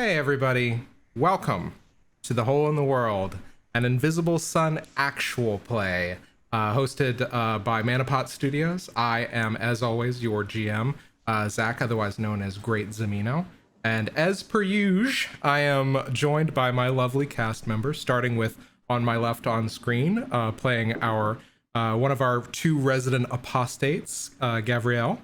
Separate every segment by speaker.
Speaker 1: Hey everybody, welcome to The Hole in the World, an Invisible Sun actual play, hosted by Manapot Studios. I am, as always, your GM, Zach, otherwise known as Great Zamino. And as per usual, I am joined by my lovely cast members, starting with, on my left on screen, playing our one of our two resident apostates, Gavriel.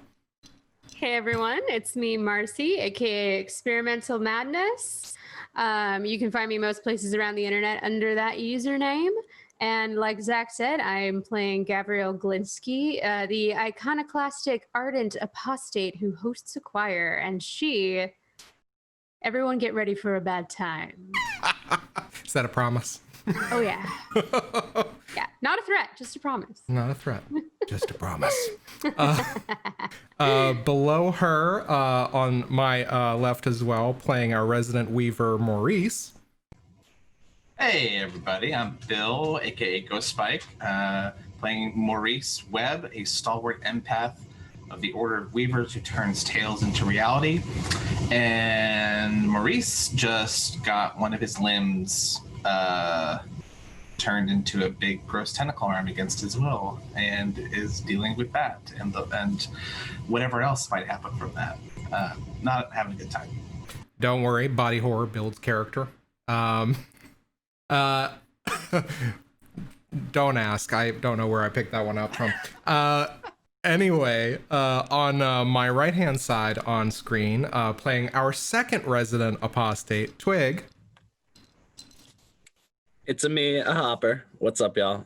Speaker 2: Hey everyone, it's me, Marcy, aka Experimental Madness. You can find me most places around the internet under that username. And like Zach said, I'm playing Gavriel Glinsky, the iconoclastic ardent apostate who hosts a choir. And everyone get ready for a bad time.
Speaker 1: Is that a promise?
Speaker 2: Oh yeah. Yeah, not a threat, just a promise.
Speaker 1: Not a threat, just a promise. Below her, on my left as well, playing our resident weaver, Maurice.
Speaker 3: Hey everybody, I'm Bill, aka Ghost Spike, playing Maurice Webb, a stalwart empath of the Order of Weavers who turns tales into reality. And Maurice just got one of his limbs turned into a big gross tentacle arm against his will, and is dealing with that and whatever else might happen from that. Not having a good time.
Speaker 1: Don't worry, body horror builds character. Don't ask. I don't know where I picked that one up from. Anyway, on my right hand side on screen, playing our second resident apostate, Twigg.
Speaker 4: It's me, a Hopper. What's up, y'all?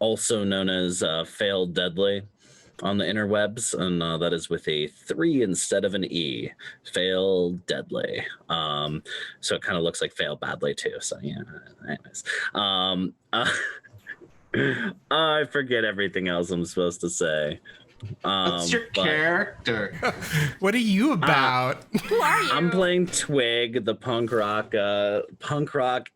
Speaker 4: Also known as Failed Deadly on the interwebs, and that is with a 3 instead of an E. Fail Deadly. So it kind of looks like Fail Badly too. So yeah, anyways. I forget everything else I'm supposed to say.
Speaker 3: What's your character?
Speaker 1: What are you about?
Speaker 2: Who are you?
Speaker 4: I'm playing Twigg, the punk rock angsty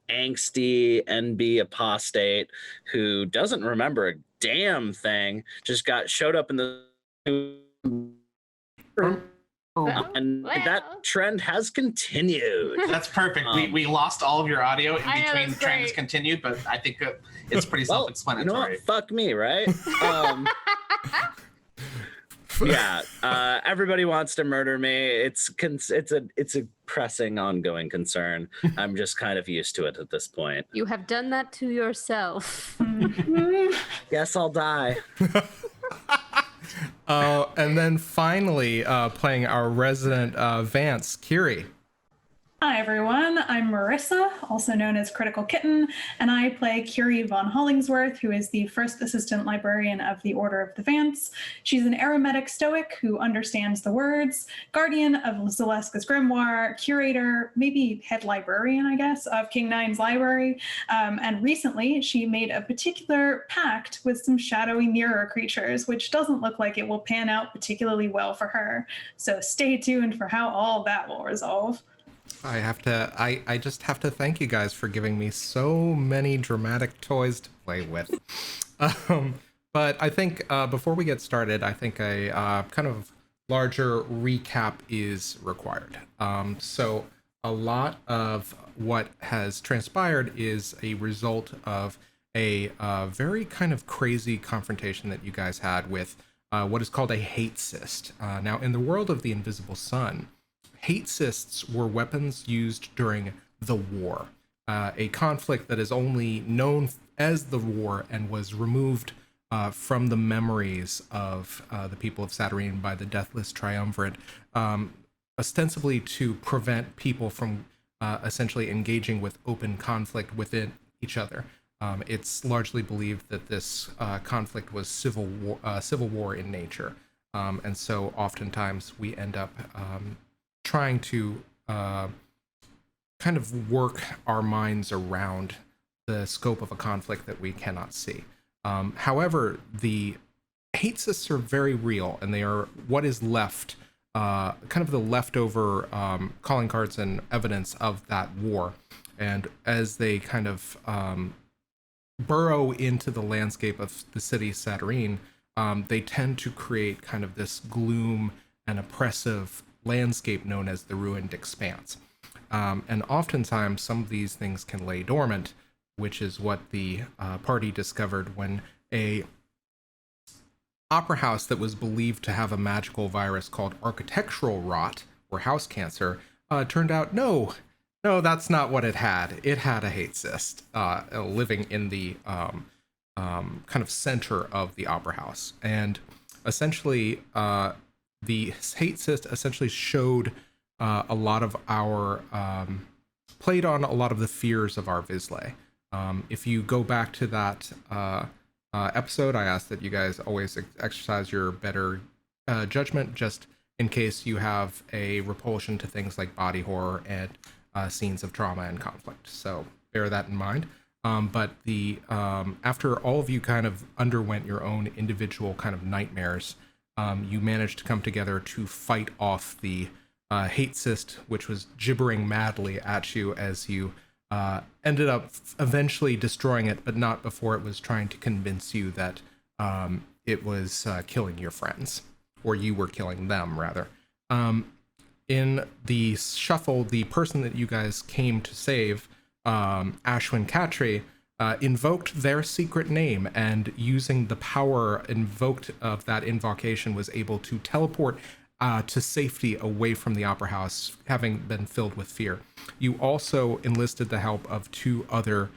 Speaker 4: NB apostate who doesn't remember a damn thing. Just showed up in the and that trend has continued.
Speaker 3: That's perfect. We lost all of your audio in between. The trends continued, but I think it's pretty self-explanatory.
Speaker 4: You know what? Fuck me, right? Yeah, everybody wants to murder me. It's a pressing, ongoing concern. I'm just kind of used to it at this point.
Speaker 2: You have done that to yourself.
Speaker 4: Guess I'll die.
Speaker 1: And then finally, playing our resident Vance, Kyrrie.
Speaker 5: Hi everyone, I'm Marissa, also known as Critical Kitten, and I play Kyrrie von Hollingsworth, who is the first assistant librarian of the Order of the Vance. She's an aromatic stoic who understands the words, guardian of Zaleska's grimoire, curator, maybe head librarian, I guess, of King Nine's library, and recently she made a particular pact with some shadowy mirror creatures, which doesn't look like it will pan out particularly well for her. So stay tuned for how all that will resolve.
Speaker 1: I just have to thank you guys for giving me so many dramatic toys to play with. But I think before we get started, I think a kind of larger recap is required. So a lot of what has transpired is a result of a very kind of crazy confrontation that you guys had with what is called a hate cyst. Now, in the world of the Invisible Sun, hate cysts were weapons used during the war, a conflict that is only known as the war and was removed from the memories of the people of Satyrine by the Deathless Triumvirate, ostensibly to prevent people from essentially engaging with open conflict within each other. It's largely believed that this conflict was civil war in nature, and so oftentimes we end up trying to kind of work our minds around the scope of a conflict that we cannot see. However, the hate cysts are very real, and they are what is left, kind of the leftover calling cards and evidence of that war. And as they kind of burrow into the landscape of the city Satyrine, they tend to create kind of this gloom and oppressive landscape known as the Ruined Expanse. and oftentimes some of these things can lay dormant, which is what the party discovered when a opera house that was believed to have a magical virus called architectural rot or house cancer turned out no, that's not what it had. It had a hate cyst living in the kind of center of the opera house, and essentially the hate cyst essentially showed a lot of our played on a lot of the fears of our Vizsla. If you go back to that episode, I ask that you guys always exercise your better judgment, just in case you have a repulsion to things like body horror and scenes of trauma and conflict. So bear that in mind. But the after all of you kind of underwent your own individual kind of nightmares, you managed to come together to fight off the hate cyst, which was gibbering madly at you as you ended up eventually destroying it, but not before it was trying to convince you that it was killing your friends, or you were killing them, rather. In the shuffle, the person that you guys came to save, Ashwin Khatri, invoked their secret name, and using the power invoked of that invocation was able to teleport to safety away from the opera house, having been filled with fear. You also enlisted the help of two other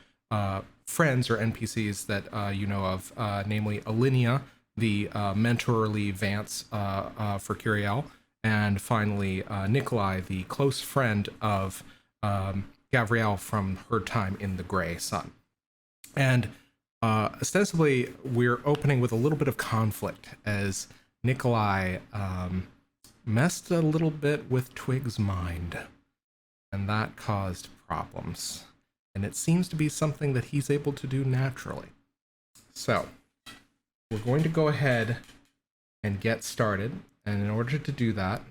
Speaker 1: friends or NPCs that you know of, namely Alinea, the mentorly Vance for Gavriel, and finally Nikolai, the close friend of Gavriel from her time in the Grey Sun. And ostensibly, we're opening with a little bit of conflict as Nikolai messed a little bit with Twigg's mind, and that caused problems. And it seems to be something that he's able to do naturally. So, we're going to go ahead and get started. And in order to do that,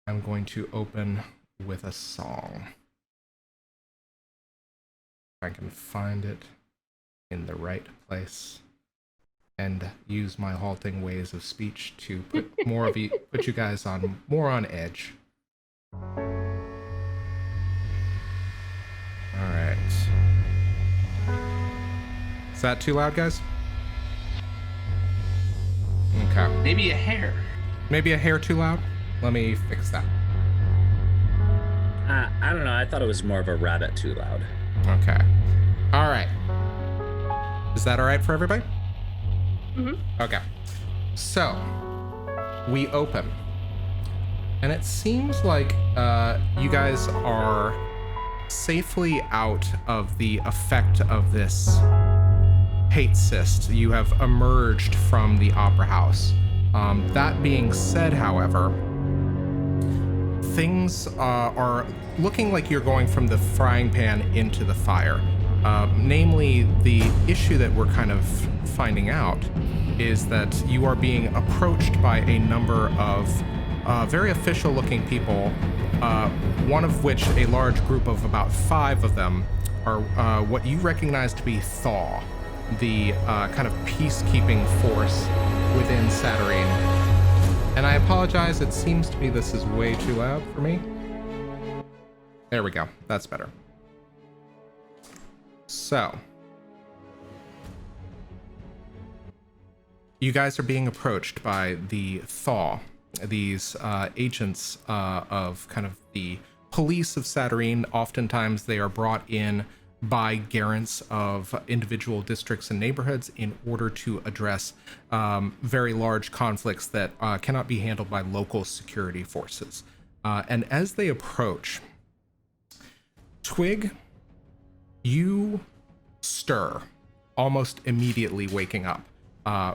Speaker 1: I'm going to open with a song. If I can find it in the right place and use my halting ways of speech to put put you guys on more on edge. All right. Is that too loud, guys? Okay.
Speaker 3: Maybe a hair.
Speaker 1: Maybe a hair too loud? Let me fix that.
Speaker 4: I don't know. I thought it was more of a rabbit too loud.
Speaker 1: Okay. All right. Is that all right for everybody?
Speaker 2: Mm-hmm.
Speaker 1: Okay. So, we open. And it seems like you guys are safely out of the effect of this hate cyst. You have emerged from the opera house. That being said, however, things are looking like you're going from the frying pan into the fire. Namely, the issue that we're kind of finding out is that you are being approached by a number of very official-looking people, one of which, a large group of about 5 of them, are what you recognize to be Thaw, the kind of peacekeeping force within Satyrine. And I apologize, it seems to me this is way too loud for me. There we go, that's better. So, you guys are being approached by the Thaw, these agents of kind of the police of Satyrine. Oftentimes they are brought in by garants of individual districts and neighborhoods in order to address very large conflicts that cannot be handled by local security forces. And as they approach, Twigg, you stir almost immediately, waking up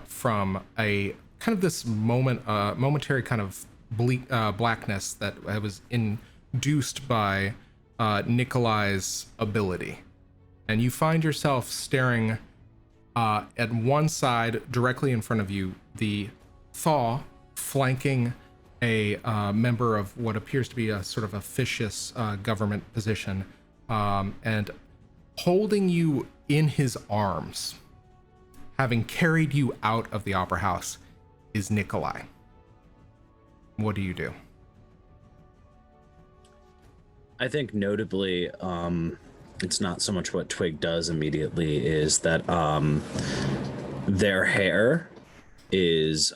Speaker 1: from a kind of this momentary kind of blackness that was induced by Nikolai's ability. And you find yourself staring at one side, directly in front of you, the Thaw flanking a member of what appears to be a sort of officious government position, and holding you in his arms, having carried you out of the opera house, is Nikolai. What do you do?
Speaker 4: I think notably, it's not so much what Twig does immediately, is that their hair is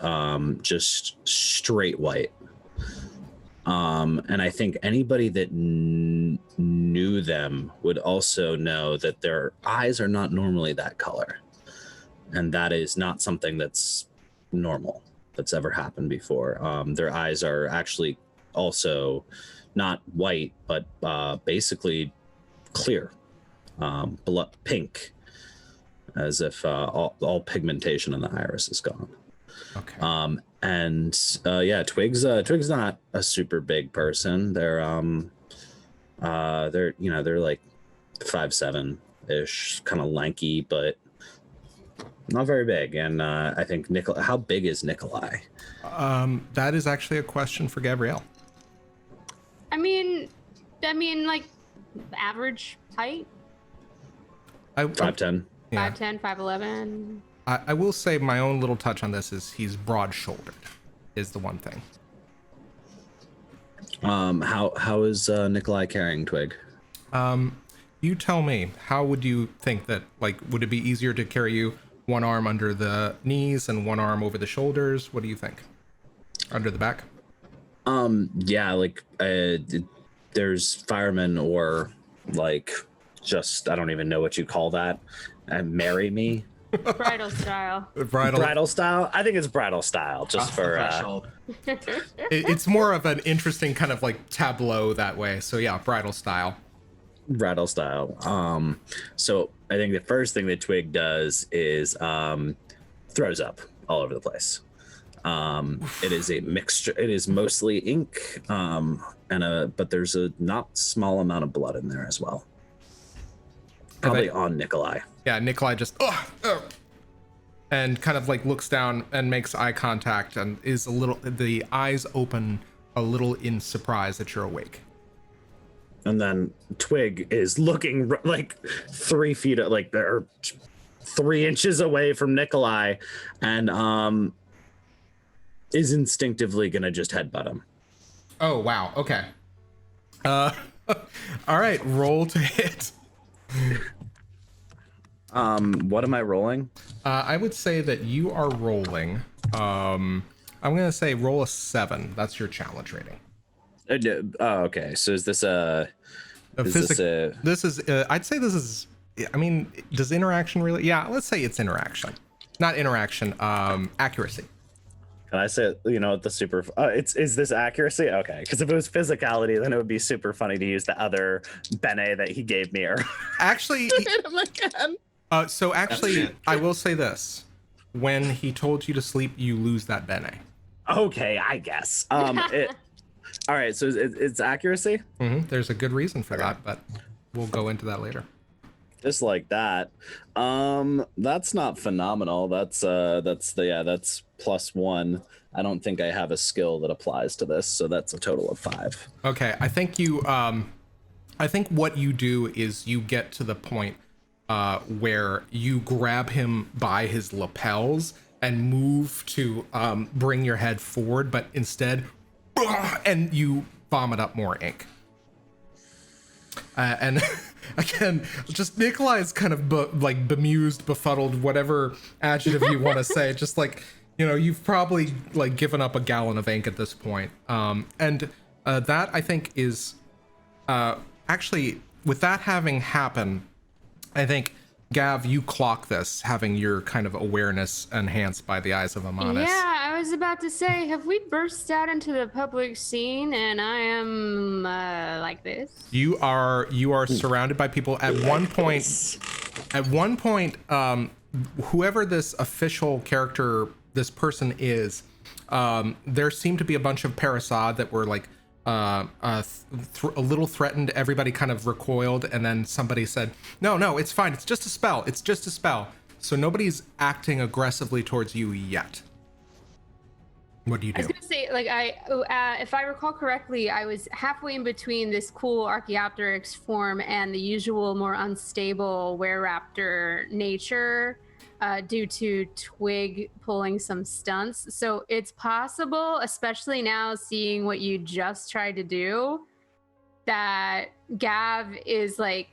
Speaker 4: just straight white. And I think anybody that knew them would also know that their eyes are not normally that color. And that is not something that's normal, that's ever happened before. Their eyes are actually also not white, but basically clear, blood pink, as if all pigmentation in the iris is gone.
Speaker 1: Okay.
Speaker 4: Yeah, Twig's not a super big person. They're like 5'7" ish, kind of lanky, but not very big. And I think Nikolai. How big is Nikolai?
Speaker 1: That is actually a question for Gavriel.
Speaker 2: I mean, like average height,
Speaker 4: 5'10".
Speaker 1: Yeah.
Speaker 2: 5'10", 5'11".
Speaker 1: I will say my own little touch on this is he's broad-shouldered, is the one thing.
Speaker 4: How is Nikolai carrying Twig?
Speaker 1: You tell me. How would you think that? Like, would it be easier to carry you one arm under the knees and one arm over the shoulders? What do you think? Under the back?
Speaker 4: Yeah, like there's firemen or like just I don't even know what you call that. And marry me.
Speaker 2: Bridal style.
Speaker 4: Bridal style. I think it's bridal style, just for.
Speaker 1: It's more of an interesting kind of like tableau that way. So yeah, bridal style.
Speaker 4: Bridal style. So I think the first thing that Twig does is throws up all over the place. It is a mixture. It is mostly ink, but there's a not small amount of blood in there as well. Probably on Nikolai.
Speaker 1: Yeah, Nikolai just and kind of like looks down and makes eye contact and is the eyes open a little in surprise that you're awake.
Speaker 4: And then Twig is looking like 3 feet, like they're 3 inches away from Nikolai, and is instinctively gonna just headbutt him.
Speaker 1: Oh wow, okay. All right, roll to hit.
Speaker 4: What am I rolling?
Speaker 1: I would say that you are rolling. I'm gonna say roll a 7. That's your challenge rating.
Speaker 4: Okay. So is this I'd
Speaker 1: say this is. I mean, does interaction really? Yeah, let's say it's interaction, not interaction. Accuracy.
Speaker 4: Can I say, the super? Is this accuracy? Okay, because if it was physicality, then it would be super funny to use the other bene that he gave me.
Speaker 1: Actually, so actually, I will say this: when he told you to sleep, you lose that bene.
Speaker 4: Okay, I guess. All right, so it's accuracy.
Speaker 1: Mm-hmm. There's a good reason for that, but we'll go into that later.
Speaker 4: Just like that. That's not phenomenal. That's +1. I don't think I have a skill that applies to this, so that's a total of 5.
Speaker 1: Okay, I think what you do is you get to the point where you grab him by his lapels and move to bring your head forward, but instead, and you vomit up more ink. And again, just Nikolai's kind of bemused, befuddled, whatever adjective you want to say. Just like, you've probably like given up a gallon of ink at this point. And that I think is actually, with that having happened, I think Gav, you clock this, having your kind of awareness enhanced by the eyes of Amanus.
Speaker 2: Yeah, I was about to say, have we burst out into the public scene and I am like this?
Speaker 1: You are surrounded by people. At one point, whoever this official character, this person is, there seemed to be a bunch of Parasad that were like a little threatened. Everybody kind of recoiled, and then somebody said, no, it's fine, it's just a spell, so nobody's acting aggressively towards you yet. What do you do?
Speaker 2: I was gonna say, like, if I recall correctly, I was halfway in between this cool Archaeopteryx form and the usual more unstable Wereraptor nature, due to Twig pulling some stunts. So it's possible, especially now seeing what you just tried to do, that Gav is like,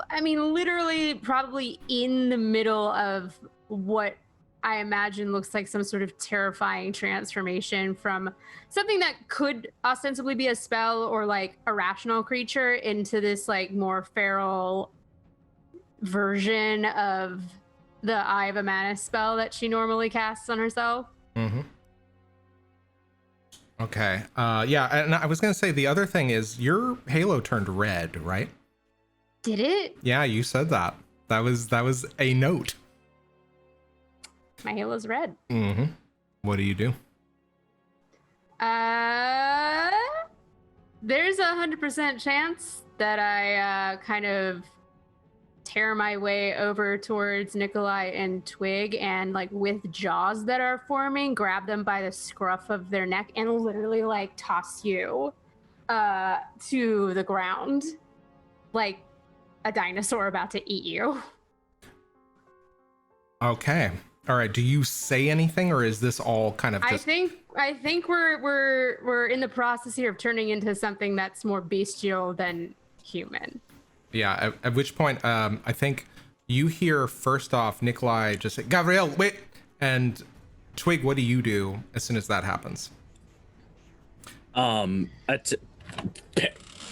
Speaker 2: I mean, literally probably in the middle of what I imagine looks like some sort of terrifying transformation from something that could ostensibly be a spell or like a rational creature into this like more feral version of the Eye of Amanus spell that she normally casts on herself.
Speaker 1: Mm-hmm. Okay. Yeah, and I was gonna say the other thing is your halo turned red, right?
Speaker 2: Did it?
Speaker 1: Yeah, you said that. That was a note.
Speaker 2: My halo's red.
Speaker 1: Mm-hmm. What do you do?
Speaker 2: There's 100% chance that I kind of tear my way over towards Nikolai and Twigg and like with jaws that are forming, grab them by the scruff of their neck and literally like toss you to the ground like a dinosaur about to eat you.
Speaker 1: Okay. All right. Do you say anything, or is this all kind of just...
Speaker 2: I think we're in the process here of turning into something that's more bestial than human.
Speaker 1: Yeah. At which point, I think you hear first off Nikolai just say, "Gavriel, wait!" And Twig, what do you do as soon as that happens?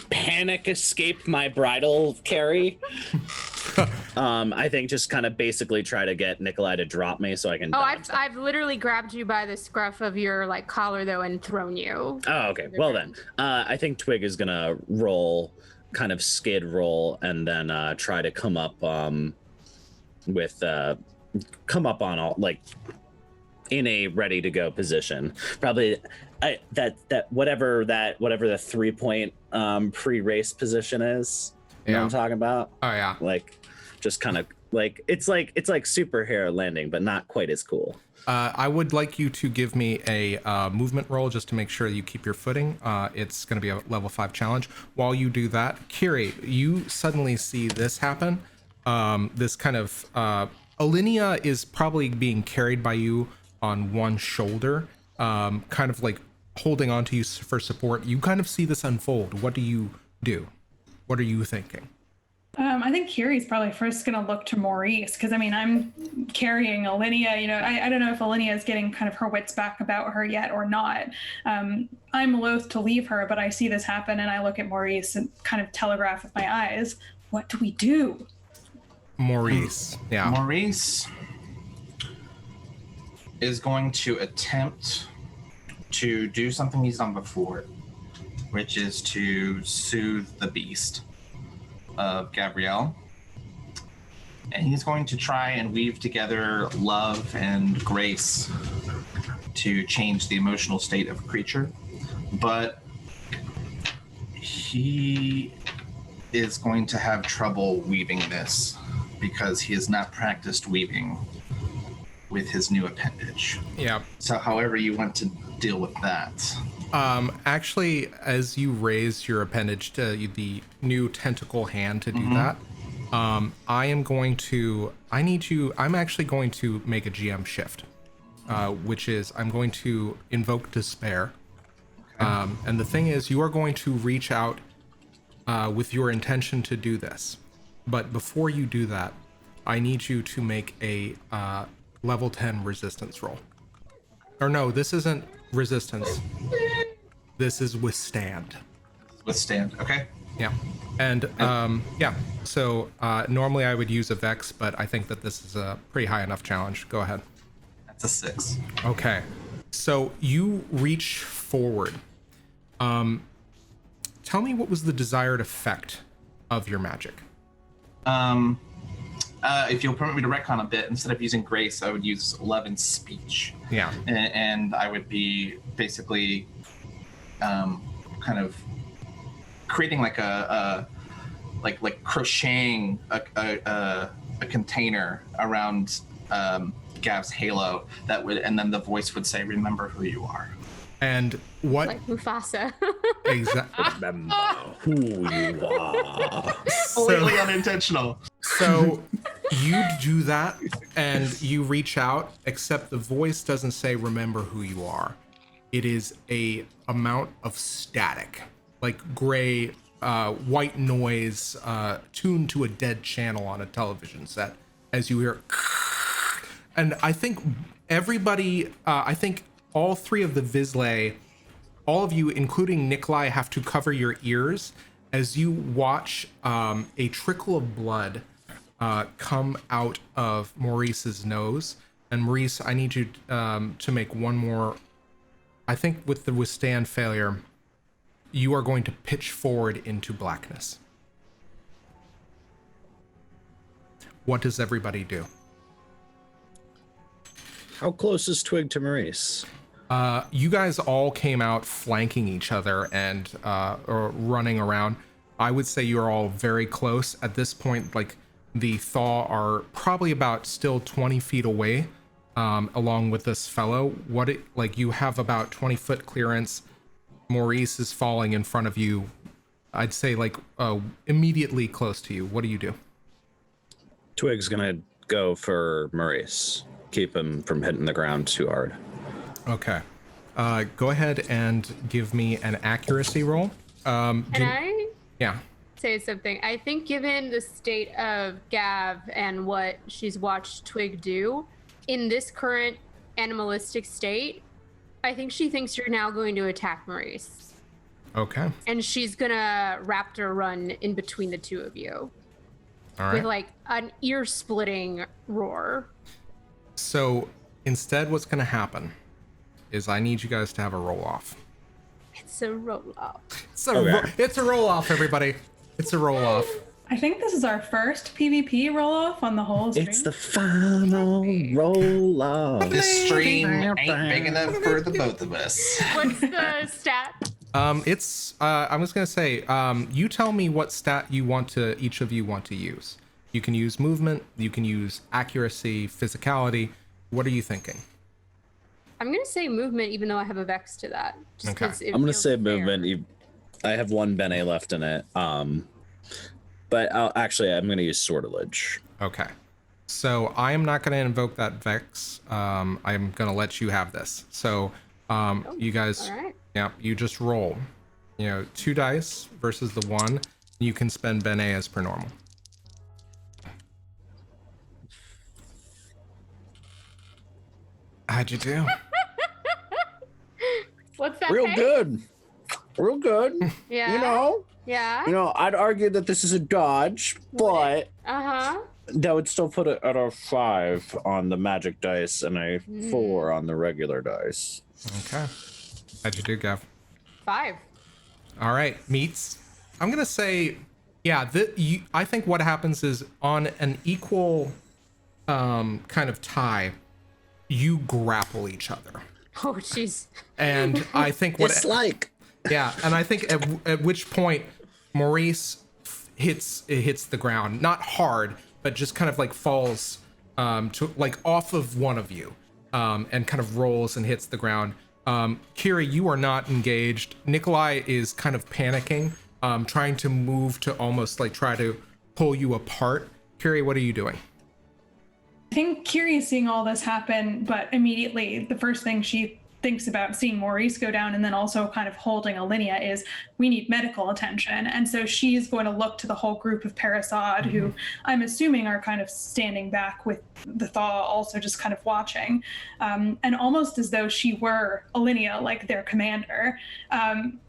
Speaker 4: Panic escape my bridal carry. I think just kind of basically try to get Nikolai to drop me so I can.
Speaker 2: Oh, I've literally grabbed you by the scruff of your like collar though and thrown you.
Speaker 4: Oh, okay. Well then, I think Twig is gonna roll, kind of skid roll, and then try to come up on all like in a ready to go position. Probably whatever the 3-point pre-race position is. You know what I'm talking about?
Speaker 1: Oh yeah.
Speaker 4: Like just kind of like it's like superhero landing, but not quite as cool.
Speaker 1: I would like you to give me a movement roll just to make sure you keep your footing. It's going to be a level 5 challenge. While you do that, Kyrrie, you suddenly see this happen. This kind of Alinea is probably being carried by you on one shoulder, kind of like holding onto you for support. You kind of see this unfold. What do you do? What are you thinking?
Speaker 5: I think Kyrrie's probably first going to look to Maurice, because I mean, I'm carrying Alinea. You know, I don't know if Alinea is getting kind of her wits back about her yet or not. I'm loath to leave her, but I see this happen and I look at Maurice and kind of telegraph with my eyes, what do we do?
Speaker 1: Maurice, yeah.
Speaker 3: Maurice is going to attempt to do something he's done before, which is to soothe the beast of Gavriel. And he's going to try and weave together love and grace to change the emotional state of a creature. But he is going to have trouble weaving this because he has not practiced weaving with his new appendage.
Speaker 1: Yeah.
Speaker 3: So however you want to deal with that.
Speaker 1: Actually, as you raise your appendage to the new tentacle hand to do that, I'm actually going to make a GM shift, which is I'm going to invoke despair. Okay. And the thing is, you are going to reach out with your intention to do this. But before you do that, I need you to make a level 10 resistance roll. Or no, this isn't resistance. This is withstand.
Speaker 3: Withstand, okay.
Speaker 1: Yeah. And yeah, so normally I would use a Vex, but I think that this is a pretty high enough challenge. Go ahead.
Speaker 3: That's a 6.
Speaker 1: Okay. So you reach forward. Tell me, what was the desired effect of your magic?
Speaker 3: If you'll permit me to retcon a bit, instead of using grace, I would use love and speech.
Speaker 1: Yeah.
Speaker 3: And I would be basically kind of creating like like crocheting a container around Gav's halo that would, and then the voice would say, "Remember who you are."
Speaker 1: And what?
Speaker 2: Like Mufasa.
Speaker 1: Exactly.
Speaker 4: Remember who you are.
Speaker 3: Completely unintentional.
Speaker 1: So you do that and you reach out, except the voice doesn't say remember who you are. It is a amount of static like gray white noise tuned to a dead channel on a television set as you hear. And I think everybody, I think all three of the Vizsla, all of you, including Nikolai, have to cover your ears as you watch a trickle of blood come out of Maurice's nose. And Maurice, I need you to make one more. I think with the withstand failure, you are going to pitch forward into blackness. What does everybody do?
Speaker 4: How close is Twig to Maurice?
Speaker 1: You guys all came out flanking each other and or running around. I would say you're all very close at this point. Like the Thaw are probably about still 20 feet away, along with this fellow. You have about 20-foot clearance. Maurice is falling in front of you. I'd say immediately close to you. What do you do?
Speaker 4: Twig's gonna go for Maurice. Keep him from hitting the ground too hard.
Speaker 1: Okay. Go ahead and give me an accuracy roll. Yeah.
Speaker 2: Say something? I think given the state of Gav and what she's watched Twig do in this current animalistic state, I think she thinks you're now going to attack Maurice.
Speaker 1: Okay.
Speaker 2: And she's gonna raptor run in between the two of you.
Speaker 1: All right.
Speaker 2: With like an ear-splitting roar.
Speaker 1: So instead what's going to happen is I need you guys to have a roll-off.
Speaker 2: It's a roll-off.
Speaker 1: It's a roll-off, everybody. It's a roll-off.
Speaker 5: I think this is our first PvP roll-off on the whole stream.
Speaker 4: It's the final roll-off.
Speaker 3: This stream ain't big enough for the both of us.
Speaker 2: What's the stat?
Speaker 1: It's I was gonna say, you tell me what stat each of you want to use. You can use movement, you can use accuracy, physicality. What are you thinking?
Speaker 2: I'm gonna say movement, even though I have a vex to that. Just
Speaker 1: Okay.
Speaker 2: 'cause it
Speaker 4: I'm gonna
Speaker 2: feels
Speaker 4: say
Speaker 2: fair.
Speaker 4: movement. I have one bene left in it. But I'm gonna use sortilege.
Speaker 1: Okay. So I am not gonna invoke that vex. I'm gonna let you have this. So you guys,
Speaker 2: all right.
Speaker 1: yeah, you just roll. 2 dice versus the 1. You can spend bene as per normal. How'd you do?
Speaker 2: What's that?
Speaker 4: Real
Speaker 2: pay?
Speaker 4: good. Real good.
Speaker 2: Yeah. Yeah.
Speaker 4: I'd argue that this is a dodge, but
Speaker 2: Uh-huh.
Speaker 4: that would still put it at a 5 on the magic dice and a 4 on the regular dice.
Speaker 1: Okay. How'd you do, Gav?
Speaker 2: 5.
Speaker 1: All right, meets. I'm gonna say, yeah. I think what happens is on an equal kind of tie, you grapple each other,
Speaker 2: Oh, jeez.
Speaker 1: and I think what
Speaker 4: It's like
Speaker 1: yeah, and I think at which point Maurice hits the ground, not hard, but just kind of like falls to like off of one of you, and kind of rolls and hits the ground. Kyrrie, you are not engaged. Nikolai is kind of panicking, trying to move to almost like try to pull you apart. Kyrrie, what are you doing?
Speaker 5: I think Kyrrie is seeing all this happen, but immediately the first thing she thinks about seeing Maurice go down and then also kind of holding Alinea is we need medical attention. And so she's going to look to the whole group of Parasad, who I'm assuming are kind of standing back with the Thaw, also just kind of watching. And almost as though she were Alinea, like their commander,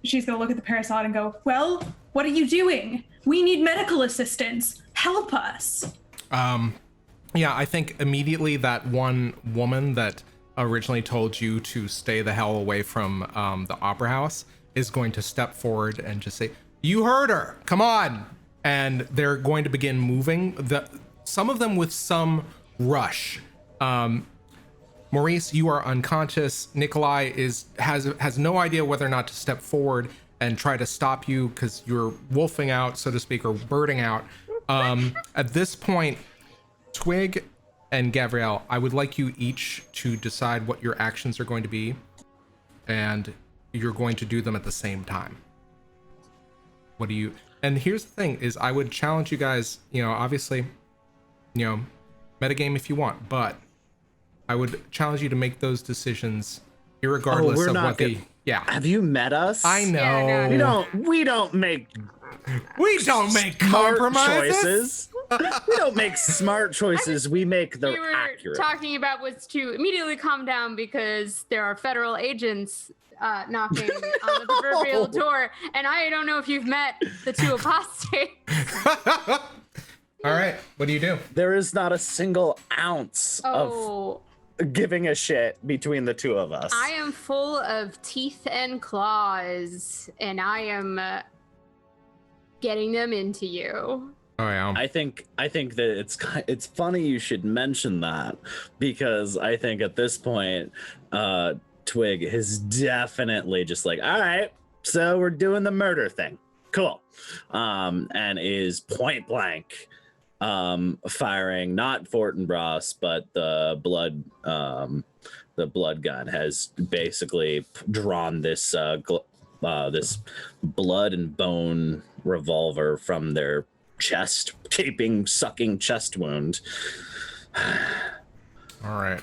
Speaker 5: she's going to look at the Parasad and go, well, what are you doing? We need medical assistance. Help us.
Speaker 1: Yeah, I think immediately that one woman that originally told you to stay the hell away from the opera house is going to step forward and just say, you heard her, come on. And they're going to begin moving, some of them with some rush. Maurice, you are unconscious. Nikolai has no idea whether or not to step forward and try to stop you because you're wolfing out, so to speak, or birding out. At this point, Twig and Gavriel, I would like you each to decide what your actions are going to be, and you're going to do them at the same time. And here's the thing is I would challenge you guys, obviously, metagame if you want, but I would challenge you to make those decisions irregardless of what Yeah,
Speaker 4: Have you met us?
Speaker 1: I know.
Speaker 2: Yeah, no.
Speaker 4: We don't make
Speaker 1: We don't make
Speaker 4: smart
Speaker 1: compromises.
Speaker 4: choices. We don't make smart choices. We make the
Speaker 2: we were
Speaker 4: accurate.
Speaker 2: talking about was to immediately calm down because there are federal agents knocking on the proverbial door, and I don't know if you've met the two apostates.
Speaker 1: All right, what do you do?
Speaker 4: There is not a single ounce
Speaker 2: Oh,
Speaker 4: of giving a shit between the two of us.
Speaker 2: I am full of teeth and claws, and I am getting them into you.
Speaker 1: Oh yeah.
Speaker 4: I think that it's funny you should mention that, because I think at this point, Twigg is definitely just like, all right, so we're doing the murder thing, cool, and is point blank firing not Fortinbras, but the blood gun has basically drawn this this blood and bone revolver from their chest, sucking chest wound.
Speaker 1: All right.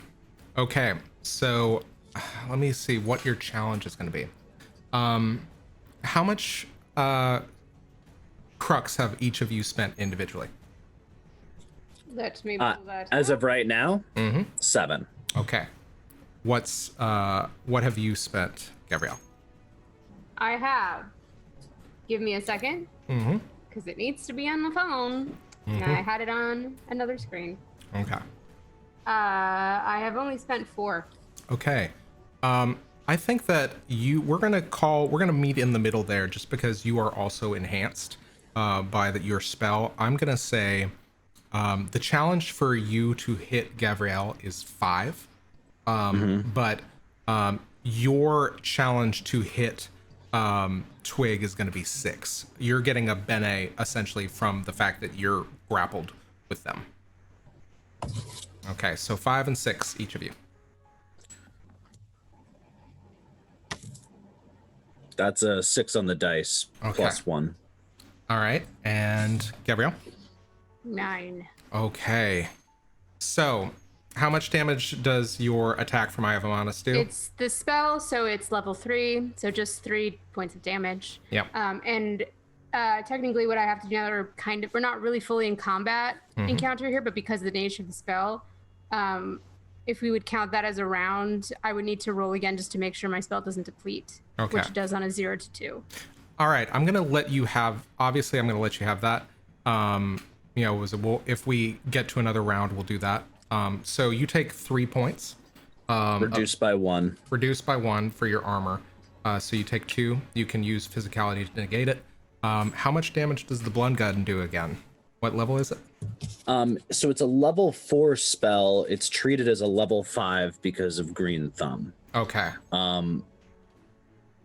Speaker 1: Okay. So let me see what your challenge is going to be. How much crux have each of you spent individually?
Speaker 2: Let me pull that
Speaker 4: As
Speaker 2: up.
Speaker 4: of right now, 7.
Speaker 1: Okay. What have you spent, Gavriel?
Speaker 2: I have. Give me a second.
Speaker 1: Mm-hmm.
Speaker 2: Because it needs to be on the phone. And I had it on another screen.
Speaker 1: Okay.
Speaker 2: I have only spent 4.
Speaker 1: Okay. I think that we're gonna meet in the middle there, just because you are also enhanced by your spell. I'm gonna say the challenge for you to hit Gavriel is 5, but your challenge to hit Twigg is going to be 6. You're getting a bene essentially from the fact that you're grappled with them. Okay, so 5 and 6 each of you.
Speaker 4: That's a 6 on the dice,
Speaker 1: Okay.
Speaker 4: plus 1.
Speaker 1: All right, and Gavriel?
Speaker 2: 9.
Speaker 1: Okay, so how much damage does your attack from Eye of Amanus do?
Speaker 2: It's the spell, so it's level 3, so just 3 points of damage.
Speaker 1: Yep.
Speaker 2: And technically what I have to do now are we're not really fully in combat encounter here, but because of the nature of the spell, if we would count that as a round, I would need to roll again just to make sure my spell doesn't deplete,
Speaker 1: Okay.
Speaker 2: which it does on a 0 to 2.
Speaker 1: All right, I'm gonna let you have. Obviously, I'm gonna let you have that. If we get to another round, we'll do that. So you take 3 points.
Speaker 4: Reduced by 1.
Speaker 1: Reduced by 1 for your armor. So you take 2. You can use physicality to negate it. How much damage does the blood gun do again? What level is it?
Speaker 4: So it's a level 4 spell. It's treated as a level 5 because of Green Thumb.
Speaker 1: Okay.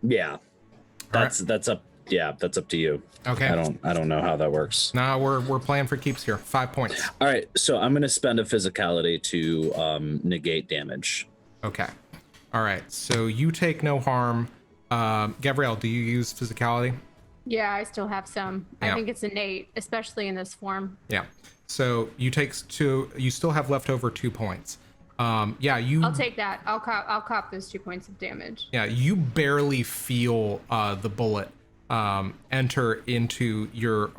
Speaker 4: Yeah. That's up. Yeah, that's up to you.
Speaker 1: Okay.
Speaker 4: I don't know how that works.
Speaker 1: Now we're playing for keeps here. 5 points.
Speaker 4: All right, so I'm gonna spend a physicality to negate damage.
Speaker 1: Okay. All right. So you take no harm. Gavriel, do you use physicality?
Speaker 2: Yeah, I still have some.
Speaker 1: Yeah.
Speaker 2: I think it's innate, especially in this form.
Speaker 1: Yeah. So you take 2. You still have left over 2 points. Yeah.
Speaker 2: I'll take that. I'll cop those 2 points of damage.
Speaker 1: Yeah. You barely feel the bullet enter into your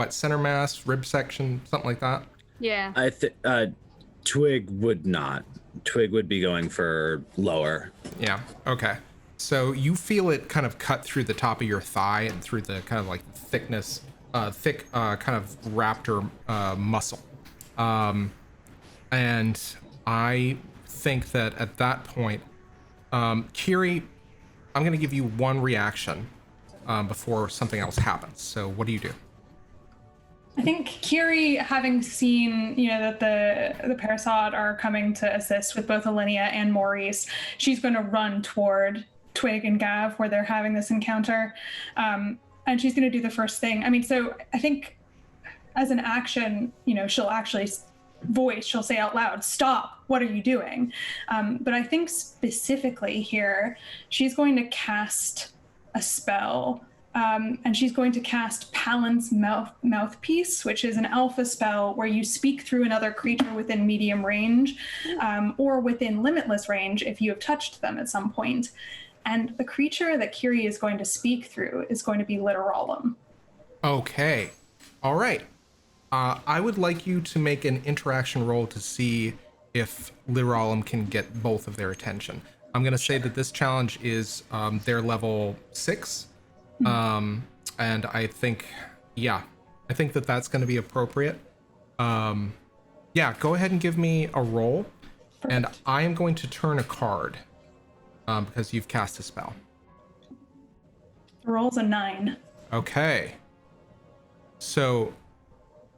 Speaker 1: center mass, rib section, something like that.
Speaker 2: Yeah.
Speaker 4: I think Twigg would not. Twigg would be going for lower.
Speaker 1: Yeah. Okay. So you feel it kind of cut through the top of your thigh and through the kind of like thick kind of raptor muscle. And I think that at that point, Kyrrie, I'm going to give you one reaction before something else happens. So what do you do?
Speaker 5: I think Kyrrie, having seen, that the Parasod are coming to assist with both Alinea and Maurice, she's going to run toward Twigg and Gav where they're having this encounter. And she's going to do the first thing. I mean, so I think as an action, she'll actually she'll say out loud, "Stop, what are you doing?" But I think specifically here, she's going to cast a spell. And she's going to cast Palin's Mouthpiece, which is an alpha spell where you speak through another creature within medium range or within limitless range if you have touched them at some point. And the creature that Kyrrie is going to speak through is going to be Literalum.
Speaker 1: Okay. All right. I would like you to make an interaction roll to see if Literalum can get both of their attention. I'm going to say that this challenge is their level 6. And I think that that's going to be appropriate. Yeah, go ahead and give me a roll.
Speaker 5: Perfect.
Speaker 1: And I am going to turn a card because you've cast a spell.
Speaker 5: The roll's a 9.
Speaker 1: Okay. So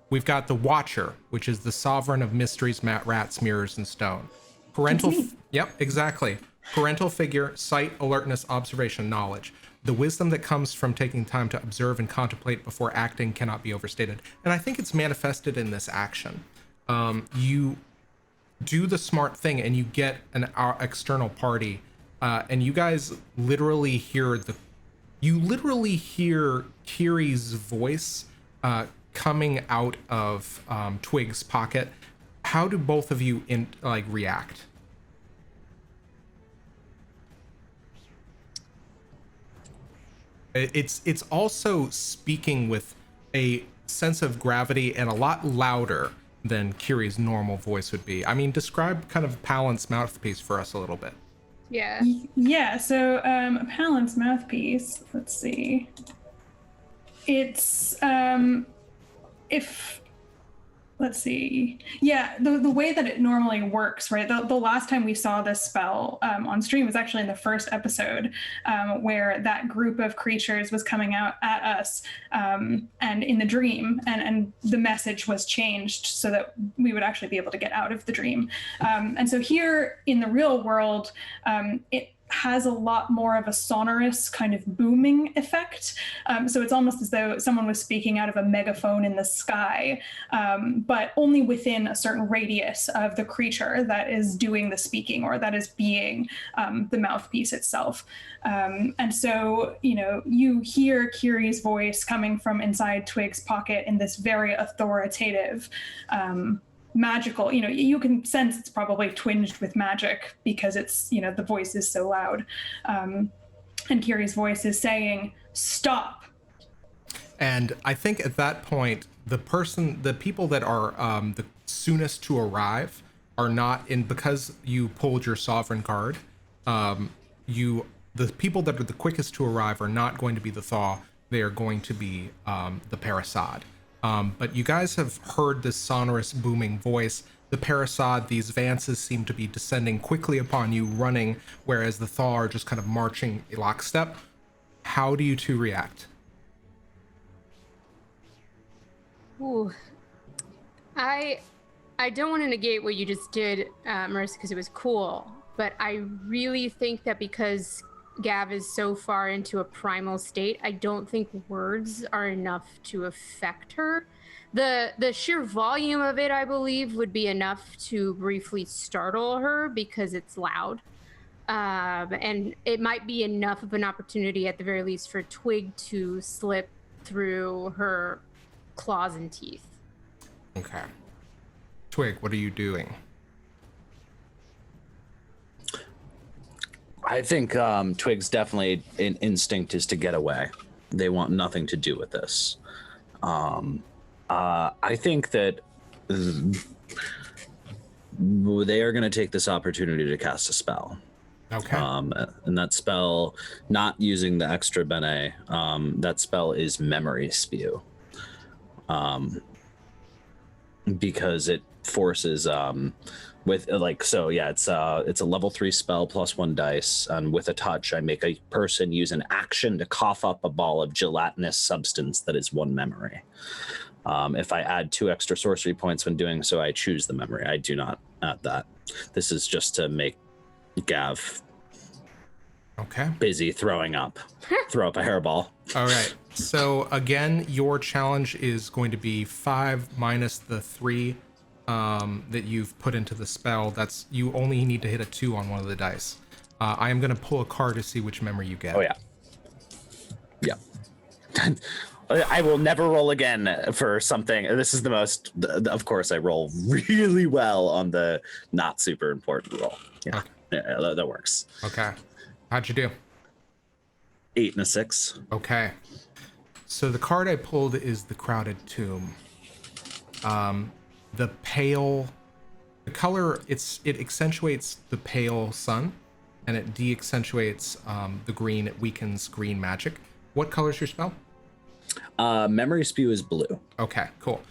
Speaker 1: we've got the Watcher, which is the sovereign of mysteries, rats, mirrors, and stone. Parental. Yep, exactly. Parental figure, sight, alertness, observation, knowledge. The wisdom that comes from taking time to observe and contemplate before acting cannot be overstated. And I think it's manifested in this action. You do the smart thing and you get an external party, and you guys literally hear Kyrrie's voice coming out of Twigg's pocket. How do both of you react? It's also speaking with a sense of gravity and a lot louder than Kyrrie's normal voice would be. I mean, describe kind of Palant's mouthpiece for us a little bit.
Speaker 2: Yeah.
Speaker 5: Yeah, so Palant's mouthpiece, let's see. It's, let's see. Yeah, the way that it normally works, right? The last time we saw this spell on stream was actually in the first episode, where that group of creatures was coming out at us, and in the dream, and the message was changed so that we would actually be able to get out of the dream. And so here in the real world, it has a lot more of a sonorous kind of booming effect. So it's almost as though someone was speaking out of a megaphone in the sky, but only within a certain radius of the creature that is doing the speaking or that is being the mouthpiece itself. And so, you hear Kyrrie's voice coming from inside Twigg's pocket in this very authoritative, magical, you can sense it's probably twinged with magic because it's, the voice is so loud. And Kyrrie's voice is saying, "Stop."
Speaker 1: And I think at that point, the people that are the soonest to arrive are not in, because you pulled your sovereign card, the people that are the quickest to arrive are not going to be the Thaw, they are going to be the Parasad. But you guys have heard this sonorous booming voice. The Parasad, these Vances seem to be descending quickly upon you, running, whereas the Thaw are just kind of marching lockstep. How do you two react?
Speaker 2: Ooh. I don't want to negate what you just did, Marissa, because it was cool, but I really think that because Gav is so far into a primal state, I don't think words are enough to affect her. The sheer volume of it, I believe, would be enough to briefly startle her because it's loud. And it might be enough of an opportunity, at the very least, for Twig to slip through her claws and teeth.
Speaker 1: Okay. Twig, what are you doing?
Speaker 4: I think Twig's definitely an instinct is to get away. They want nothing to do with this. I think that they are going to take this opportunity to cast a spell.
Speaker 1: Okay.
Speaker 4: And that spell, not using the extra bene, that spell is Memory Spew. Because it forces it's a level 3 spell plus 1 dice, and with a touch I make a person use an action to cough up a ball of gelatinous substance that is 1 memory. If I add 2 extra sorcery points when doing so, I choose the memory. I do not add that. This is just to make Gav busy throwing up. Throw up a hairball.
Speaker 1: All right. So again, your challenge is going to be 5 minus the 3 that you've put into the spell. That's, you only need to hit a 2 on one of the dice. I am going to pull a card to see which memory you get.
Speaker 4: Oh yeah. I will never roll again for something. This is the most, of course I roll really well on the not super important roll. Yeah,
Speaker 1: Okay.
Speaker 4: Yeah, that works.
Speaker 1: Okay. How'd you do?
Speaker 4: 8 and a 6.
Speaker 1: Okay. So the card I pulled is the Crowded Tomb. The color, it accentuates the pale sun, and it de-accentuates the green. It weakens green magic. What color is your spell?
Speaker 4: Memory Spew is blue.
Speaker 1: Okay, cool.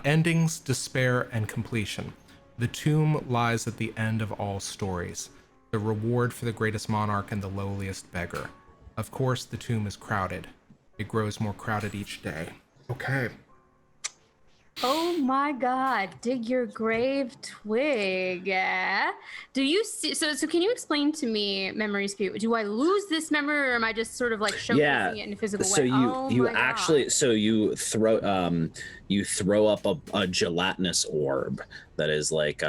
Speaker 1: Endings, despair, and completion. The tomb lies at the end of all stories, the reward for the greatest monarch and the lowliest beggar. Of course, the tomb is crowded. It grows more crowded each day. Okay.
Speaker 2: Oh my God! Dig your grave, Twig. Do you see? So can you explain to me, Memory Spew? Do I lose this memory, or am I just sort of like showcasing it in a physical
Speaker 4: So
Speaker 2: way?
Speaker 4: you actually you throw up a gelatinous orb that is like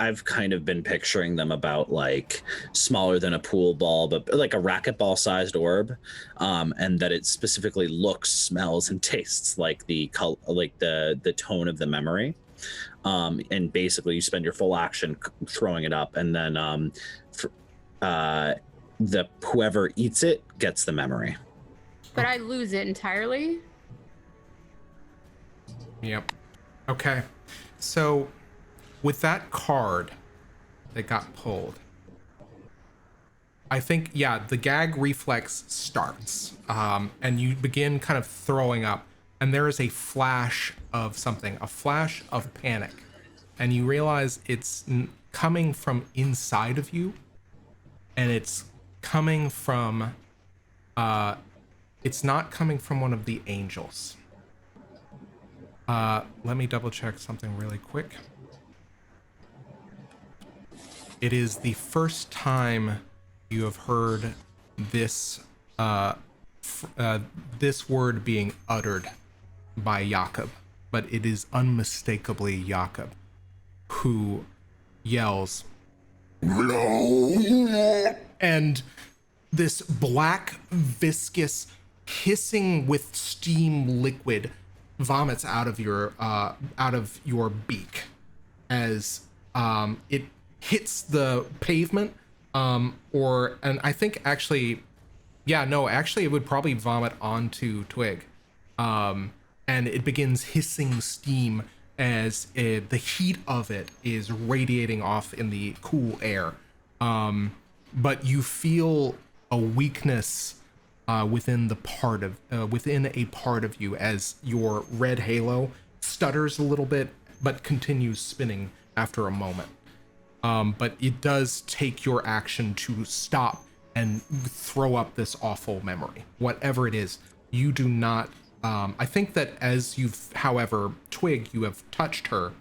Speaker 4: I've kind of been picturing them about like smaller than a pool ball, but like a racquetball sized orb, and that it specifically looks, smells, and tastes like the tone of the memory. And basically, you spend your full action throwing it up, and then whoever eats it gets the memory.
Speaker 2: But I lose it entirely.
Speaker 1: Yep. Okay. So with that card that got pulled, I think, yeah, the gag reflex starts, and you begin kind of throwing up, and there is a flash of something, a flash of panic, and you realize it's coming from inside of you, and it's coming from, it's not coming from one of the angels. Let me double check something really quick. It is the first time you have heard this this word being uttered by Jakob, but it is unmistakably Jakob, who yells, and this black, viscous, hissing with steam liquid vomits out of your beak as it hits the pavement, and I think actually it would probably vomit onto Twig, and it begins hissing steam as the heat of it is radiating off in the cool air, but you feel a weakness within a part of you as your red halo stutters a little bit but continues spinning after a moment. But it does take your action to stop and throw up this awful memory. Whatever it is, you do not... I think that however, Twig, you have touched her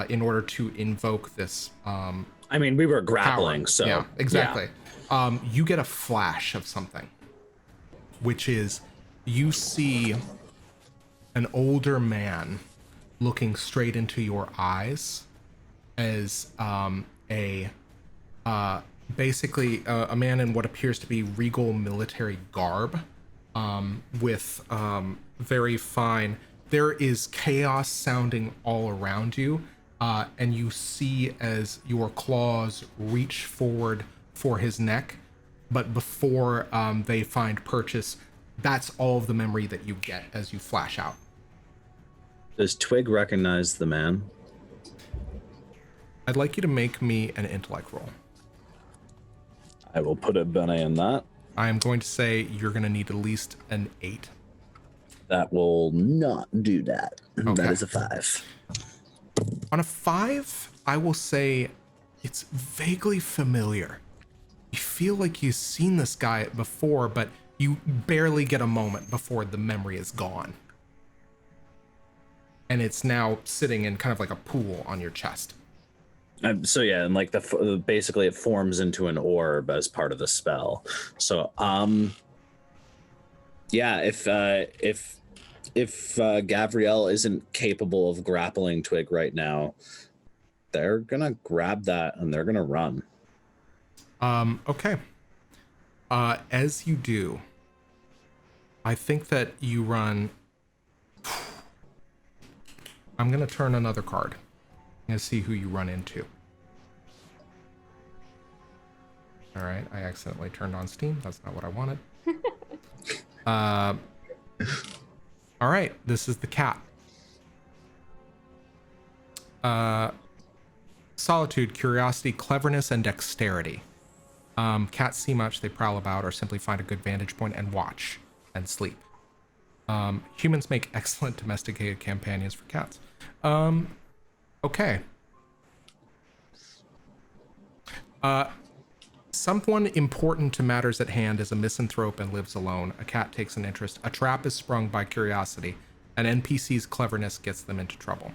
Speaker 1: in order to invoke this...
Speaker 4: I mean, we were grappling,
Speaker 1: power.
Speaker 4: so...
Speaker 1: Yeah, exactly. Yeah. You get a flash of something, which is you see an older man looking straight into your eyes as basically a man in what appears to be regal military garb, with very fine. There is chaos sounding all around you, and you see as your claws reach forward for his neck, but before they find purchase, that's all of the memory that you get as you flash out.
Speaker 4: Does Twig recognize the man?
Speaker 1: I'd like you to make me an intellect roll.
Speaker 4: I will put a Benny in that.
Speaker 1: I am going to say you're going to need at least an 8.
Speaker 4: That will not do that.
Speaker 1: Okay.
Speaker 4: That is a 5.
Speaker 1: On a 5, I will say it's vaguely familiar. You feel like you've seen this guy before, but you barely get a moment before the memory is gone. And it's now sitting in kind of like a pool on your chest.
Speaker 4: So yeah, and like basically it forms into an orb as part of the spell. So yeah, if Gavriel isn't capable of grappling Twig right now, they're gonna grab that and they're gonna run.
Speaker 1: Okay. As you do, I think that you run. I'm gonna turn another card and see who you run into. All right, I accidentally turned on Steam. That's not what I wanted. All right, this is the cat. Solitude, curiosity, cleverness, and dexterity. Cats see much, they prowl about, or simply find a good vantage point and watch and sleep. Humans make excellent domesticated companions for cats. Okay. Someone important to matters at hand is a misanthrope and lives alone. A cat takes an interest. A trap is sprung by curiosity. An NPC's cleverness gets them into trouble.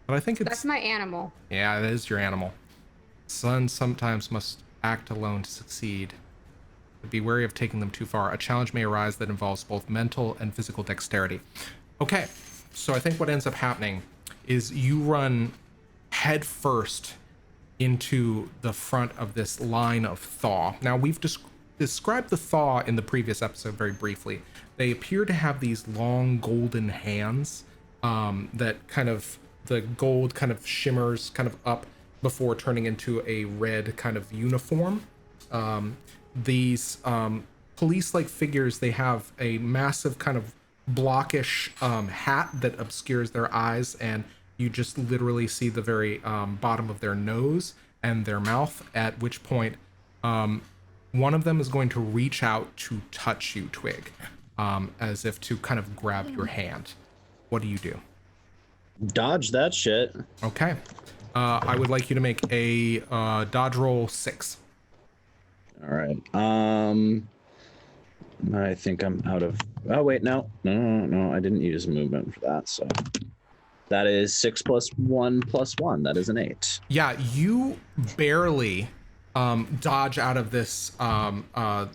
Speaker 1: But I think it's...
Speaker 2: That's my animal.
Speaker 1: Yeah, that is your animal. Sons sometimes must act alone to succeed. But be wary of taking them too far. A challenge may arise that involves both mental and physical dexterity. Okay, so I think what ends up happening is you run head first into the front of this line of Thaw. Now, we've described the Thaw in the previous episode very briefly. They appear to have these long golden hands that kind of, the gold kind of shimmers kind of up before turning into a red kind of uniform. These police-like figures, they have a massive kind of blockish hat that obscures their eyes, and you just literally see the very bottom of their nose and their mouth, at which point one of them is going to reach out to touch you, Twig, as if to kind of grab your hand. What do you do?
Speaker 4: Dodge that shit.
Speaker 1: Okay. I would like you to make a dodge roll 6.
Speaker 4: All right. I think I'm out of... Oh, wait, no. I didn't use movement for that, so... That is 6 + 1 + 1. That is an 8.
Speaker 1: Yeah, you barely dodge out of this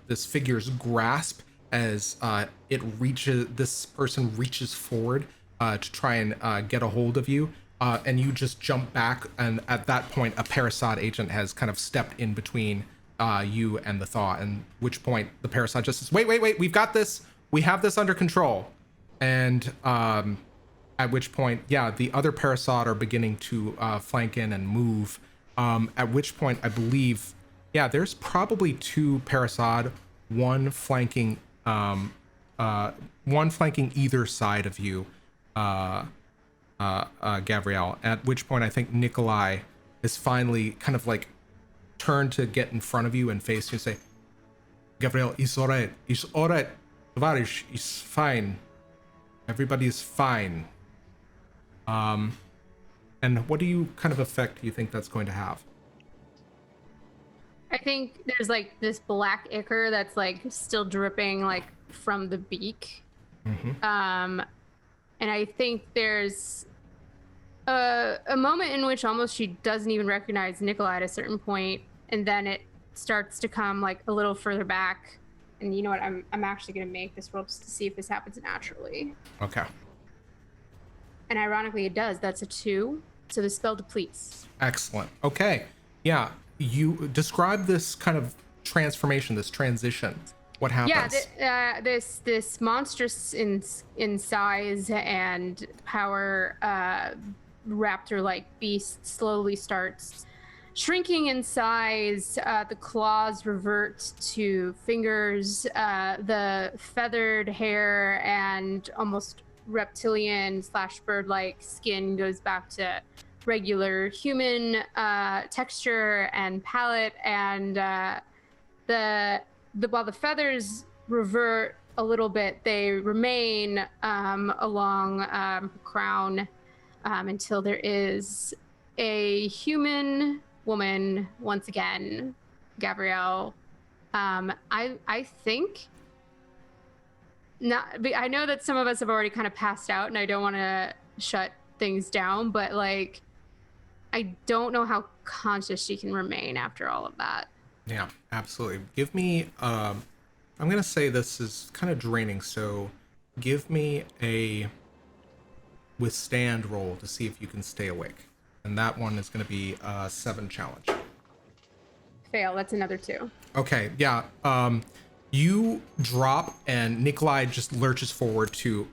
Speaker 1: this figure's grasp as this person reaches forward to try and get a hold of you, and you just jump back, and at that point a parasite agent has kind of stepped in between you and the Thaw, and which point the parasite just says, wait, we've got this, we have this under control. And at which point, yeah, the other parasite are beginning to flank in and move. At which point, I believe, yeah, there's probably 2 parasite, one flanking either side of you, Gavriel. At which point, I think Nikolai is finally kind of like turned to get in front of you and face you and say, Gavriel, it's all right, Tavarish, it's fine, everybody's fine. And what do you kind of effect do you think that's going to have?
Speaker 2: I think there's like this black ichor that's like still dripping like from the beak.
Speaker 1: Mm-hmm.
Speaker 2: And I think there's a moment in which almost she doesn't even recognize Nikolai at a certain point, and then it starts to come like a little further back. And you know what? I'm actually gonna make this roll just to see if this happens naturally.
Speaker 1: Okay.
Speaker 2: And ironically, it does. That's a 2. So the spell depletes.
Speaker 1: Excellent. Okay. Yeah. You describe this kind of transformation, this transition. What happens?
Speaker 2: Yeah. This monstrous in size and power raptor-like beast slowly starts shrinking in size. The claws revert to fingers. The feathered hair and almost reptilian / bird-like skin goes back to regular human texture and palette, and while the feathers revert a little bit, they remain along her crown until there is a human woman once again, Gavriel. I think I know that some of us have already kind of passed out, and I don't want to shut things down, but like, I don't know how conscious she can remain after all of that.
Speaker 1: Yeah, absolutely. Give me, I'm going to say this is kind of draining, so give me a withstand roll to see if you can stay awake. And that one is going to be a 7 challenge.
Speaker 2: Fail, that's another 2.
Speaker 1: Okay, yeah. You drop, and Nikolai just lurches forward to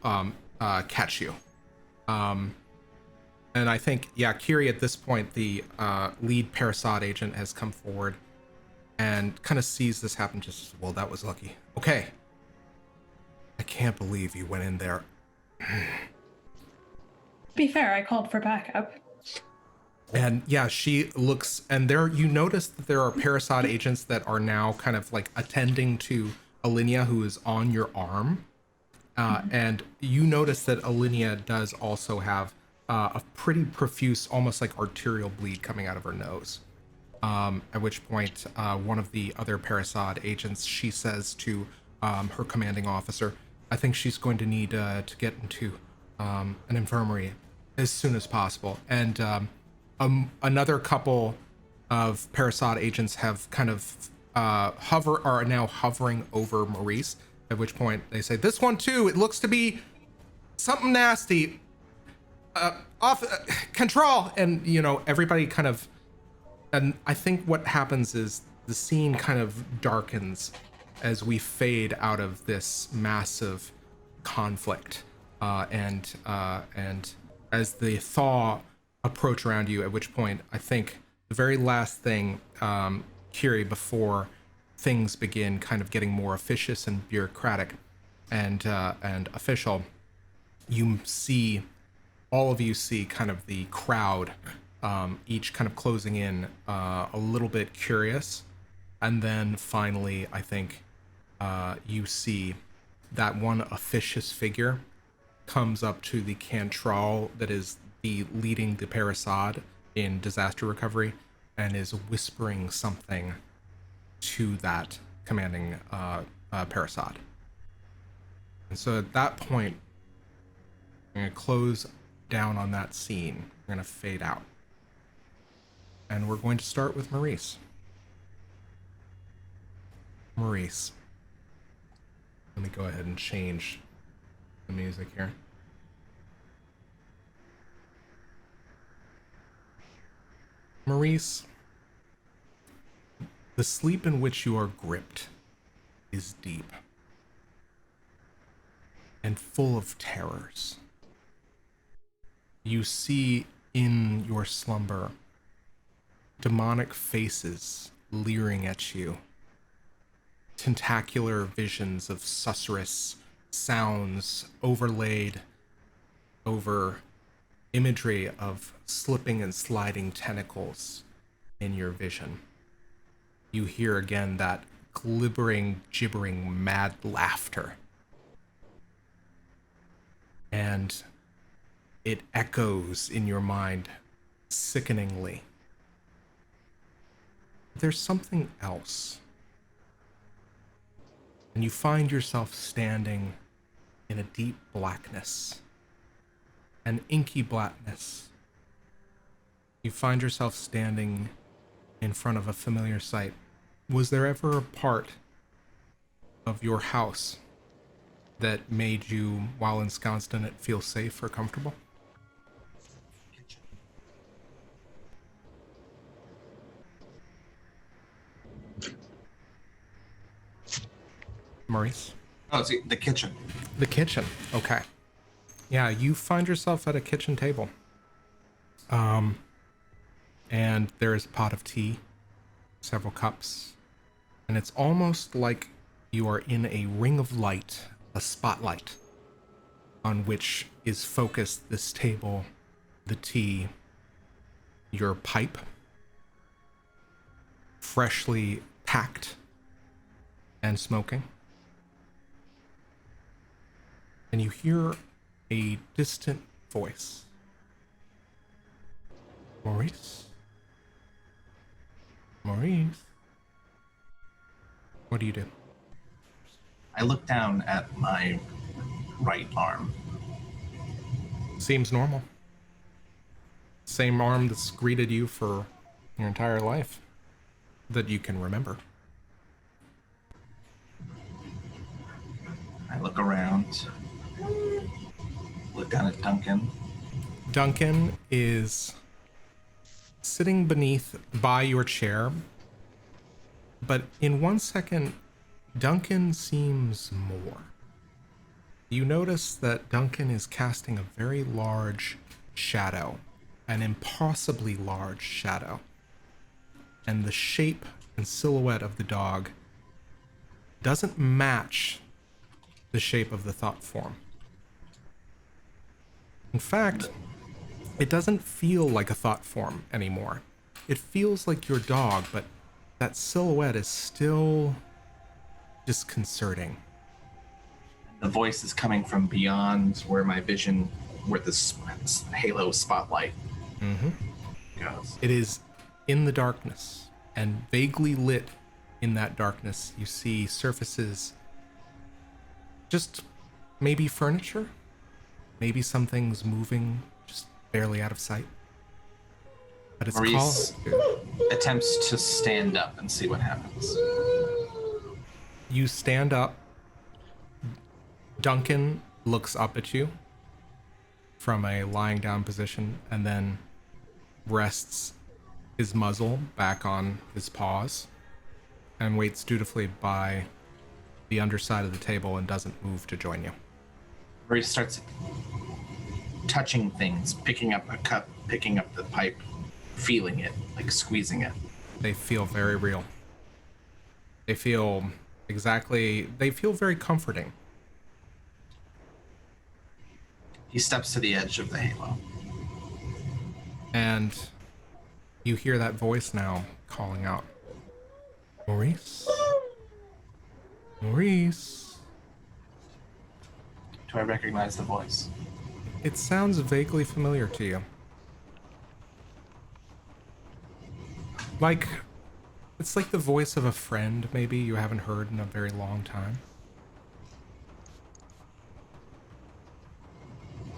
Speaker 1: catch you. And I think, yeah, Kyrrie, at this point, the lead parasite agent has come forward. and kind of sees this happen. Just, well, that was lucky. Okay. I can't believe you went in there.
Speaker 5: To be fair, I called for backup.
Speaker 1: And yeah, she looks, and there you notice that there are Parasod agents that are now kind of like attending to Alinea, who is on your arm. And you notice that Alinea does also have a pretty profuse, almost like arterial bleed coming out of her nose. At which point, one of the other Parasod agents, she says to her commanding officer, I think she's going to need to get into an infirmary as soon as possible. And another couple of Parasod agents have kind of are now hovering over Maurice, at which point they say, this one too, it looks to be something nasty. Control. And, you know, everybody kind of, and I think what happens is the scene kind of darkens as we fade out of this massive conflict. And as the Thaw approach around you, at which point I think the very last thing, Kyrrie, before things begin kind of getting more officious and bureaucratic and official, you see, all of you see kind of the crowd, each kind of closing in a little bit curious. And then finally, I think you see that one officious figure comes up to the Cantrall that is leading the Parasod in disaster recovery and is whispering something to that commanding Parasod. And so at that point, I'm going to close down on that scene. We're going to fade out. And we're going to start with Maurice. Maurice. Let me go ahead and change the music here. Maurice, the sleep in which you are gripped is deep and full of terrors. You see in your slumber demonic faces leering at you, tentacular visions of susurrus sounds overlaid over imagery of slipping and sliding tentacles in your vision. You hear again that glibbering, gibbering, mad laughter. And it echoes in your mind sickeningly. There's something else. And you find yourself standing in a deep blackness, an inky blackness. You find yourself standing in front of a familiar sight. Was there ever a part of your house that made you, while ensconced in it, feel safe or comfortable? Maurice?
Speaker 3: Oh, it's the kitchen.
Speaker 1: The kitchen. Okay. Yeah, you find yourself at a kitchen table. And there is a pot of tea, several cups, and it's almost like you are in a ring of light, a spotlight, on which is focused this table, the tea, your pipe, freshly packed and smoking. And you hear a distant voice. Maurice? Maurice? What do you do?
Speaker 3: I look down at my right arm.
Speaker 1: Seems normal. Same arm that's greeted you for your entire life that you can remember.
Speaker 3: I look around. Look down at Duncan.
Speaker 1: Duncan is sitting by your chair, but in 1 second, Duncan seems more. You notice that Duncan is casting a very large shadow, an impossibly large shadow, and the shape and silhouette of the dog doesn't match the shape of the thought form. In fact, it doesn't feel like a thought form anymore. It feels like your dog, but that silhouette is still disconcerting.
Speaker 3: The voice is coming from beyond where my vision, where this halo spotlight goes.
Speaker 1: It is in the darkness, and vaguely lit in that darkness, you see surfaces, just maybe furniture, maybe some things moving just barely out of sight. But it's
Speaker 3: Maurice
Speaker 1: called...
Speaker 3: attempts to stand up and see what happens.
Speaker 1: You stand up. Duncan looks up at you from a lying down position and then rests his muzzle back on his paws and waits dutifully by the underside of the table and doesn't move to join you.
Speaker 3: Maurice starts touching things, picking up a cup, picking up the pipe, feeling it, like squeezing it.
Speaker 1: They feel very real. They feel very comforting.
Speaker 3: He steps to the edge of the halo.
Speaker 1: And you hear that voice now calling out, Maurice? Maurice?
Speaker 3: Do I recognize the voice?
Speaker 1: It sounds vaguely familiar to you. It's like the voice of a friend, maybe, you haven't heard in a very long time.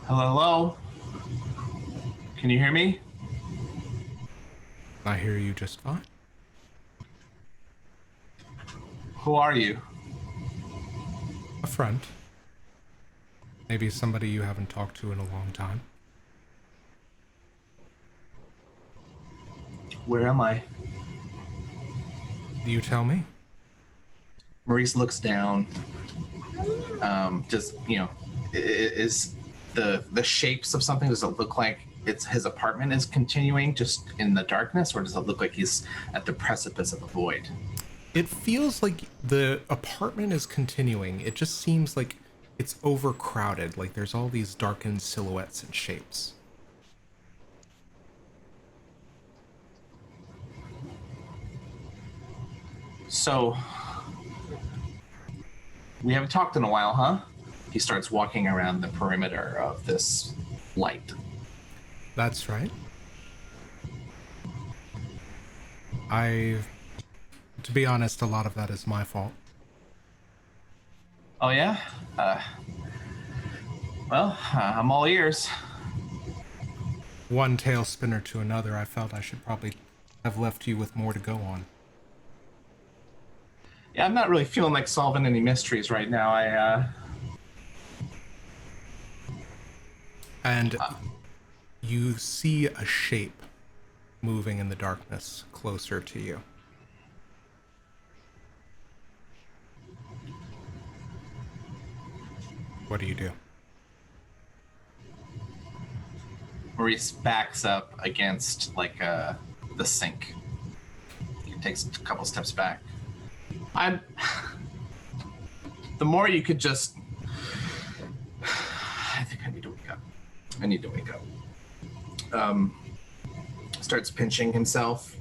Speaker 3: Hello? Can you hear me?
Speaker 1: I hear you just fine.
Speaker 3: Who are you?
Speaker 1: A friend. Maybe somebody you haven't talked to in a long time.
Speaker 3: Where am I?
Speaker 1: You tell me.
Speaker 3: Maurice looks down. Is the shapes of something, does it look like his apartment is continuing just in the darkness, or does it look like he's at the precipice of a void?
Speaker 1: It feels like the apartment is continuing. It just seems like it's overcrowded, like there's all these darkened silhouettes and shapes.
Speaker 3: So, we haven't talked in a while, huh? He starts walking around the perimeter of this light.
Speaker 1: That's right. To be honest, a lot of that is my fault.
Speaker 3: Oh yeah? I'm all ears.
Speaker 1: One tail spinner to another, I felt I should probably have left you with more to go on.
Speaker 3: Yeah, I'm not really feeling like solving any mysteries right now.
Speaker 1: And you see a shape moving in the darkness closer to you. What do you do?
Speaker 3: Maurice backs up against the sink. He takes a couple steps back. The more you could just... I think I need to wake up. Starts pinching himself,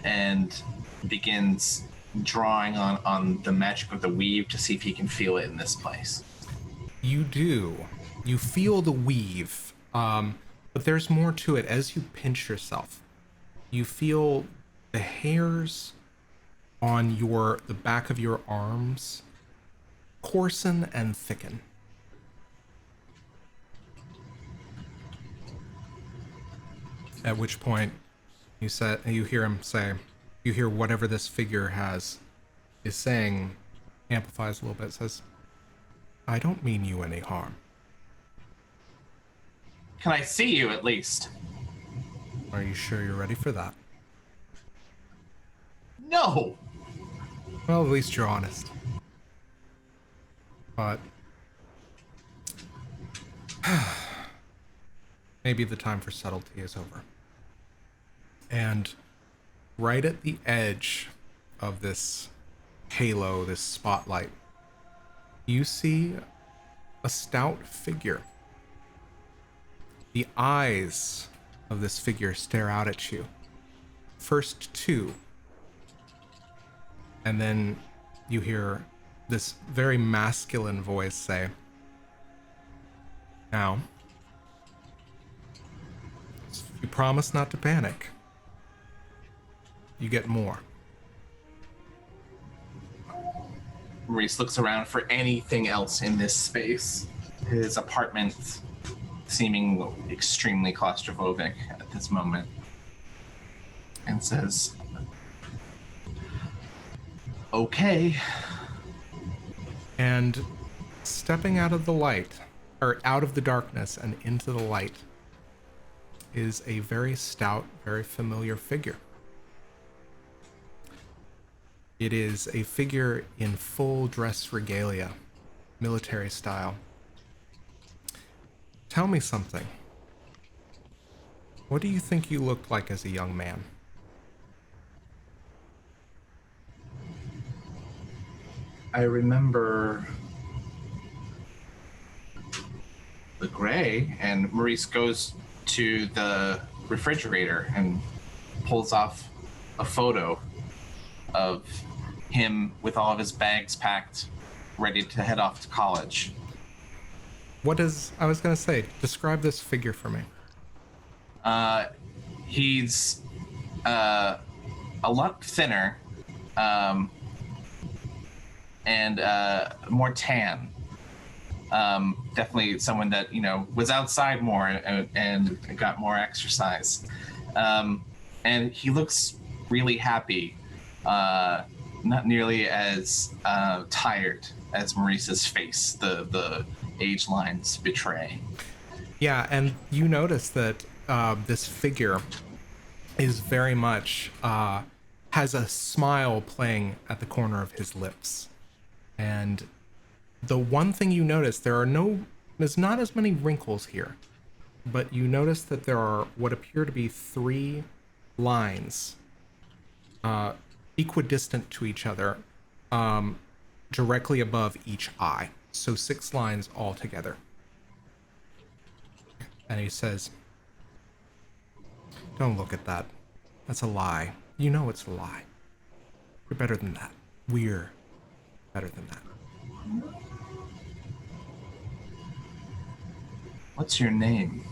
Speaker 3: and begins drawing on the magic of the weave to see if he can feel it in this place.
Speaker 1: You do. You feel the weave, but there's more to it. As you pinch yourself, you feel the hairs on the back of your arms coarsen and thicken. At which point, you hear whatever this figure is saying, amplifies a little bit, says, I don't mean you any harm.
Speaker 3: Can I see you at least?
Speaker 1: Are you sure you're ready for that?
Speaker 3: No!
Speaker 1: Well, at least you're honest. But maybe the time for subtlety is over. And right at the edge of this halo, this spotlight, you see a stout figure. The eyes of this figure stare out at you. First two, and then you hear this very masculine voice say, "Now, if you promise not to panic, you get more."
Speaker 3: Maurice looks around for anything else in this space. His apartment seeming extremely claustrophobic at this moment. And says, "Okay."
Speaker 1: And stepping out of the light, or out of the darkness and into the light, is a very stout, very familiar figure. It is a figure in full dress regalia, military style. Tell me something. What do you think you looked like as a young man?
Speaker 3: I remember the gray, and Maurice goes to the refrigerator and pulls off a photo of him with all of his bags packed, ready to head off to college.
Speaker 1: I was gonna say, describe this figure for me.
Speaker 3: He's a lot thinner, and more tan. Definitely someone that, was outside more and got more exercise. And he looks really happy, not nearly as tired as Maurice's face. The age lines betray.
Speaker 1: Yeah, and you notice that this figure is very much has a smile playing at the corner of his lips. And the one thing you notice, there's not as many wrinkles here, but you notice that there are what appear to be 3 lines equidistant to each other, directly above each eye. So 6 lines all together. And he says, "Don't look at that. That's a lie. You know it's a lie. We're better than that. We're better than that."
Speaker 3: What's your name?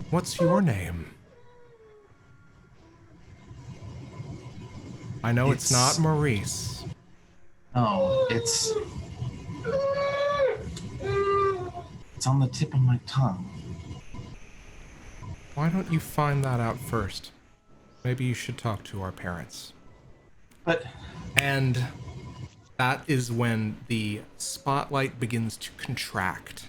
Speaker 1: What's your name? I know it's not Maurice.
Speaker 3: Oh, it's on the tip of my tongue.
Speaker 1: Why don't you find that out first? Maybe you should talk to our parents.
Speaker 3: But
Speaker 1: And that is when the spotlight begins to contract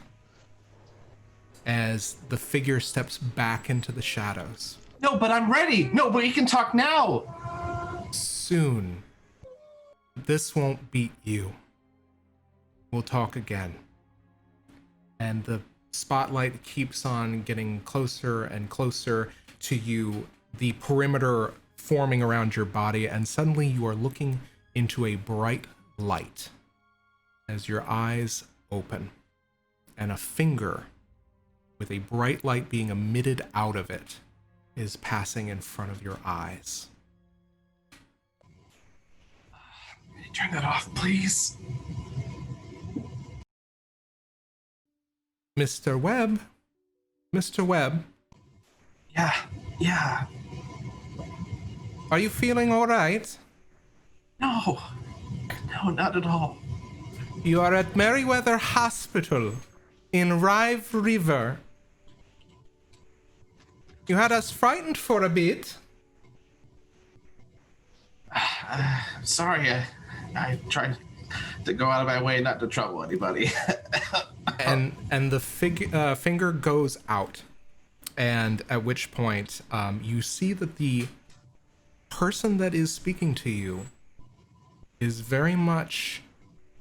Speaker 1: as the figure steps back into the shadows.
Speaker 3: no, but I'm ready. No, but you can talk now.
Speaker 1: Soon, this won't beat you. We'll talk again. And the spotlight keeps on getting closer and closer to you, the perimeter forming around your body, and suddenly you are looking into a bright light as your eyes open, and a finger with a bright light being emitted out of it is passing in front of your eyes.
Speaker 3: Turn that off, please.
Speaker 1: Mr. Webb? Mr. Webb,
Speaker 3: Yeah.
Speaker 1: are you feeling all right?
Speaker 3: No, not at all.
Speaker 1: You are at Merriweather Hospital in Riveriver. You had us frightened for a bit.
Speaker 3: I'm sorry, I tried to go out of my way not to trouble anybody.
Speaker 1: And the finger goes out, and at which point you see that the person that is speaking to you is very much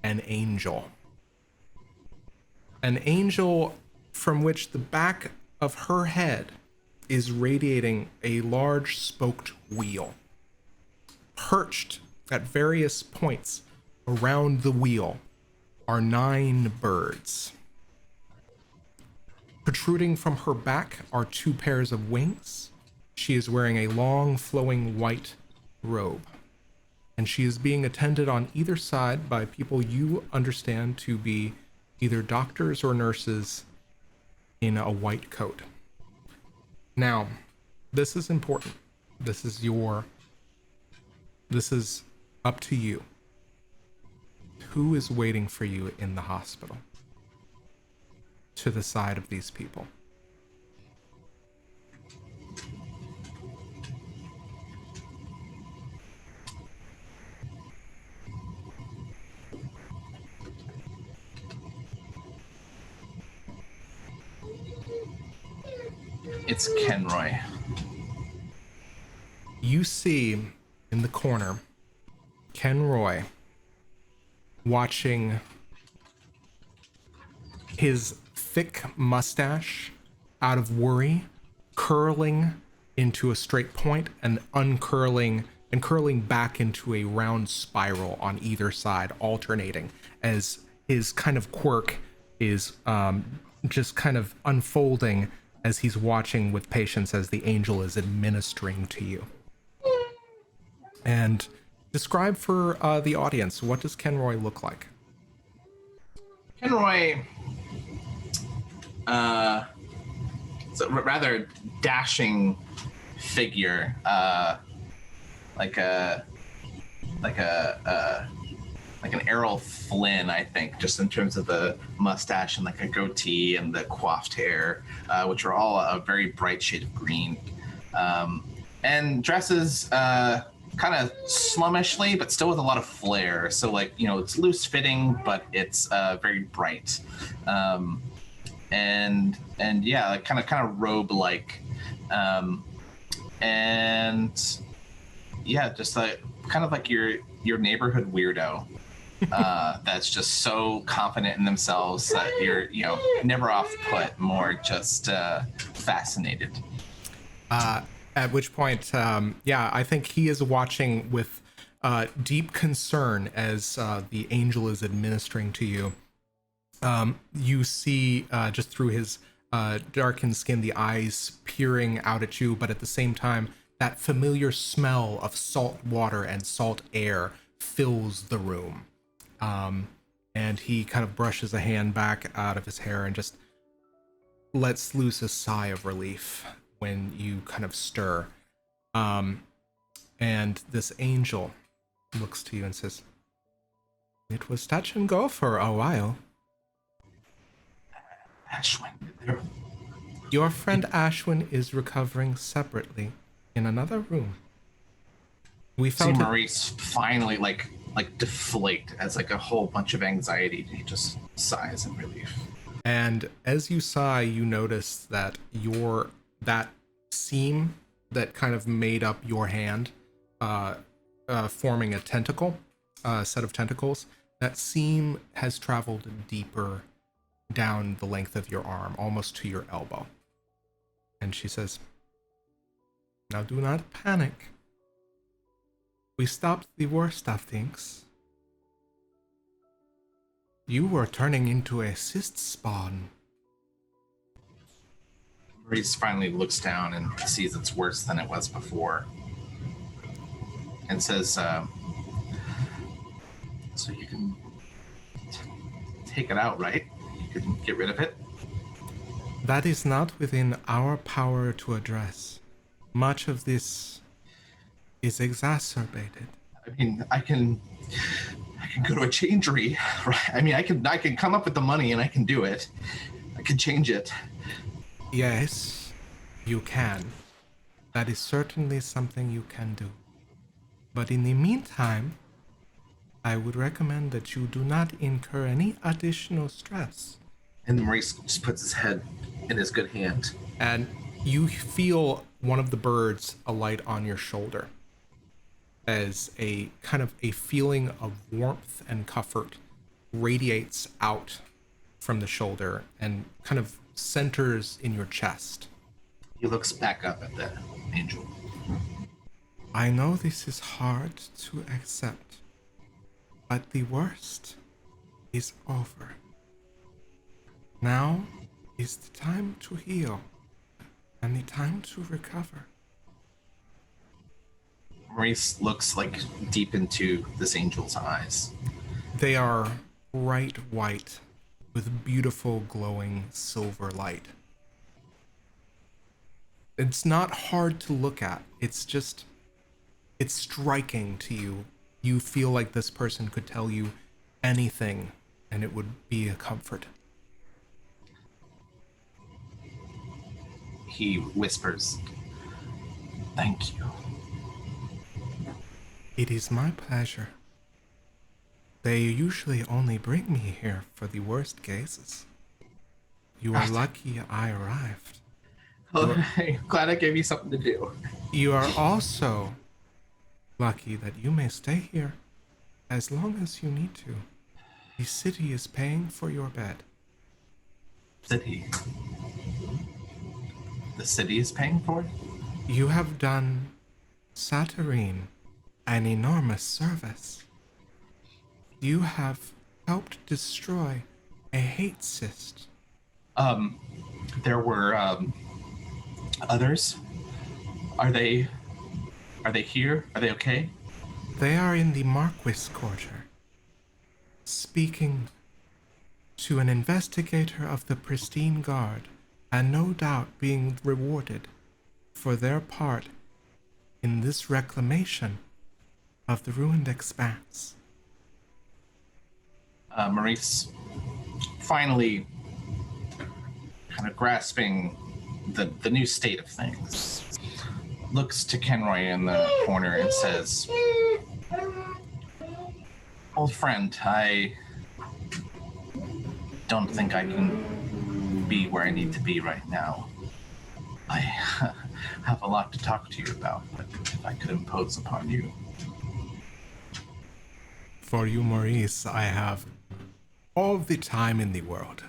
Speaker 1: an angel. An angel from which the back of her head is radiating a large spoked wheel. Perched at various points around the wheel are 9 birds. Protruding from her back are 2 pairs of wings. She is wearing a long, flowing white robe. And she is being attended on either side by people you understand to be either doctors or nurses in a white coat. Now, this is important. This is up to you. Who is waiting for you in the hospital? To the side of these people.
Speaker 3: It's Kenroy.
Speaker 1: You see in the corner Kenroy watching his thick mustache out of worry curling into a straight point and uncurling and curling back into a round spiral on either side, alternating as his kind of quirk is just kind of unfolding as he's watching with patience as the angel is administering to you. And describe for the audience, what does Kenroy look like?
Speaker 3: Kenroy, it's a rather dashing figure, like an Errol Flynn, I think, just in terms of the mustache and like a goatee and the coiffed hair, which are all a very bright shade of green, and dresses kind of slummishly, but still with a lot of flair. So like, you know, it's loose fitting, but it's very bright, and yeah, like kind of robe like, and yeah, just like kind of like your neighborhood weirdo. That's just so confident in themselves that you're, you know, never off put, more just fascinated.
Speaker 1: At which point, I think he is watching with deep concern as the angel is administering to you. You see just through his darkened skin, the eyes peering out at you, but at the same time, that familiar smell of salt water and salt air fills the room. And he kind of brushes a hand back out of his hair and just lets loose a sigh of relief when you kind of stir. And this angel looks to you and says, "It was touch and go for a while.
Speaker 3: Ashwin,
Speaker 1: Your friend Ashwin is recovering separately in another room. We
Speaker 3: see
Speaker 1: found
Speaker 3: Maurice finally like deflate as like a whole bunch of anxiety. He just sighs in relief.
Speaker 1: And as you sigh, you notice that that seam that kind of made up your hand, forming a tentacle, set of tentacles, that seam has traveled deeper down the length of your arm, almost to your elbow. And she says, "Now do not panic. We stopped the worst of things. You were turning into a cyst spawn."
Speaker 3: Maurice finally looks down and sees it's worse than it was before, and says, "So you can take it out, right? You can get rid of it."
Speaker 1: That is not within our power to address. Much of this is exacerbated.
Speaker 3: I mean, I can go to a changery, right? I mean, I can come up with the money and I can do it. I can change it.
Speaker 1: Yes, you can. That is certainly something you can do. But in the meantime, I would recommend that you do not incur any additional stress.
Speaker 3: And Maurice just puts his head in his good hand.
Speaker 1: And you feel one of the birds alight on your shoulder as a kind of a feeling of warmth and comfort radiates out from the shoulder and kind of centers in your chest.
Speaker 3: He looks back up at the angel.
Speaker 1: I know this is hard to accept, but the worst is over. Now is the time to heal and the time to recover.
Speaker 3: Maurice looks like deep into this angel's eyes.
Speaker 1: They are bright white with beautiful glowing silver light. It's not hard to look at. It's striking to you. You feel like this person could tell you anything and it would be a comfort.
Speaker 3: He whispers, "Thank you."
Speaker 1: It is my pleasure. They usually only bring me here for the worst cases. You are lucky I arrived.
Speaker 3: Oh, I'm glad I gave you something to do.
Speaker 1: You are also lucky that you may stay here as long as you need to. The city is paying for your bed.
Speaker 3: City. The city is paying for it?
Speaker 1: You have done Satyrine an enormous service. You have helped destroy a hate cyst.
Speaker 3: There were, others? Are they here? Are they okay?
Speaker 1: They are in the Marquis Quarter, speaking to an investigator of the Pristine Guard, and no doubt being rewarded for their part in this reclamation of the ruined expanse.
Speaker 3: Maurice, finally kind of grasping the new state of things, looks to Kenroy in the corner and says, "Old friend, I don't think I can be where I need to be right now. I have a lot to talk to you about, but if I could impose upon you."
Speaker 1: For you, Maurice, I have all the time in the world.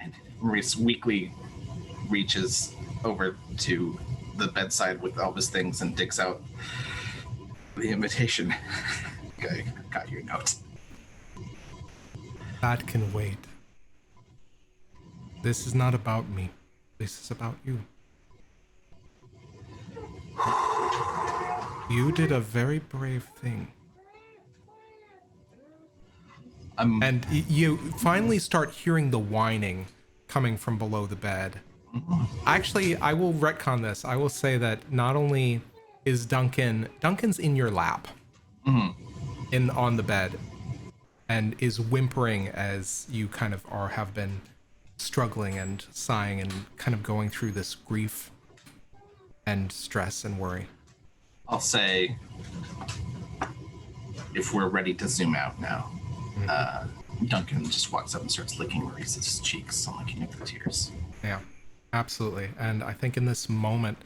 Speaker 3: And Maurice weakly reaches over to the bedside with all his things and digs out the invitation. I got your note.
Speaker 1: That can wait. This is not about me. This is about you. You did a very brave thing. And you finally start hearing the whining coming from below the bed. Actually, I will retcon this. I will say that not only is Duncan's in your lap, on the bed, and is whimpering as you kind of have been struggling and sighing and kind of going through this grief and stress and worry.
Speaker 3: I'll say, if we're ready to zoom out now, Duncan just walks up and starts licking Maurice's cheeks and licking up the tears.
Speaker 1: Yeah, absolutely. And I think in this moment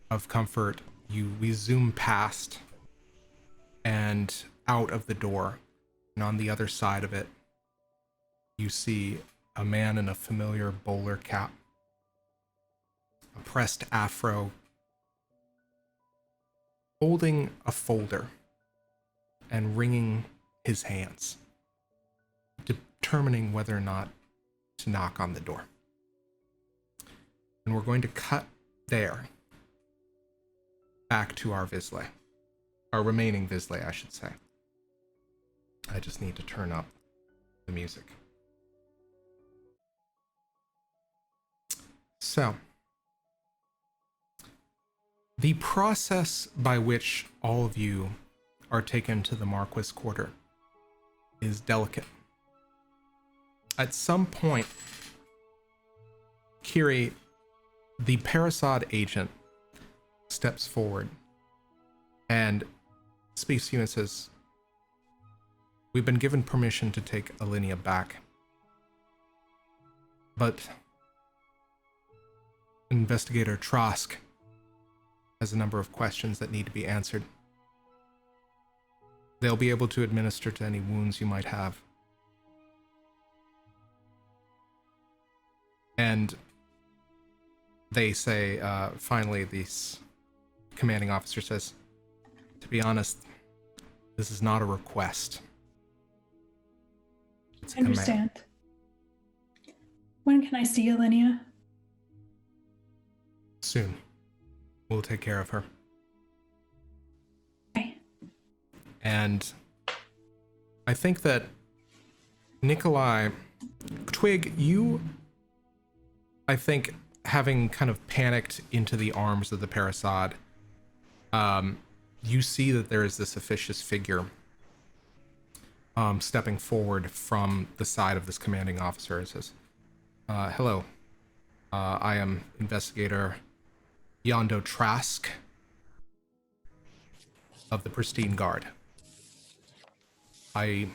Speaker 1: of comfort, we zoom past and out of the door, and on the other side of it, you see a man in a familiar bowler cap, a pressed afro, holding a folder and wringing his hands, determining whether or not to knock on the door. And we're going to cut there back to our Vizsla. Our remaining Vizsla, I should say. I just need to turn up the music. So, the process by which all of you are taken to the Marquis Quarter is delicate. At some point, Kyrrie, the Parasod agent, steps forward and speaks to you and says, "We've been given permission to take Alinea back, but Investigator Trask has a number of questions that need to be answered. They'll be able to administer to any wounds you might have. And they say, finally, this commanding officer says, to be honest, this is not a request. It's a
Speaker 5: I understand.
Speaker 1: command.
Speaker 5: When can I see Alinea?
Speaker 1: Soon. We'll take care of her.
Speaker 5: Okay.
Speaker 1: And I think that Nikolai, Twigg, you, I think, having kind of panicked into the arms of the Parasad, you see that there is this officious figure stepping forward from the side of this commanding officer and says, hello, I am investigator Yondo Trask of the Pristine Guard. I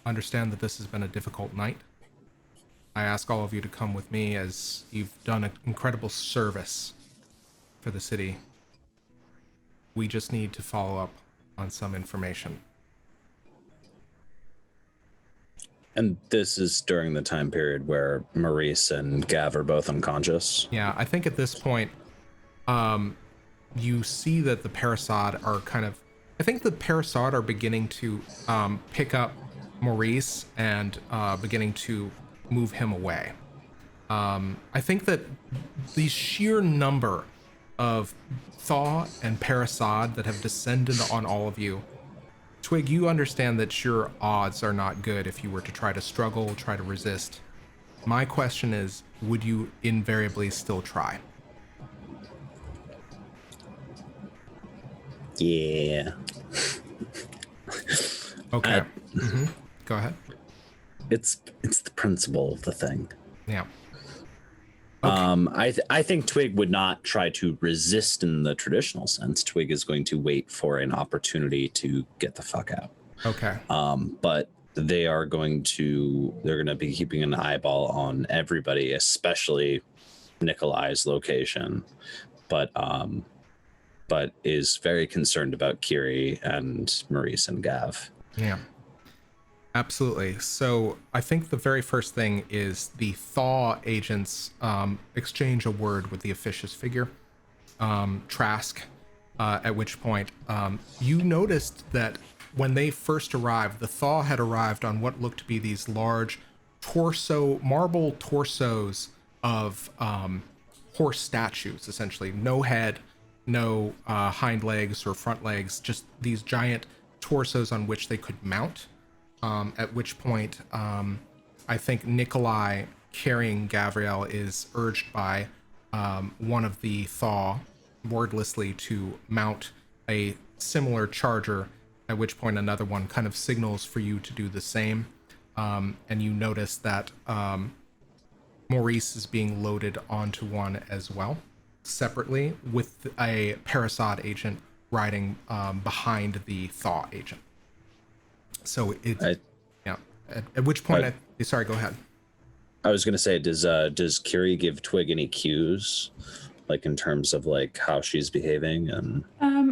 Speaker 1: understand that this has been a difficult night. I ask all of you to come with me as you've done an incredible service for the city. We just need to follow up on some information.
Speaker 4: And this is during the time period where Maurice and Gav are both unconscious.
Speaker 1: Yeah, I think at this point, you see that the Parasad are I think the Parasad are beginning to pick up Maurice and beginning to move him away. I think that the sheer number of Thaw and Parasad that have descended on all of you, Twigg, you understand that your odds are not good if you were to try to struggle, try to resist. My question is, would you invariably still try?
Speaker 4: Yeah.
Speaker 1: Okay. Go ahead.
Speaker 4: It's the principle of the thing.
Speaker 1: Yeah.
Speaker 4: I think Twigg would not try to resist in the traditional sense. Twigg is going to wait for an opportunity to get the fuck out.
Speaker 1: Okay.
Speaker 4: But they're going to be keeping an eyeball on everybody, especially Nikolai's location. But is very concerned about Kyrrie and Maurice and Gav.
Speaker 1: Yeah. Absolutely. So I think the very first thing is the Thaw agents exchange a word with the officious figure, Trask, at which point you noticed that when they first arrived, the Thaw had arrived on what looked to be these large marble torsos of horse statues, essentially. No head, no hind legs or front legs, just these giant torsos on which they could mount. At which point, I think Nikolai carrying Gavriel is urged by one of the Thaw wordlessly to mount a similar charger, at which point another one kind of signals for you to do the same. And you notice that Maurice is being loaded onto one as well, separately, with a Parasad agent riding behind the Thaw agent. So it's yeah. At which point, sorry, go ahead.
Speaker 4: I was gonna say, does Kyrrie give Twigg any cues, like in terms of like how she's behaving? And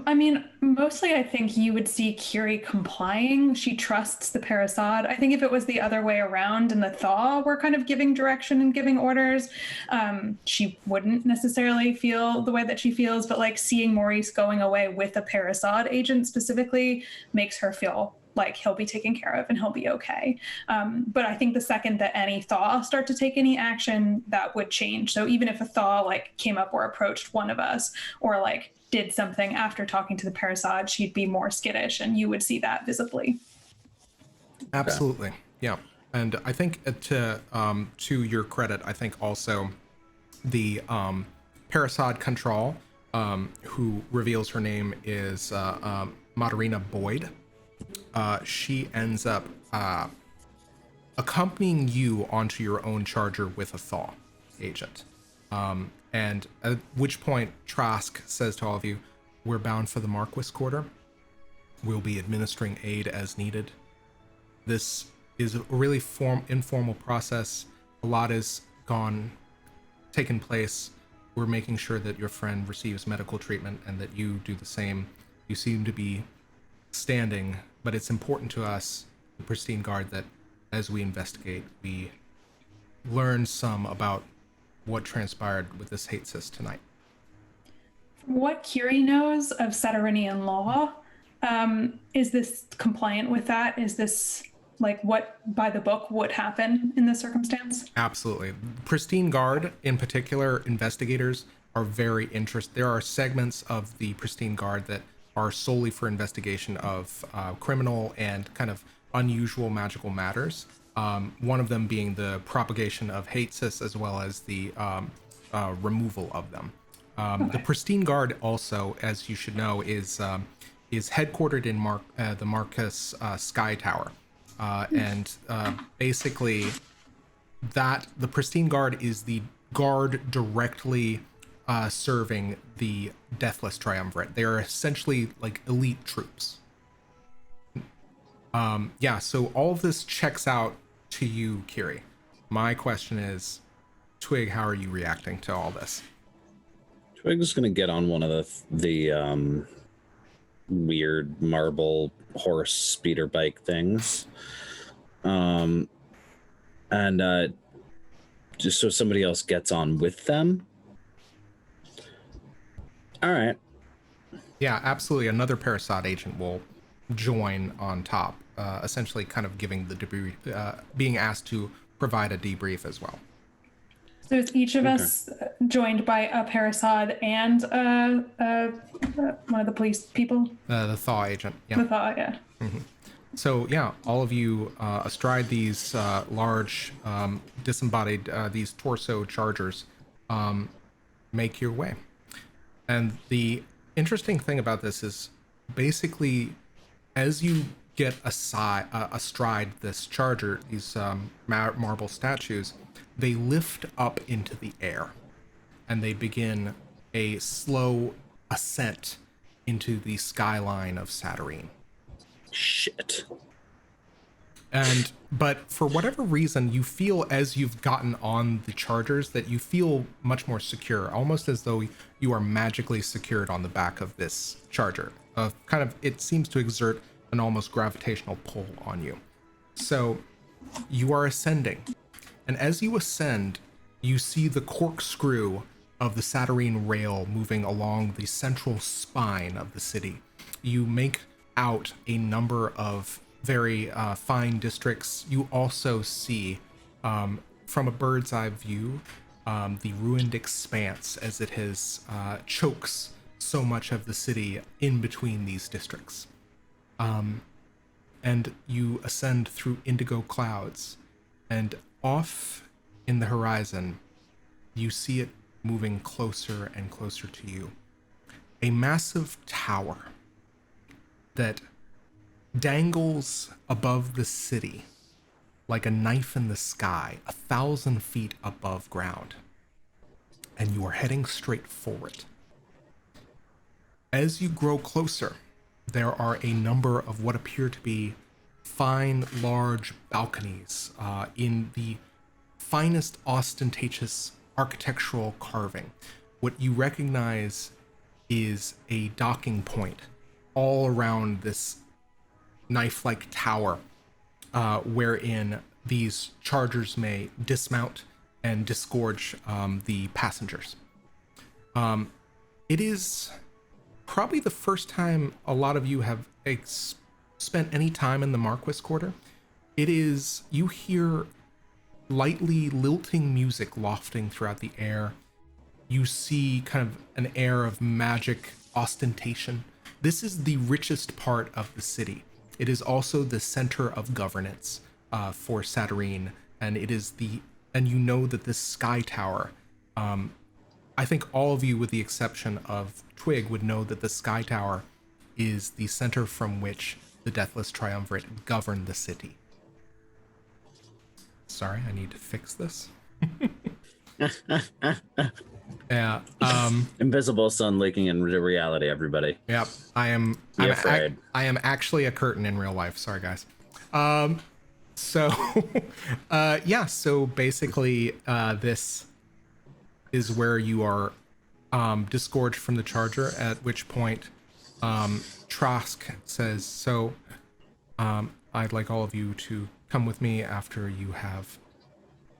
Speaker 5: I mean, mostly I think you would see Kyrrie complying. She trusts the Parasad. I think if it was the other way around and the Thaw were kind of giving direction and giving orders, she wouldn't necessarily feel the way that she feels. But like seeing Maurice going away with a Parasad agent specifically makes her feel like he'll be taken care of and he'll be okay. But I think the second that any Thaw start to take any action, that would change. So even if a Thaw like came up or approached one of us or like did something after talking to the Parasad, she'd be more skittish and you would see that visibly.
Speaker 1: Absolutely. Yeah. And I think to your credit, I think also the Parasad Control, who reveals her name is Madarina Boyd. She ends up accompanying you onto your own charger with a Thaw agent. And at which point Trask says to all of you, we're bound for the Marquis Quarter. We'll be administering aid as needed. This is a really informal process. A lot has taken place. We're making sure that your friend receives medical treatment and that you do the same. You seem to be standing, but it's important to us, the Pristine Guard, that as we investigate, we learn some about what transpired with this hate cyst tonight.
Speaker 5: From what Kyrrie knows of Saturninian law, is this compliant with that? Is this like what by the book would happen in this circumstance?
Speaker 1: Absolutely. Pristine Guard, in particular, investigators are very interested. There are segments of the Pristine Guard that are solely for investigation of criminal and kind of unusual magical matters. One of them being the propagation of hate cysts as well as the removal of them. The Pristine Guard also, as you should know, is headquartered in the Marquis Sky Tower. And basically that the Pristine Guard is the guard directly serving the Deathless Triumvirate. They are essentially like elite troops. Yeah, so all of this checks out to you, Kyrrie. My question is, Twigg, how are you reacting to all this?
Speaker 4: Twigg's gonna get on one of the weird marble horse speeder bike things, and just so somebody else gets on with them. All right.
Speaker 1: Yeah, absolutely. Another Parasite agent will join on top, essentially kind of giving the debrief, being asked to provide a debrief as well.
Speaker 5: So is each of us joined by a Parasad and one of the police people?
Speaker 1: The Thaw agent. Yeah.
Speaker 5: The Thaw, yeah.
Speaker 1: So yeah, all of you astride these large disembodied, these torso chargers, make your way. And the interesting thing about this is basically as you get astride this charger, these marble statues, they lift up into the air and they begin a slow ascent into the skyline of Saturnine.
Speaker 4: Shit.
Speaker 1: But for whatever reason, you feel as you've gotten on the chargers that you feel much more secure, almost as though you are magically secured on the back of this charger. It seems to exert an almost gravitational pull on you. So you are ascending, and as you ascend, you see the corkscrew of the Saturnine rail moving along the central spine of the city. You make out a number of very fine districts. You also see, from a bird's eye view, the ruined expanse as it has chokes so much of the city in between these districts. And you ascend through indigo clouds, and off in the horizon, you see it moving closer and closer to you. A massive tower that dangles above the city like a knife in the sky, 1,000 feet above ground, and you are heading straight for it. As you grow closer, there are a number of what appear to be fine, large balconies in the finest ostentatious architectural carving. What you recognize is a docking point all around this knife-like tower, wherein these chargers may dismount and disgorge the passengers. It is probably the first time a lot of you have spent any time in the Marquis Quarter. You hear lightly lilting music lofting throughout the air. You see kind of an air of magic ostentation. This is the richest part of the city. It is also the center of governance for Saturnine, and you know that this sky tower, I think all of you, with the exception of Twigg, would know that the sky tower is the center from which the Deathless Triumvirate govern the city. Sorry, I need to fix this. Yeah.
Speaker 4: Invisible sun leaking in reality, everybody.
Speaker 1: Yep. I'm afraid. I am actually a curtain in real life. Sorry, guys. So basically, this is where you are disgorged from the charger, at which point Trask says, so I'd like all of you to come with me after you have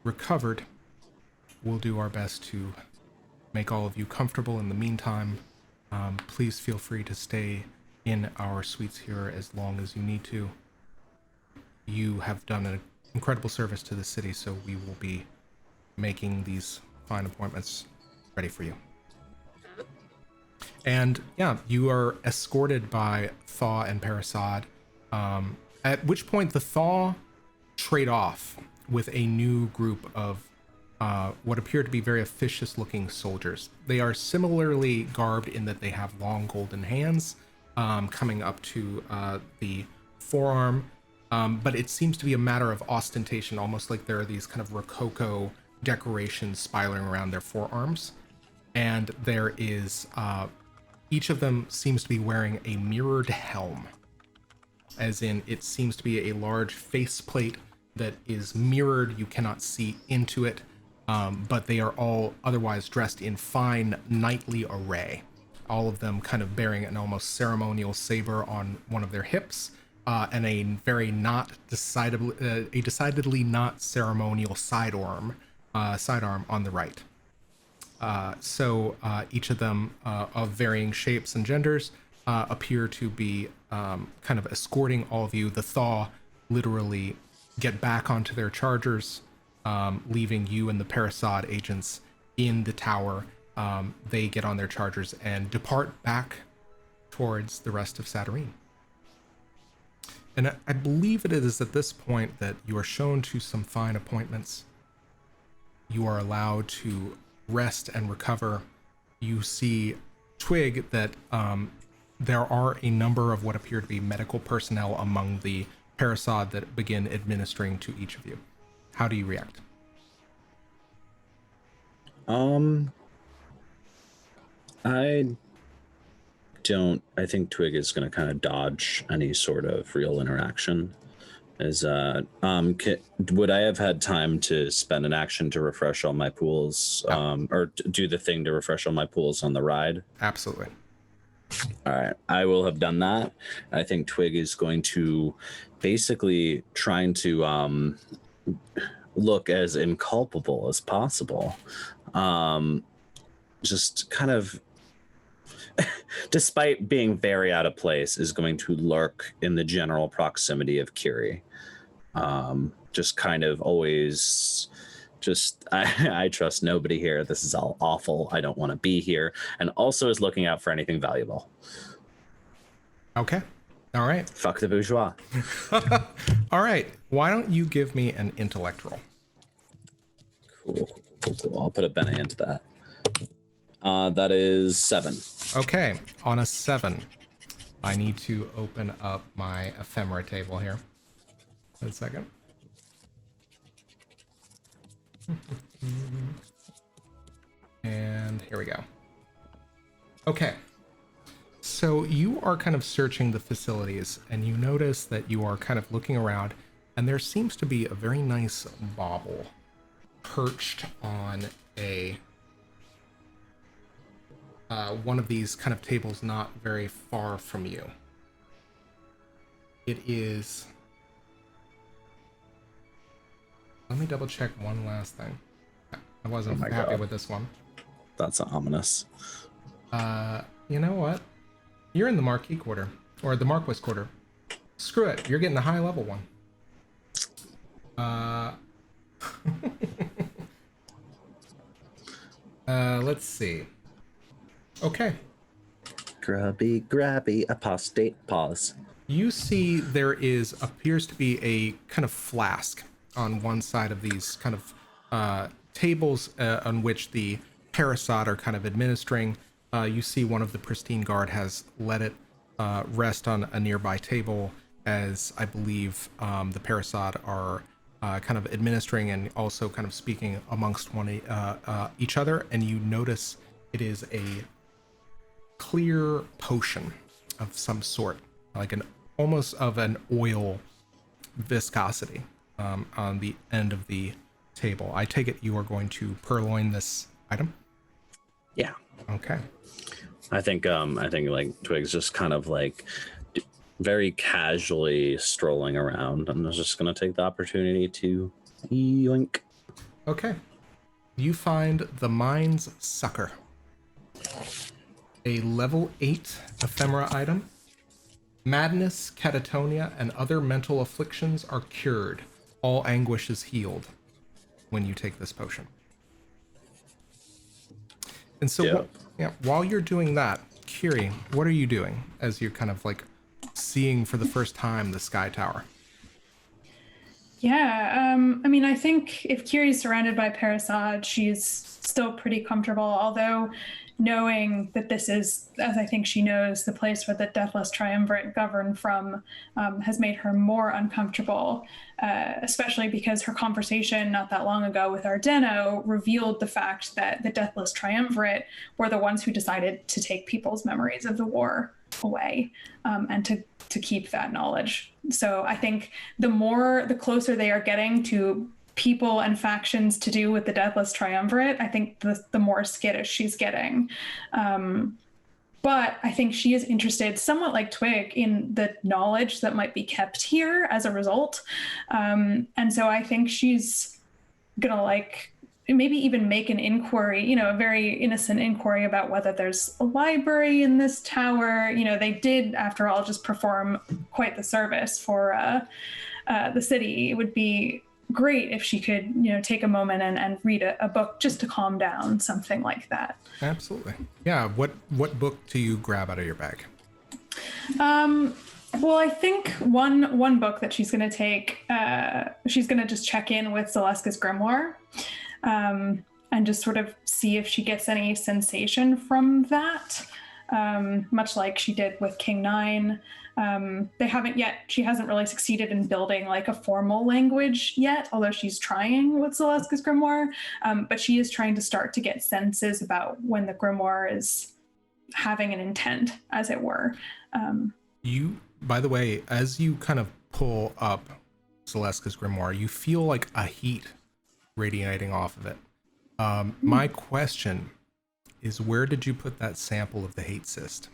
Speaker 1: recovered. we'll do our best to make all of you comfortable in the meantime. Please feel free to stay in our suites here as long as you need to. You have done an incredible service to the city, so we will be making these fine appointments ready for you. And yeah, you are escorted by Thaw and Parasad, at which point the Thaw trade off with a new group of what appear to be very officious looking soldiers. They are similarly garbed in that they have long golden hands coming up to the forearm, but it seems to be a matter of ostentation, almost like there are these kind of Rococo decorations spiraling around their forearms. And there is, each of them seems to be wearing a mirrored helm, as in it seems to be a large faceplate that is mirrored. You cannot see into it, but they are all otherwise dressed in fine knightly array. All of them kind of bearing an almost ceremonial saber on one of their hips, and a very decidedly not ceremonial sidearm on the right. So each of them of varying shapes and genders appear to be kind of escorting all of you. The Thaw literally get back onto their chargers, leaving you and the Parasad agents in the tower. They get on their chargers and depart back towards the rest of Saturnine. And I believe it is at this point that you are shown to some fine appointments. You are allowed to rest and recover. You see Twigg that there are a number of what appear to be medical personnel among the Parasad that begin administering to each of you. How do you react?
Speaker 4: I think Twigg is going to kind of dodge any sort of real interaction. Would I have had time to spend an action to refresh all my pools, or do the thing to refresh all my pools on the ride?
Speaker 1: Absolutely.
Speaker 4: All right, I will have done that. I think Twigg is going to basically trying to look as inculpable as possible. Just kind of, despite being very out of place, is going to lurk in the general proximity of Kyrrie. Just kind of always I trust nobody here. This is all awful. I don't want to be here. And also is looking out for anything valuable.
Speaker 1: Okay. All right.
Speaker 4: Fuck the bourgeois.
Speaker 1: All right. Why don't you give me an intellect roll?
Speaker 4: Cool. I'll put a Bene into that. That is 7.
Speaker 1: Okay. On a 7, I need to open up my ephemera table here. 1 second. And here we go. Okay. So you are kind of searching the facilities, and you notice that you are kind of looking around, and there seems to be a very nice bauble perched on a one of these kind of tables not very far from you. It is... Let me double check one last thing. I wasn't happy with this one.
Speaker 4: That's ominous.
Speaker 1: You know what? You're in the Marquis Quarter, or the Marquis Quarter. Screw it, you're getting the high level one. Let's see. Okay.
Speaker 4: Grabby, apostate, pause.
Speaker 1: You see there appears to be a kind of flask on one side of these kind of tables on which the Parasad are kind of administering. You see one of the pristine guard has let it rest on a nearby table, as I believe the Parasad are kind of administering and also kind of speaking amongst each other. And you notice it is a clear potion of some sort, like almost of an oil viscosity on the end of the table. I take it you are going to purloin this item?
Speaker 4: Yeah.
Speaker 1: Okay.
Speaker 4: I think like Twigg's just kind of like very casually strolling around. I'm just gonna take the opportunity to yoink.
Speaker 1: Okay. you find the Mind's Sucker, a level 8 ephemera item. Madness, catatonia, and other mental afflictions are cured. All anguish is healed when you take this potion. And so, while you're doing that, Kyrrie, what are you doing as you're kind of like seeing for the first time the Sky Tower?
Speaker 5: Yeah, I mean, I think if Kyrie's surrounded by Parasad, she's still pretty comfortable, although knowing that this is, as I think she knows, the place where the Deathless Triumvirate govern from has made her more uncomfortable, especially because her conversation not that long ago with Ardeno revealed the fact that the Deathless Triumvirate were the ones who decided to take people's memories of the war away, and to keep that knowledge. So I think the closer they are getting to people and factions to do with the Deathless Triumvirate, I think the more skittish she's getting. But I think she is interested, somewhat like Twigg, in the knowledge that might be kept here as a result. And so I think she's gonna maybe even make an inquiry, a very innocent inquiry about whether there's a library in this tower. They did, after all, just perform quite the service for the city. It would be great if she could, take a moment and read a book just to calm down, something like that.
Speaker 1: Absolutely. Yeah. What book do you grab out of your bag?
Speaker 5: Well, I think one book that she's going to take, she's going to just check in with Zaleska's grimoire, and just sort of see if she gets any sensation from that, much like she did with King 9. She hasn't really succeeded in building like a formal language yet, although she's trying with Zaleska's grimoire, but she is trying to start to get senses about when the grimoire is having an intent, as it were.
Speaker 1: By the way, as you kind of pull up Zaleska's grimoire, you feel like a heat radiating off of it. My question is, where did you put that sample of the Hate Cyst?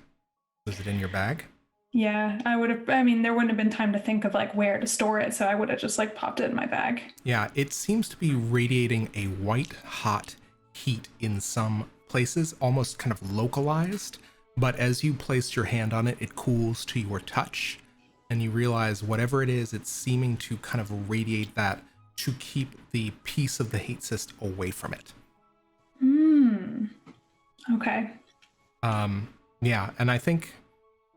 Speaker 1: Was it in your bag?
Speaker 5: Yeah, there wouldn't have been time to think of like where to store it, so I would have just like popped it in my bag.
Speaker 1: Yeah, it seems to be radiating a white hot heat in some places, almost kind of localized, but as you place your hand on it, it cools to your touch, and you realize whatever it is, it's seeming to kind of radiate that to keep the piece of the Hate Cyst away from it.
Speaker 5: Okay.
Speaker 1: Yeah, and I think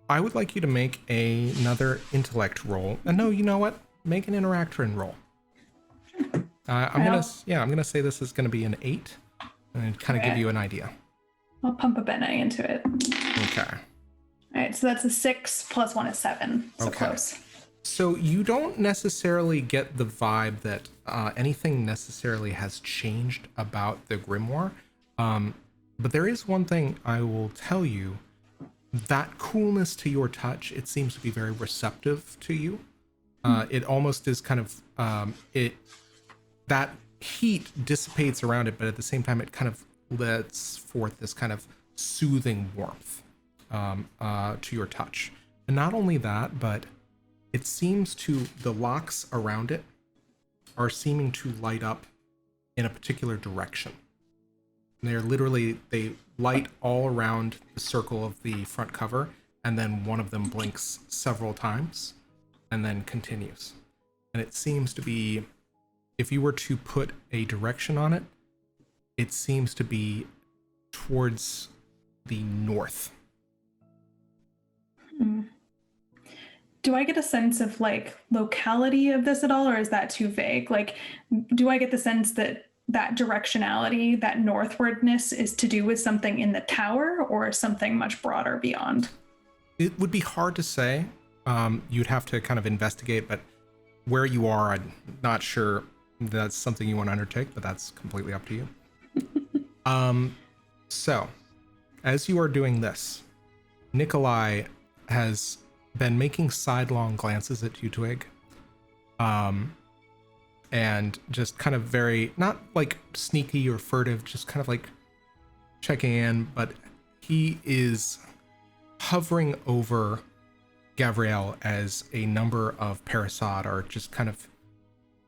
Speaker 1: I would like you to make another intellect roll. And no, you know what? Make an interaction roll. I'm gonna say this is gonna be an 8, and kind of give you an idea.
Speaker 5: I'll pump a bene into it.
Speaker 1: Okay.
Speaker 5: All right, so that's a 6 plus 1 is 7. So close.
Speaker 1: So you don't necessarily get the vibe that anything necessarily has changed about the grimoire, but there is one thing I will tell you. That coolness to your touch, it seems to be very receptive to you. It almost is kind of that heat dissipates around it, but at the same time, it kind of lets forth this kind of soothing warmth to your touch. And not only that, but it seems to, the locks around it are seeming to light up in a particular direction. They light all around the circle of the front cover, and then one of them blinks several times and then continues. And it seems to be, if you were to put a direction on it, it seems to be towards the north.
Speaker 5: Do I get a sense of like locality of this at all, or is that too vague? Like, do I get the sense that directionality, that northwardness, is to do with something in the tower or something much broader beyond?
Speaker 1: It would be hard to say. You'd have to kind of investigate, but where you are, I'm not sure that's something you want to undertake, but that's completely up to you. So, as you are doing this, Nikolai has been making sidelong glances at you, Twigg. And just kind of very, not like sneaky or furtive, just kind of like checking in, but he is hovering over Gavriel as a number of Parasad are just kind of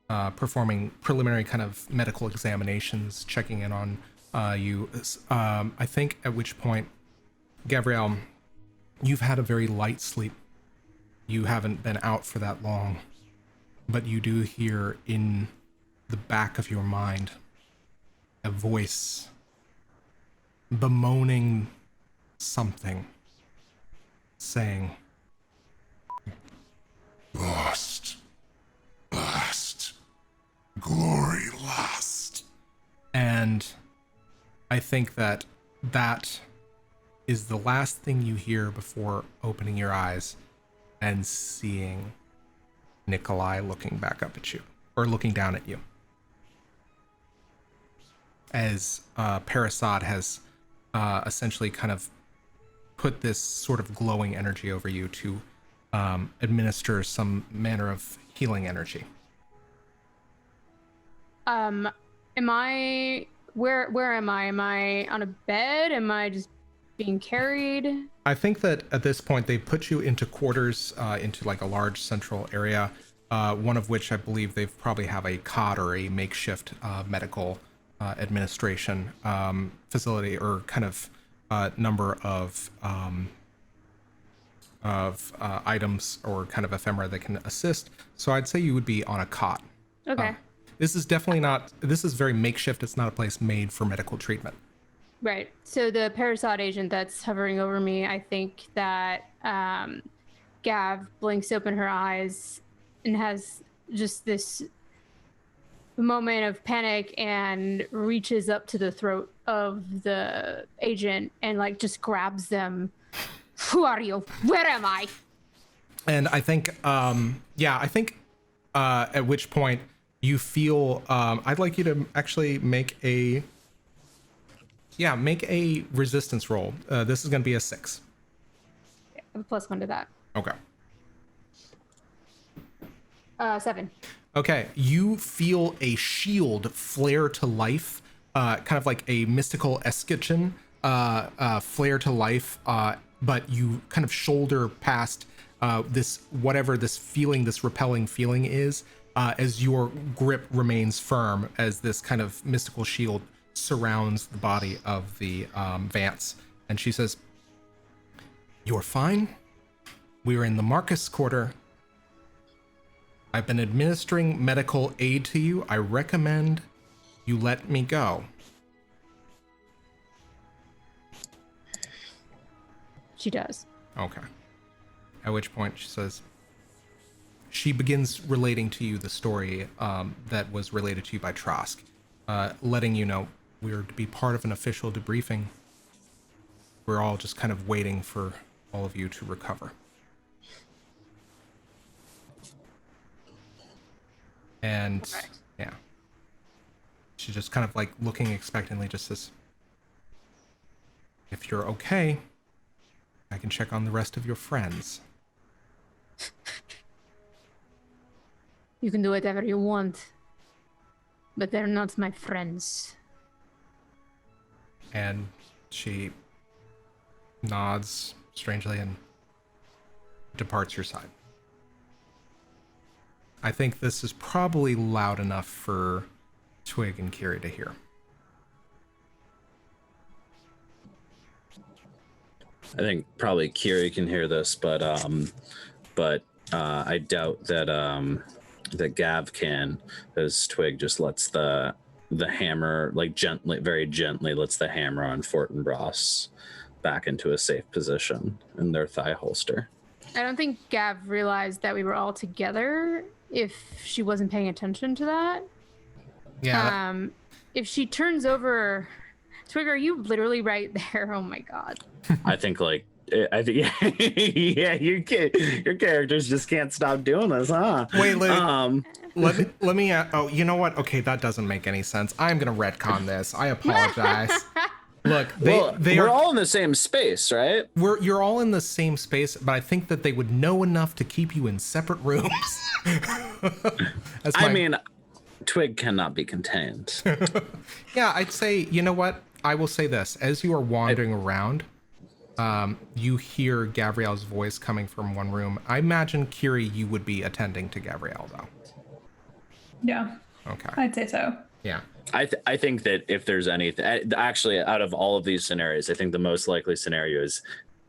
Speaker 1: performing preliminary kind of medical examinations, checking in on you. I think at which point, Gavriel, you've had a very light sleep. You haven't been out for that long, but you do hear in the back of your mind a voice bemoaning something, saying, "Lost, glory lost." And I think that is the last thing you hear before opening your eyes and seeing Nikolai looking back up at you, or looking down at you, as Parasad has essentially kind of put this sort of glowing energy over you to administer some manner of healing energy.
Speaker 2: Am I where am I? Am I on a bed? Am I just being carried?
Speaker 1: I think that at this point they put you into quarters, into like a large central area, one of which I believe they probably have a cot or a makeshift medical administration facility, or kind of number of items or kind of ephemera that can assist. So I'd say you would be on a cot.
Speaker 2: Okay.
Speaker 1: This is definitely not, this is very makeshift. It's not a place made for medical treatment.
Speaker 2: Right. So the Parasad agent that's hovering over me, I think that Gav blinks open her eyes and has just this moment of panic and reaches up to the throat of the agent and like just grabs them. Who are you? Where am I?
Speaker 1: And I think, at which point you feel, I'd like you to actually make a resistance roll. This is going to be a 6.
Speaker 2: I have a +1 to that.
Speaker 1: Okay.
Speaker 2: 7.
Speaker 1: Okay, you feel a shield flare to life, kind of like a mystical escutcheon flare to life, but you kind of shoulder past this, whatever this feeling, this repelling feeling is, as your grip remains firm as this kind of mystical shield surrounds the body of the Vance. And she says, "You're fine. We're in the Marquis Quarter. I've been administering medical aid to you. I recommend you let me go."
Speaker 2: She does.
Speaker 1: Okay. At which point she says, she begins relating to you the story that was related to you by Trask, letting you know we're to be part of an official debriefing. We're all just kind of waiting for all of you to recover. And
Speaker 2: Right.
Speaker 1: yeah, she just kind of like looking expectantly just says, "If you're okay, I can check on the rest of your friends."
Speaker 2: You can do whatever you want, but they're not my friends.
Speaker 1: And she nods strangely and departs your side. I think this is probably loud enough for Twigg and Kyrrie to hear.
Speaker 4: I think probably Kyrrie can hear this, but I doubt that Gav can, as Twigg just lets the hammer, like gently, very gently, lets the hammer on Fortinbras back into a safe position in their thigh holster.
Speaker 2: I don't think Gav realized that we were all together if she wasn't paying attention to that.
Speaker 1: Yeah.
Speaker 2: If she turns over, Twigg, are you literally right there? Oh my god.
Speaker 4: I think yeah, your characters just can't stop doing this, huh?
Speaker 1: Wait, let me. Oh, you know what? Okay, that doesn't make any sense. I'm gonna retcon this. I apologize. Look,
Speaker 4: we're all in the same space, right?
Speaker 1: You're all in the same space, but I think that they would know enough to keep you in separate rooms.
Speaker 4: I mean, Twigg cannot be contained.
Speaker 1: Yeah, I'd say, you know what? I will say this. As you are wandering around, you hear Gavriel's voice coming from one room. I imagine, Kyrrie, you would be attending to Gavriel, though.
Speaker 5: Yeah,
Speaker 1: Okay.
Speaker 5: I'd say so.
Speaker 1: Yeah.
Speaker 4: I think that if there's anything, actually, out of all of these scenarios, I think the most likely scenario is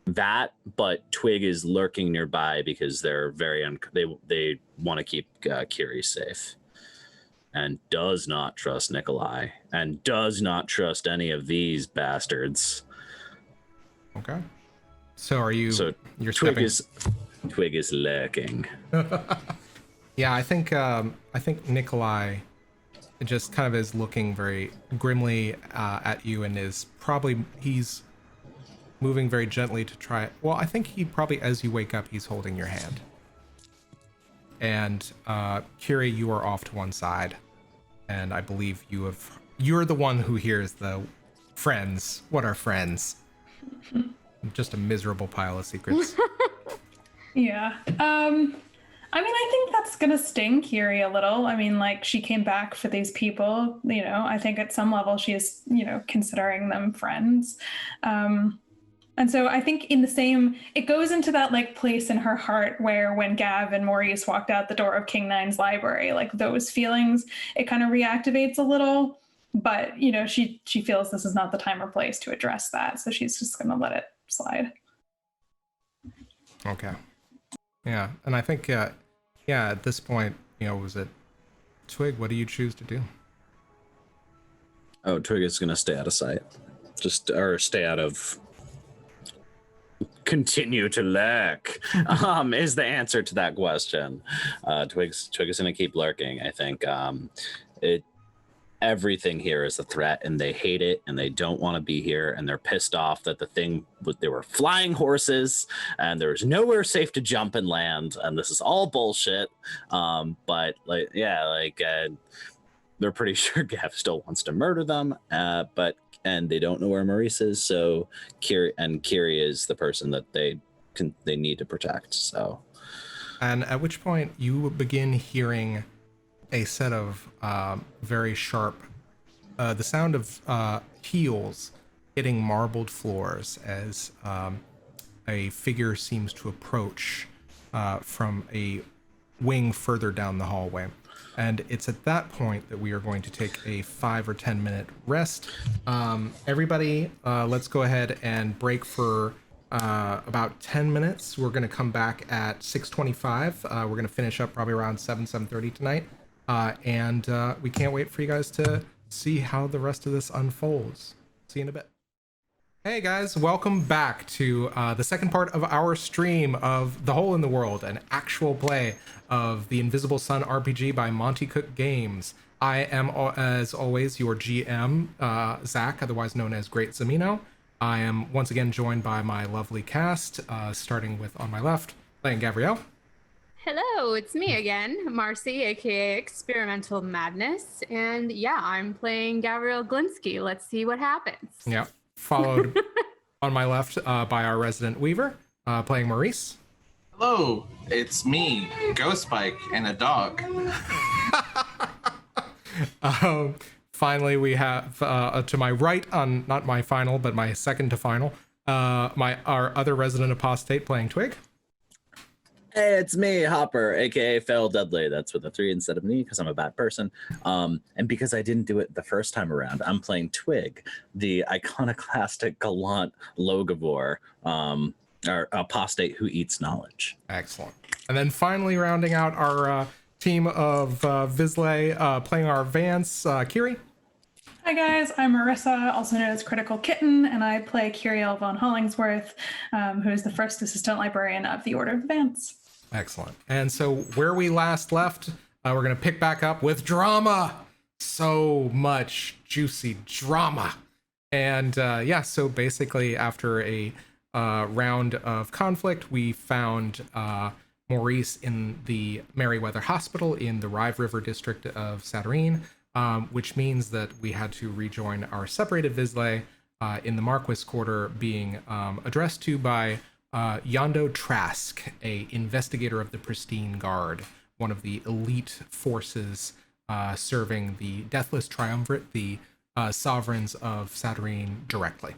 Speaker 4: that, but Twigg is lurking nearby because they're they want to keep Kyrrie safe, and does not trust Nikolai, and does not trust any of these bastards.
Speaker 1: Okay. So are you?
Speaker 4: So
Speaker 1: You're
Speaker 4: Twigg
Speaker 1: stepping.
Speaker 4: Twigg is lurking.
Speaker 1: Yeah, I think Nikolai just kind of is looking very grimly at you, and he's moving very gently to try. Well, I think he probably, as you wake up, he's holding your hand. And Kyrrie, you are off to one side, and I believe you're the one who hears the friends. What are friends? Just a miserable pile of secrets.
Speaker 5: Yeah. I mean, I think that's gonna sting Kyrrie a little. I mean, like, she came back for these people, you know. I think at some level she is, you know, considering them friends. And so I think it goes into that like place in her heart where when Gav and Maurice walked out the door of King Nine's library, like those feelings, it kind of reactivates a little. But, you know, she feels this is not the time or place to address that. So she's just gonna let it slide.
Speaker 1: Okay. Yeah, and I think, at this point, you know, was it Twigg? What do you choose to do?
Speaker 4: Oh, Twigg is gonna stay out of sight, or stay out of. Continue to lurk. Is the answer to that question. Twigg is gonna keep lurking. I think everything here is a threat, and they hate it, and they don't want to be here, and they're pissed off that there were flying horses, and there was nowhere safe to jump and land, and this is all bullshit. But they're pretty sure Gav still wants to murder them, and they don't know where Maurice is. So Kyrrie is the person that they need to protect. So,
Speaker 1: and at which point you begin hearing a set of very sharp, the sound of heels hitting marbled floors as a figure seems to approach from a wing further down the hallway. And it's at that point that we are going to take a 5 or 10 minute rest. Everybody, let's go ahead and break for about 10 minutes. We're going to come back at 6:25. We're going to finish up probably around 7:30 tonight. And we can't wait for you guys to see how the rest of this unfolds. See you in a bit. Hey guys, welcome back to the second part of our stream of The Hole in the World, an actual play of the Invisible Sun RPG by Monty Cook Games. I am, as always, your GM, Zach, otherwise known as Great Zamino. I am once again joined by my lovely cast, starting with on my left, playing Gavriel.
Speaker 2: Hello, it's me again, Marcy, aka Experimental Madness, and yeah, I'm playing Gavriel Glinsky. Let's see what happens.
Speaker 1: Yeah, followed on my left by our resident Weaver, playing Maurice.
Speaker 3: Hello, it's me, Ghost Spike, and a dog.
Speaker 1: Finally, we have to my right, on not my final, but my second to final, our other resident apostate playing Twigg.
Speaker 4: Hey, it's me, Hopper, aka Fail Dudley. That's with a 3 instead of an E because I'm a bad person. And because I didn't do it the first time around, I'm playing Twigg, the iconoclastic gallant Logavore, or apostate who eats knowledge.
Speaker 1: Excellent. And then finally rounding out our team of Vizsla, playing our Vance, Kyrrie.
Speaker 5: Hi guys, I'm Marissa, also known as Critical Kitten, and I play Kyrrie von Hollingsworth, who is the first assistant librarian of the Order of the Vance.
Speaker 1: Excellent. And so where we last left, we're going to pick back up with drama. So much juicy drama. And so basically after a round of conflict, we found Maurice in the Merryweather Hospital in the Riveriver district of Satyrine, which means that we had to rejoin our separated Vizsla in the Marquis Quarter, being addressed to by Yondo Trask, a investigator of the Pristine Guard, one of the elite forces serving the Deathless Triumvirate, the sovereigns of Satyrine directly.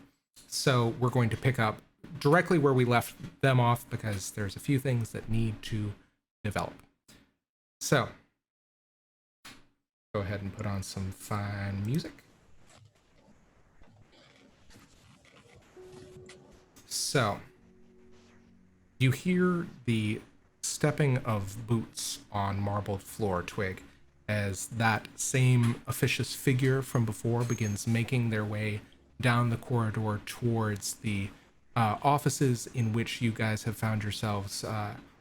Speaker 1: So we're going to pick up directly where we left them off because there's a few things that need to develop. So go ahead and put on some fine music. So, you hear the stepping of boots on marbled floor, Twig, as that same officious figure from before begins making their way down the corridor towards the offices in which you guys have found yourselves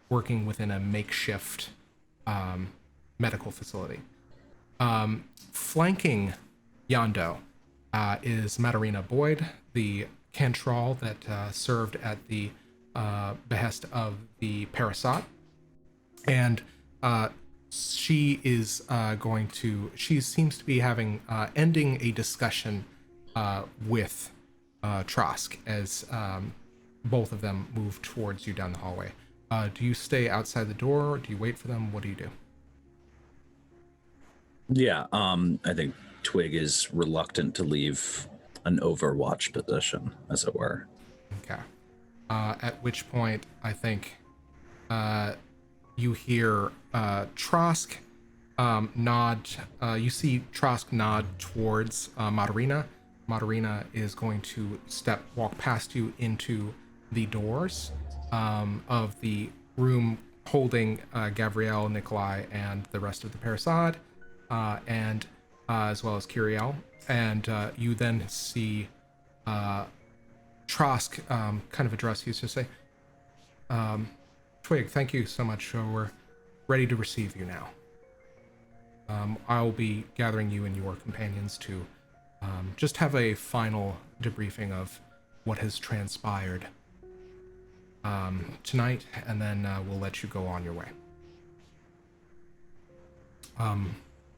Speaker 1: working within a makeshift medical facility. Flanking Yondo is Matarina Boyd, the Cantrall that served at the behest of the Parasot. And she is she seems to be ending a discussion with Trosk as both of them move towards you down the hallway. Do you stay outside the door? Do you wait for them? What do you do?
Speaker 4: Yeah, I think Twig is reluctant to leave an overwatch position, as it were.
Speaker 1: Okay. At which point, I think you hear Trosk nod. You see Trosk nod towards Matarina. Matarina is going to walk past you into the doors of the room holding Gavriel, Nikolai, and the rest of the Parasad, and as well as Kyrrie. And you then see Trosk kind of address you to say, Twig, thank you so much. We're ready to receive you now. I'll be gathering you and your companions to just have a final debriefing of what has transpired tonight, and then we'll let you go on your way.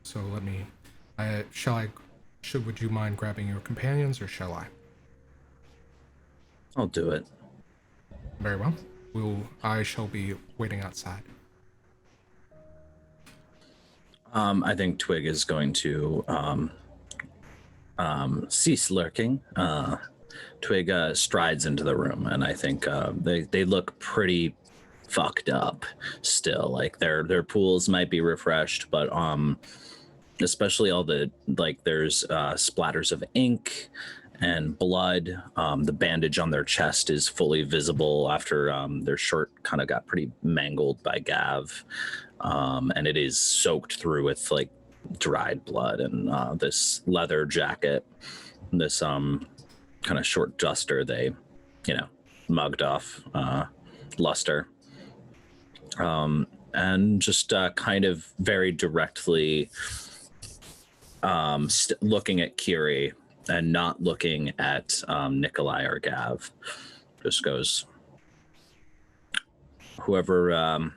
Speaker 1: So let me, would you mind grabbing your companions, or shall I?
Speaker 4: I'll do it.
Speaker 1: Very well. I shall be waiting outside.
Speaker 4: I think Twig is going to cease lurking. Twig strides into the room, and I think they look pretty fucked up still. Like their pools might be refreshed, but especially all the, like, there's splatters of ink and blood. The bandage on their chest is fully visible after their shirt kind of got pretty mangled by Gav, and it is soaked through with like dried blood. And this leather jacket, this kind of short duster they, mugged off Luster, and just kind of very directly looking at Kyrrie and not looking at Nikolai or Gav. Just goes, whoever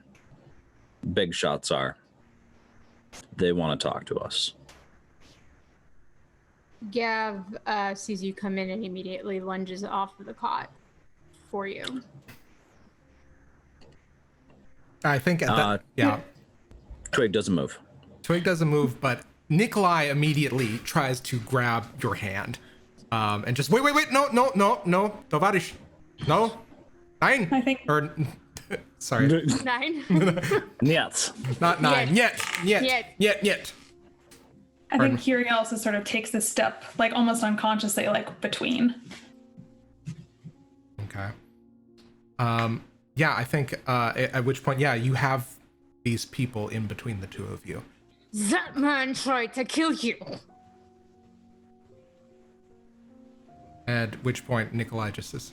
Speaker 4: big shots are, they want to talk to us.
Speaker 2: Gav sees you come in and immediately lunges off of the cot for you.
Speaker 1: I think at that, yeah.
Speaker 4: Twig doesn't move.
Speaker 1: Twig doesn't move, but Nikolai immediately tries to grab your hand, and just wait, no, Tovarish, no, nine,
Speaker 5: I think.
Speaker 1: or sorry,
Speaker 2: 9.
Speaker 4: Yes.
Speaker 1: not 9 yet.
Speaker 5: I think Kyrrie also sort of takes this step, like almost unconsciously, like between.
Speaker 1: Okay. Yeah, I think at which point, yeah, you have these people in between the two of you.
Speaker 2: That man tried to kill you.
Speaker 1: At which point, Nikolai just says,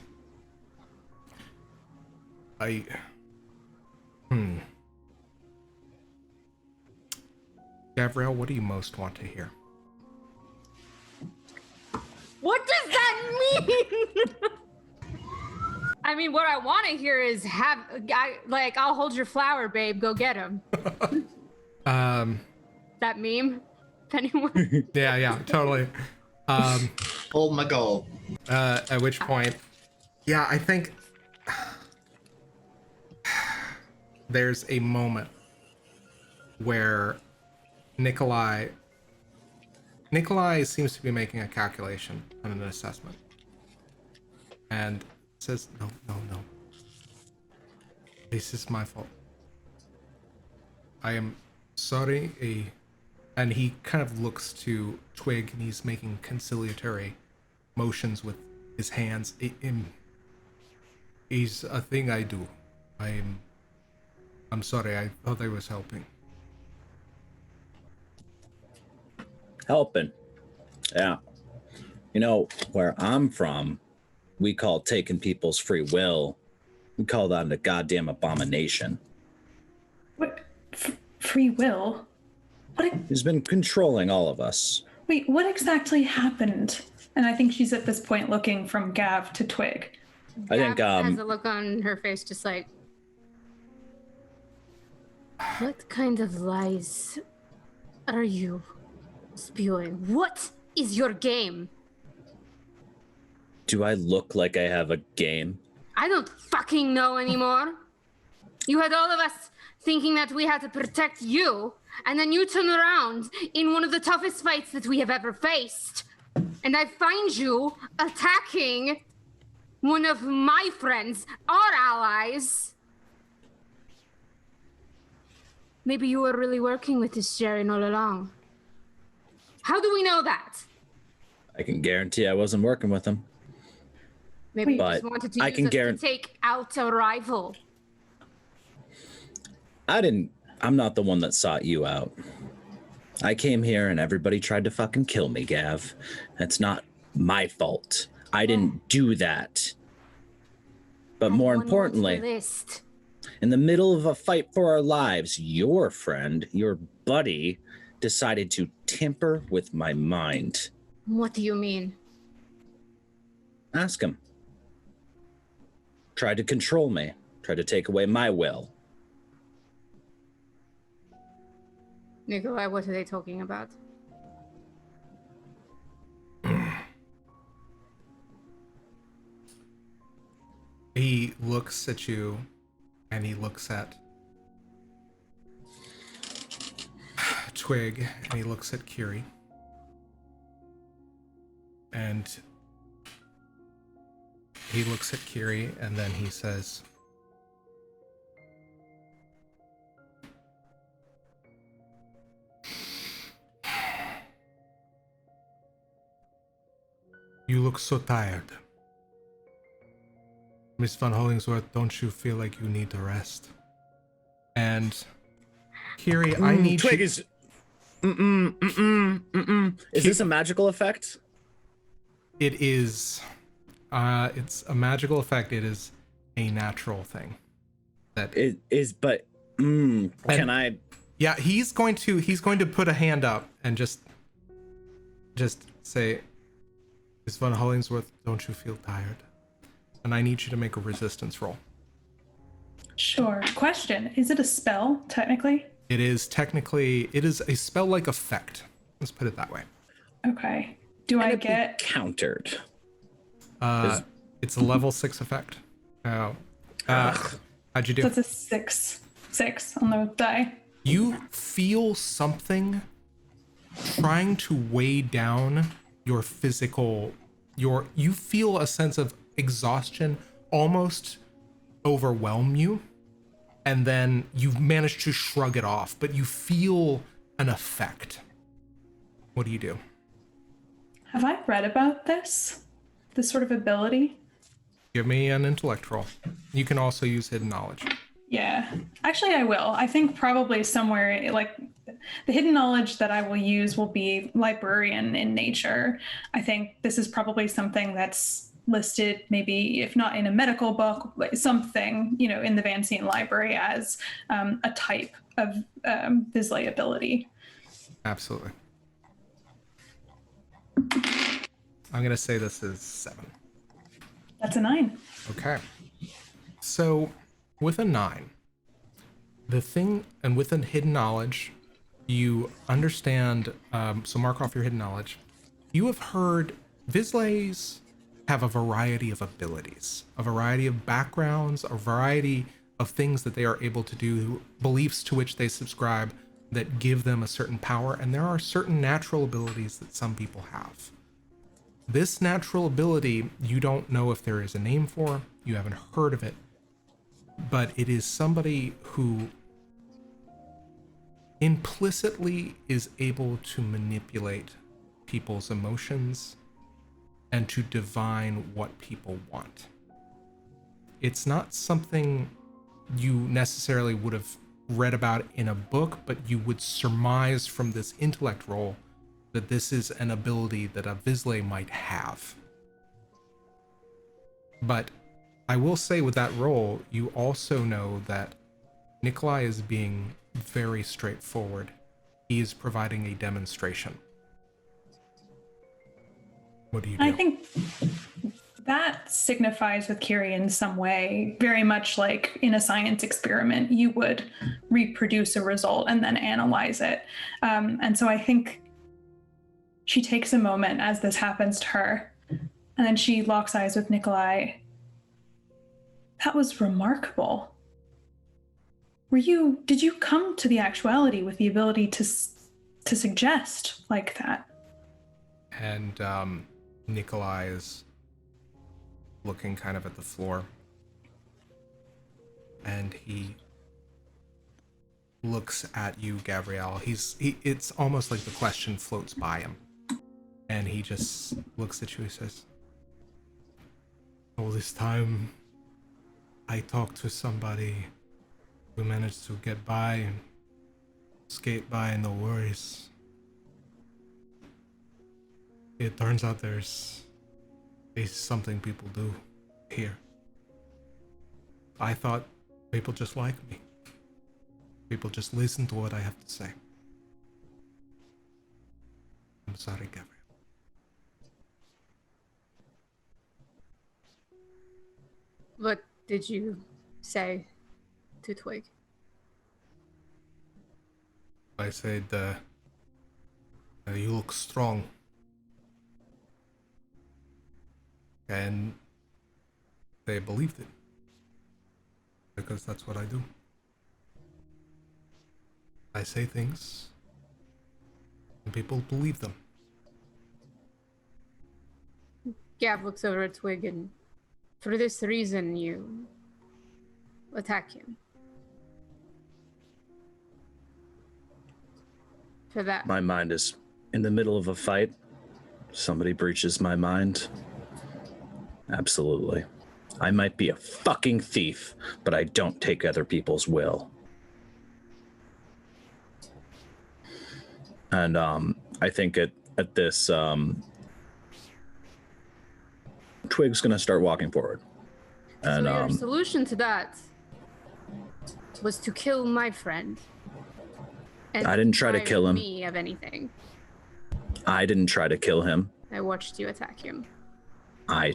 Speaker 1: Gavriel, what do you most want to hear?
Speaker 2: What does that mean? I mean, what I want to hear is I'll hold your flower, babe. Go get him. That meme? Anyone?
Speaker 1: Yeah, totally.
Speaker 6: Hold my goal.
Speaker 1: At which point, yeah, I think there's a moment where Nikolai seems to be making a calculation and an assessment, and says, no. This is my fault. I am sorry. And he kind of looks to Twig, and he's making conciliatory motions with his hands. It's a thing I do. I'm sorry, I thought I was helping.
Speaker 4: Helping. Yeah. You know, where I'm from, we call taking people's free will, we call that a goddamn abomination.
Speaker 5: What? Free will? What?
Speaker 4: He's been controlling all of us.
Speaker 5: Wait, what exactly happened? And I think she's at this point looking from Gav to Twig.
Speaker 4: I think
Speaker 2: has a look on her face, just like, what kind of lies are you spewing? What is your game?
Speaker 4: do I look like I have a game?
Speaker 2: I don't fucking know anymore. You had all of us thinking that we had to protect you, and then you turn around in one of the toughest fights that we have ever faced, and I find you attacking one of my friends, our allies. Maybe you were really working with this Jaren all along. How do we know that?
Speaker 4: I can guarantee I wasn't working with him.
Speaker 2: Maybe you
Speaker 4: But
Speaker 2: just wanted to
Speaker 4: I
Speaker 2: use
Speaker 4: can
Speaker 2: us to take out a rival.
Speaker 4: I'm not the one that sought you out. I came here and everybody tried to fucking kill me, Gav. That's not my fault. I didn't do that. But more importantly, in the middle of a fight for our lives, your friend, your buddy, decided to tamper with my mind.
Speaker 2: What do you mean?
Speaker 4: Ask him. Tried to control me. Tried to take away my will.
Speaker 2: Nikolai, what are they talking about?
Speaker 1: He looks at you, and he looks at Twig, and he looks at Kyrrie. And he looks at Kyrrie, and then he says, "You look so tired. Miss Van Hollingsworth, don't you feel like you need to rest?" And Kyrrie, I need
Speaker 4: Twig
Speaker 1: you...
Speaker 4: is... Is this a magical effect?
Speaker 1: It is... it's a magical effect. It is a natural thing. That
Speaker 4: It is, but... can I...
Speaker 1: Yeah, he's going to put a hand up and just say, "Miss Van Hollingsworth, don't you feel tired?" And I need you to make a resistance roll.
Speaker 5: Sure. Question: is it a spell technically?
Speaker 1: It is a spell-like effect. Let's put it that way.
Speaker 5: Okay. Do I get
Speaker 4: countered?
Speaker 1: It's a level 6 effect. How'd you do?
Speaker 5: That's a six on the die.
Speaker 1: You feel something trying to weigh down your physical, you feel a sense of exhaustion almost overwhelm you, and then you've managed to shrug it off, but you feel an effect. What do you do?
Speaker 5: Have I read about this sort of ability?
Speaker 1: Give me an intellect roll. You can also use hidden knowledge.
Speaker 5: Yeah, actually I will. I think probably somewhere, like, the hidden knowledge that I will use will be librarian in nature. I think this is probably something that's listed, maybe if not in a medical book, like something, in the Vancian library as a type of Vizsla ability.
Speaker 1: Absolutely. I'm going to say this is 7.
Speaker 5: That's a 9.
Speaker 1: Okay. So with a 9, the thing, and with a hidden knowledge, you understand, so mark off your hidden knowledge. You have heard Vizslays have a variety of abilities, a variety of backgrounds, a variety of things that they are able to do, beliefs to which they subscribe that give them a certain power, and there are certain natural abilities that some people have. This natural ability, you don't know if there is a name for, you haven't heard of it, but it is somebody who implicitly is able to manipulate people's emotions and to divine what people want. It's not something you necessarily would have read about in a book, but you would surmise from this intellect roll that this is an ability that a Vizsla might have. But I will say with that roll, you also know that Nikolai is being very straightforward. He is providing a demonstration. What do you do?
Speaker 5: I think that signifies with Kyrrie in some way, very much like in a science experiment, you would reproduce a result and then analyze it. And so I think she takes a moment as this happens to her, and then she locks eyes with Nikolai. That was remarkable. Did you come to the actuality with the ability to suggest like that?
Speaker 1: And Nikolai is looking kind of at the floor, and he looks at you, Gavriel. It's almost like the question floats by him, and he just looks at you and says, all this time I talked to somebody who managed to get by and skate by, no worries. It turns out there's something people do here. I thought people just like me. People just listen to what I have to say. I'm sorry, Gavriel.
Speaker 2: What did you say to Twigg?
Speaker 1: I said, you look strong. And they believed it. Because that's what I do. I say things, and people believe them.
Speaker 2: Gav looks over at Twigg, and for this reason you attack him. For that.
Speaker 4: My mind is in the middle of a fight. Somebody breaches my mind. Absolutely. I might be a fucking thief, but I don't take other people's will. And I think at this, Twigg's gonna start walking forward. And
Speaker 2: so your solution to that was to kill my friend. And
Speaker 4: I didn't try to kill him.
Speaker 2: Me of anything.
Speaker 4: I didn't try to kill him.
Speaker 2: I watched you attack him.
Speaker 4: I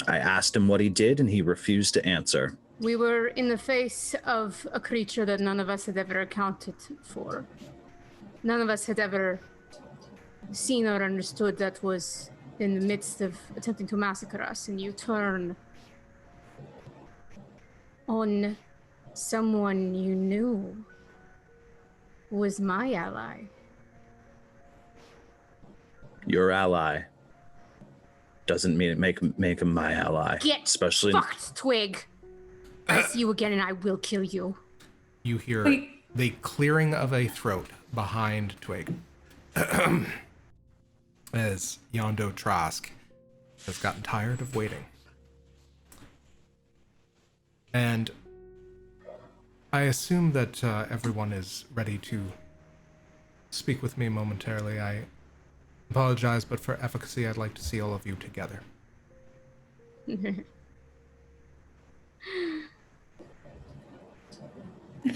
Speaker 4: asked him what he did, and he refused to answer.
Speaker 2: We were in the face of a creature that none of us had ever accounted for. None of us had ever seen or understood that was in the midst of attempting to massacre us, and you turn on someone you knew was my ally.
Speaker 4: Your ally doesn't mean it make him my ally.
Speaker 2: Get
Speaker 4: especially
Speaker 2: fucked, Twigg. I see you again and I will kill you.
Speaker 1: You hear the clearing of a throat behind Twigg. As Yondo Trask has gotten tired of waiting. And I assume that everyone is ready to speak with me momentarily. I apologize, but for efficacy, I'd like to see all of you together.
Speaker 5: If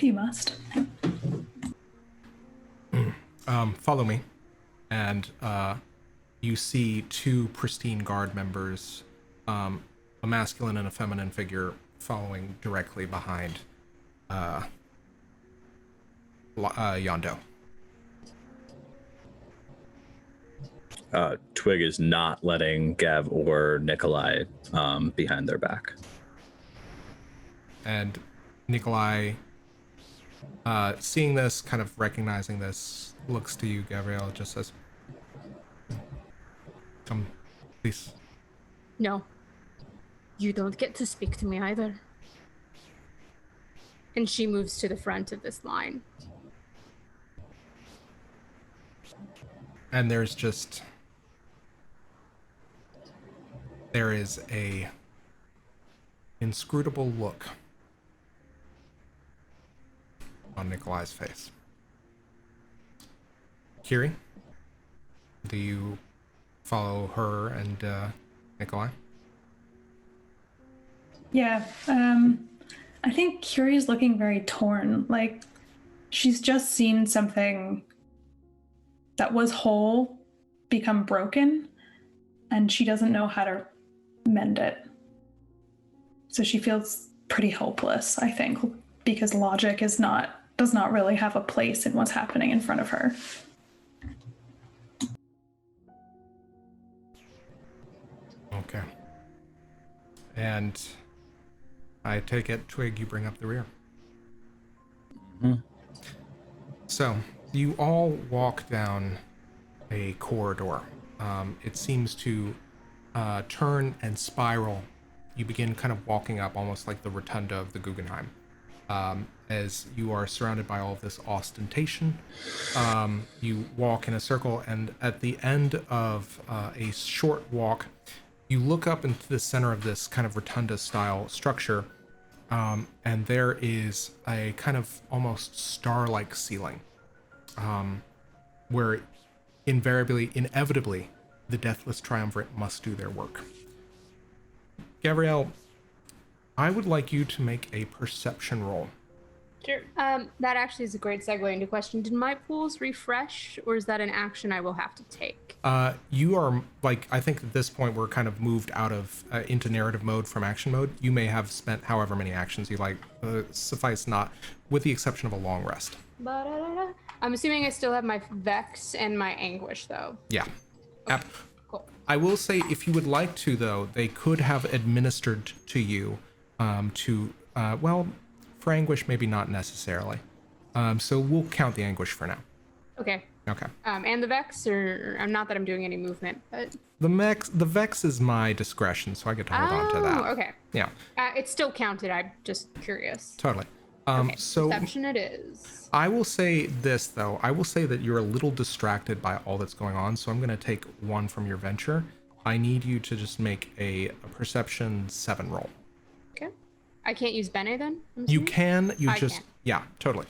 Speaker 5: you must.
Speaker 1: Follow me. And you see two pristine guard members, a masculine and a feminine figure, following directly behind Yondo.
Speaker 4: Twigg is not letting Gav or Nikolai behind their back.
Speaker 1: And Nikolai, seeing this, kind of recognizing this, looks to you, Gavriel, just says, come, please.
Speaker 2: No. You don't get to speak to me either. And she moves to the front of this line.
Speaker 1: And there is a inscrutable look on Nikolai's face. Kyrrie, do you follow her and Nikolai?
Speaker 5: Yeah, I think Kyrie's looking very torn. Like, she's just seen something that was whole become broken, and she doesn't know how to mend it. So she feels pretty hopeless, I think, because logic does not really have a place in what's happening in front of her.
Speaker 1: Okay. And I take it, Twig, you bring up the rear.
Speaker 4: Mhm.
Speaker 1: So, you all walk down a corridor. It seems to turn and spiral. You begin kind of walking up almost like the rotunda of the Guggenheim. As you are surrounded by all of this ostentation, you walk in a circle, and at the end of a short walk, you look up into the center of this kind of rotunda style structure, and there is a kind of almost star-like ceiling, where inevitably, the Deathless Triumvirate must do their work. Gavriel, I would like you to make a perception roll.
Speaker 2: Sure. That actually is a great segue into question. Did my pools refresh, or is that an action I will have to take?
Speaker 1: You are, like, I think at this point we're kind of moved out of into narrative mode from action mode. You may have spent however many actions you like, suffice not, with the exception of a long rest.
Speaker 2: Ba-da-da-da. I'm assuming I still have my Vex and my Anguish, though.
Speaker 1: Yeah.
Speaker 2: Okay, cool.
Speaker 1: I will say, if you would like to, though, they could have administered to you well, for Anguish, maybe not necessarily. So we'll count the Anguish for now.
Speaker 2: Okay.
Speaker 1: Okay.
Speaker 2: And the Vex, or I'm not that I'm doing any movement, but
Speaker 1: The Vex is my discretion, so I get to hold on to that.
Speaker 2: okay.
Speaker 1: Yeah,
Speaker 2: It's still counted. I'm just curious.
Speaker 1: totally.
Speaker 2: Okay,
Speaker 1: So
Speaker 2: perception it is.
Speaker 1: I will say this, though. I will say that you're a little distracted by all that's going on, so I'm going to take one from your venture. I need you to just make a perception 7 roll.
Speaker 2: Okay. I can't use Bene then? I'm
Speaker 1: You
Speaker 2: assuming?
Speaker 1: can,
Speaker 2: I can.
Speaker 1: yeah, totally.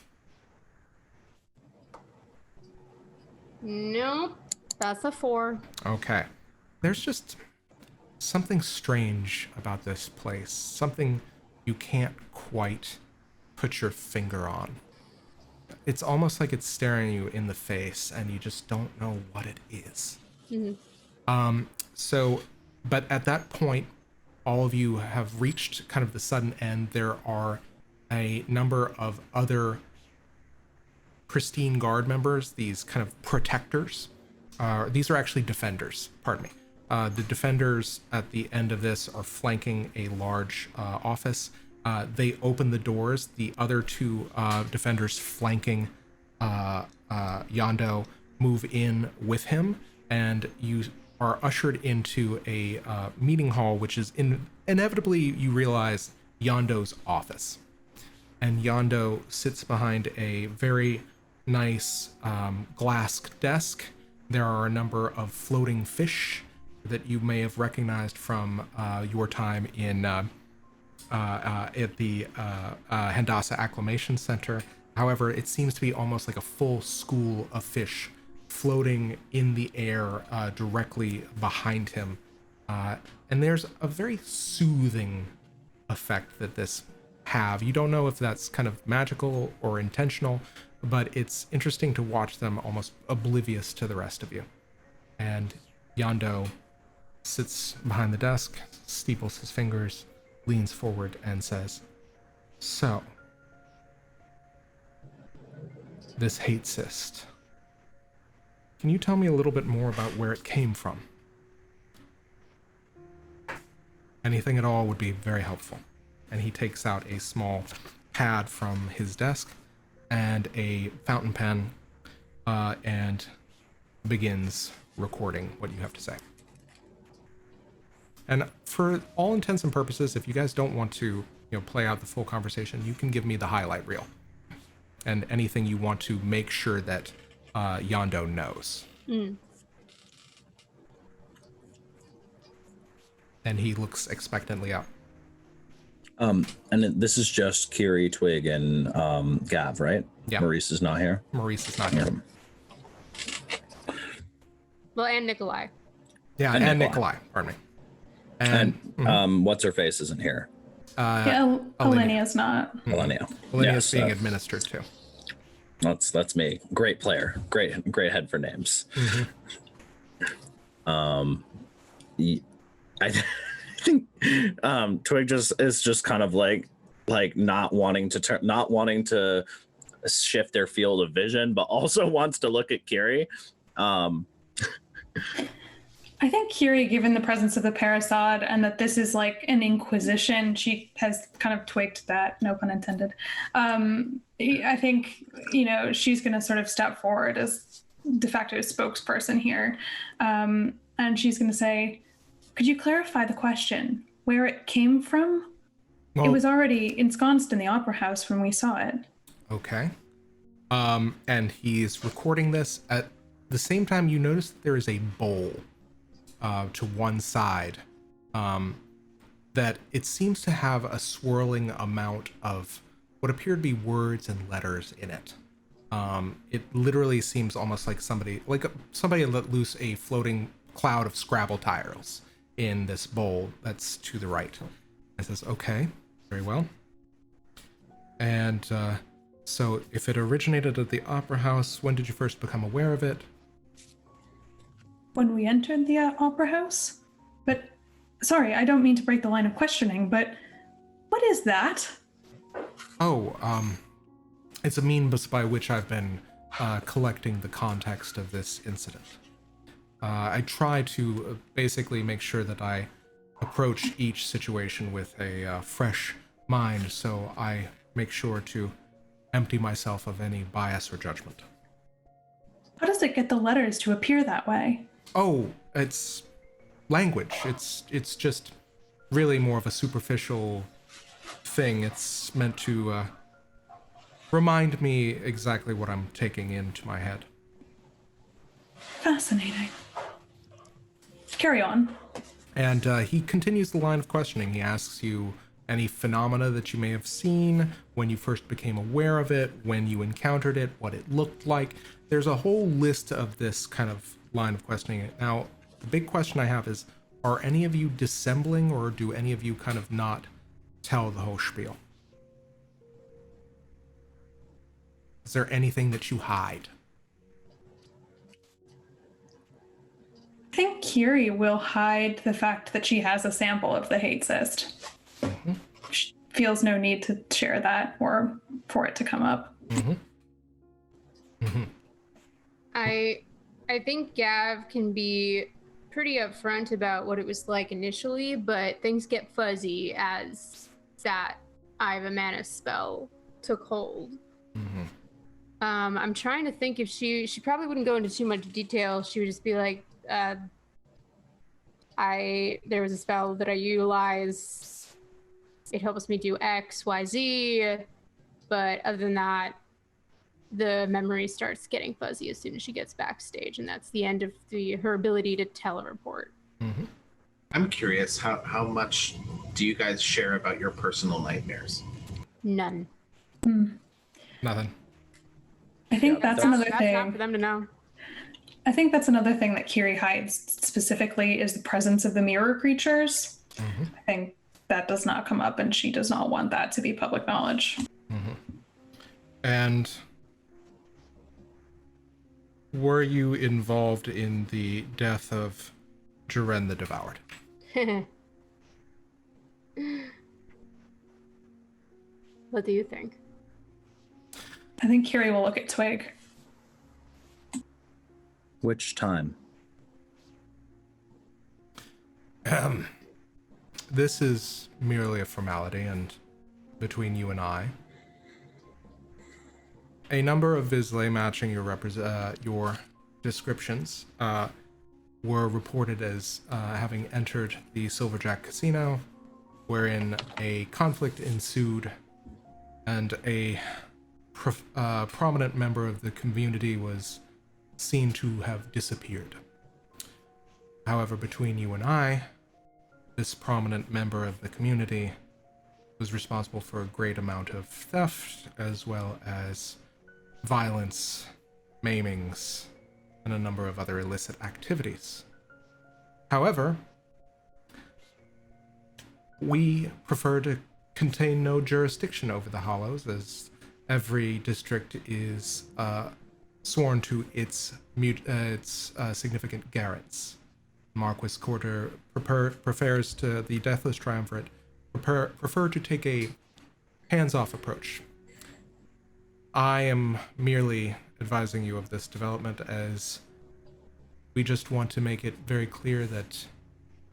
Speaker 2: Nope. That's a 4.
Speaker 1: Okay. There's just something strange about this place. Something you can't quite put your finger on. It's almost like it's staring you in the face and you just don't know what it is.
Speaker 2: Mm-hmm.
Speaker 1: But at that point, all of you have reached kind of the sudden end. There are a number of other pristine guard members, these kind of protectors. These are actually defenders, pardon me. The defenders at the end of this are flanking a large office. They open the doors. The other two defenders flanking Yondo move in with him, and you are ushered into a meeting hall, which is inevitably, you realize, Yondo's office. And Yondo sits behind a very nice glass desk. There are a number of floating fish that you may have recognized from your time in at the Handasa Acclimation Center. However, it seems to be almost like a full school of fish floating in the air directly behind him. And there's a very soothing effect that this have. You don't know if that's kind of magical or intentional, but it's interesting to watch them almost oblivious to the rest of you. And Yondo sits behind the desk, steeples his fingers, leans forward and says, "So, this Hate Cyst. Can you tell me a little bit more about where it came from? Anything at all would be very helpful." And he takes out a small pad from his desk and a fountain pen and begins recording what you have to say. And for all intents and purposes, if you guys don't want to, play out the full conversation, you can give me the highlight reel and anything you want to make sure that Yondo knows. And he looks expectantly up.
Speaker 4: And this is just Kyrrie, Twigg, and Gav, right?
Speaker 1: Yeah.
Speaker 4: Maurice is not here.
Speaker 1: Maurice is not here.
Speaker 2: Well, and Nikolai.
Speaker 1: Yeah, and Nikolai. Pardon me.
Speaker 4: And what's her face isn't here.
Speaker 5: Yeah, Alenia's not.
Speaker 4: Millennia.
Speaker 1: Alenia's being administered too.
Speaker 4: That's me. Great player. Great head for names. I think Twigg is just kind of like not wanting to shift their field of vision, but also wants to look at Kyrrie.
Speaker 5: I think Kyrrie, given the presence of the Parasod and that this is like an inquisition, she has kind of twigged that, no pun intended. I think, she's going to sort of step forward as de facto spokesperson here. And she's going to say, could you clarify the question, where it came from? Well, it was already ensconced in the Opera House when we saw it.
Speaker 1: Okay. And he's recording this. At the same time, you notice that there is a bowl to one side that it seems to have a swirling amount of what appear to be words and letters in it. It literally seems almost like somebody let loose a floating cloud of Scrabble tiles in this bowl that's to the right. It says, okay, very well. And so if it originated at the Opera House, when did you first become aware of it?
Speaker 5: When we entered the Opera House? But, sorry, I don't mean to break the line of questioning, but what is that?
Speaker 1: It's a means by which I've been collecting the context of this incident. I try to basically make sure that I approach each situation with a fresh mind, so I make sure to empty myself of any bias or judgment.
Speaker 5: How does it get the letters to appear that way?
Speaker 1: Oh, it's language. It's just really more of a superficial thing. It's meant to remind me exactly what I'm taking into my head.
Speaker 5: Fascinating. Carry on.
Speaker 1: And he continues the line of questioning. He asks you any phenomena that you may have seen, when you first became aware of it, when you encountered it, what it looked like. There's a whole list of this kind of line of questioning. Now, the big question I have is, are any of you dissembling, or do any of you kind of not tell the whole spiel? Is there anything that you hide?
Speaker 5: I think Kyrrie will hide the fact that she has a sample of the Hate Cyst.
Speaker 1: Mm-hmm.
Speaker 5: She feels no need to share that or for it to come up.
Speaker 1: Mm-hmm. Mm-hmm.
Speaker 2: I think Gav can be pretty upfront about what it was like initially, but things get fuzzy as that Eye of Amanus spell took hold.
Speaker 1: Mm-hmm.
Speaker 2: I'm trying to think if she probably wouldn't go into too much detail. She would just be like, there was a spell that I utilized. It helps me do X, Y, Z. But other than that, the memory starts getting fuzzy as soon as she gets backstage, and that's the end of her ability to tell a report.
Speaker 1: Mm-hmm.
Speaker 6: I'm curious, how much do you guys share about your personal nightmares?
Speaker 2: None.
Speaker 1: Nothing.
Speaker 5: I think that's another
Speaker 2: That's
Speaker 5: thing.
Speaker 2: not for them to know.
Speaker 5: I think that's another thing that Kyrrie hides specifically is the presence of the mirror creatures.
Speaker 1: Mm-hmm.
Speaker 5: I think that does not come up, and she does not want that to be public knowledge.
Speaker 1: Mm-hmm. And were you involved in the death of Jaren the Devoured?
Speaker 2: What do you think?
Speaker 5: I think Kyrrie will look at Twigg.
Speaker 4: Which time?
Speaker 1: This is merely a formality, and between you and I, a number of Vizsla matching your descriptions were reported as having entered the Silverjack casino, wherein a conflict ensued, and a prominent member of the community was seen to have disappeared. However, between you and I, this prominent member of the community was responsible for a great amount of theft, as well as violence, maimings, and a number of other illicit activities. However, we prefer to contain no jurisdiction over the Hollows, as every district is sworn to its significant garrets. Marquis Quarter prefers to the Deathless Triumvirate prefer to take a hands-off approach. I am merely advising you of this development, as we just want to make it very clear that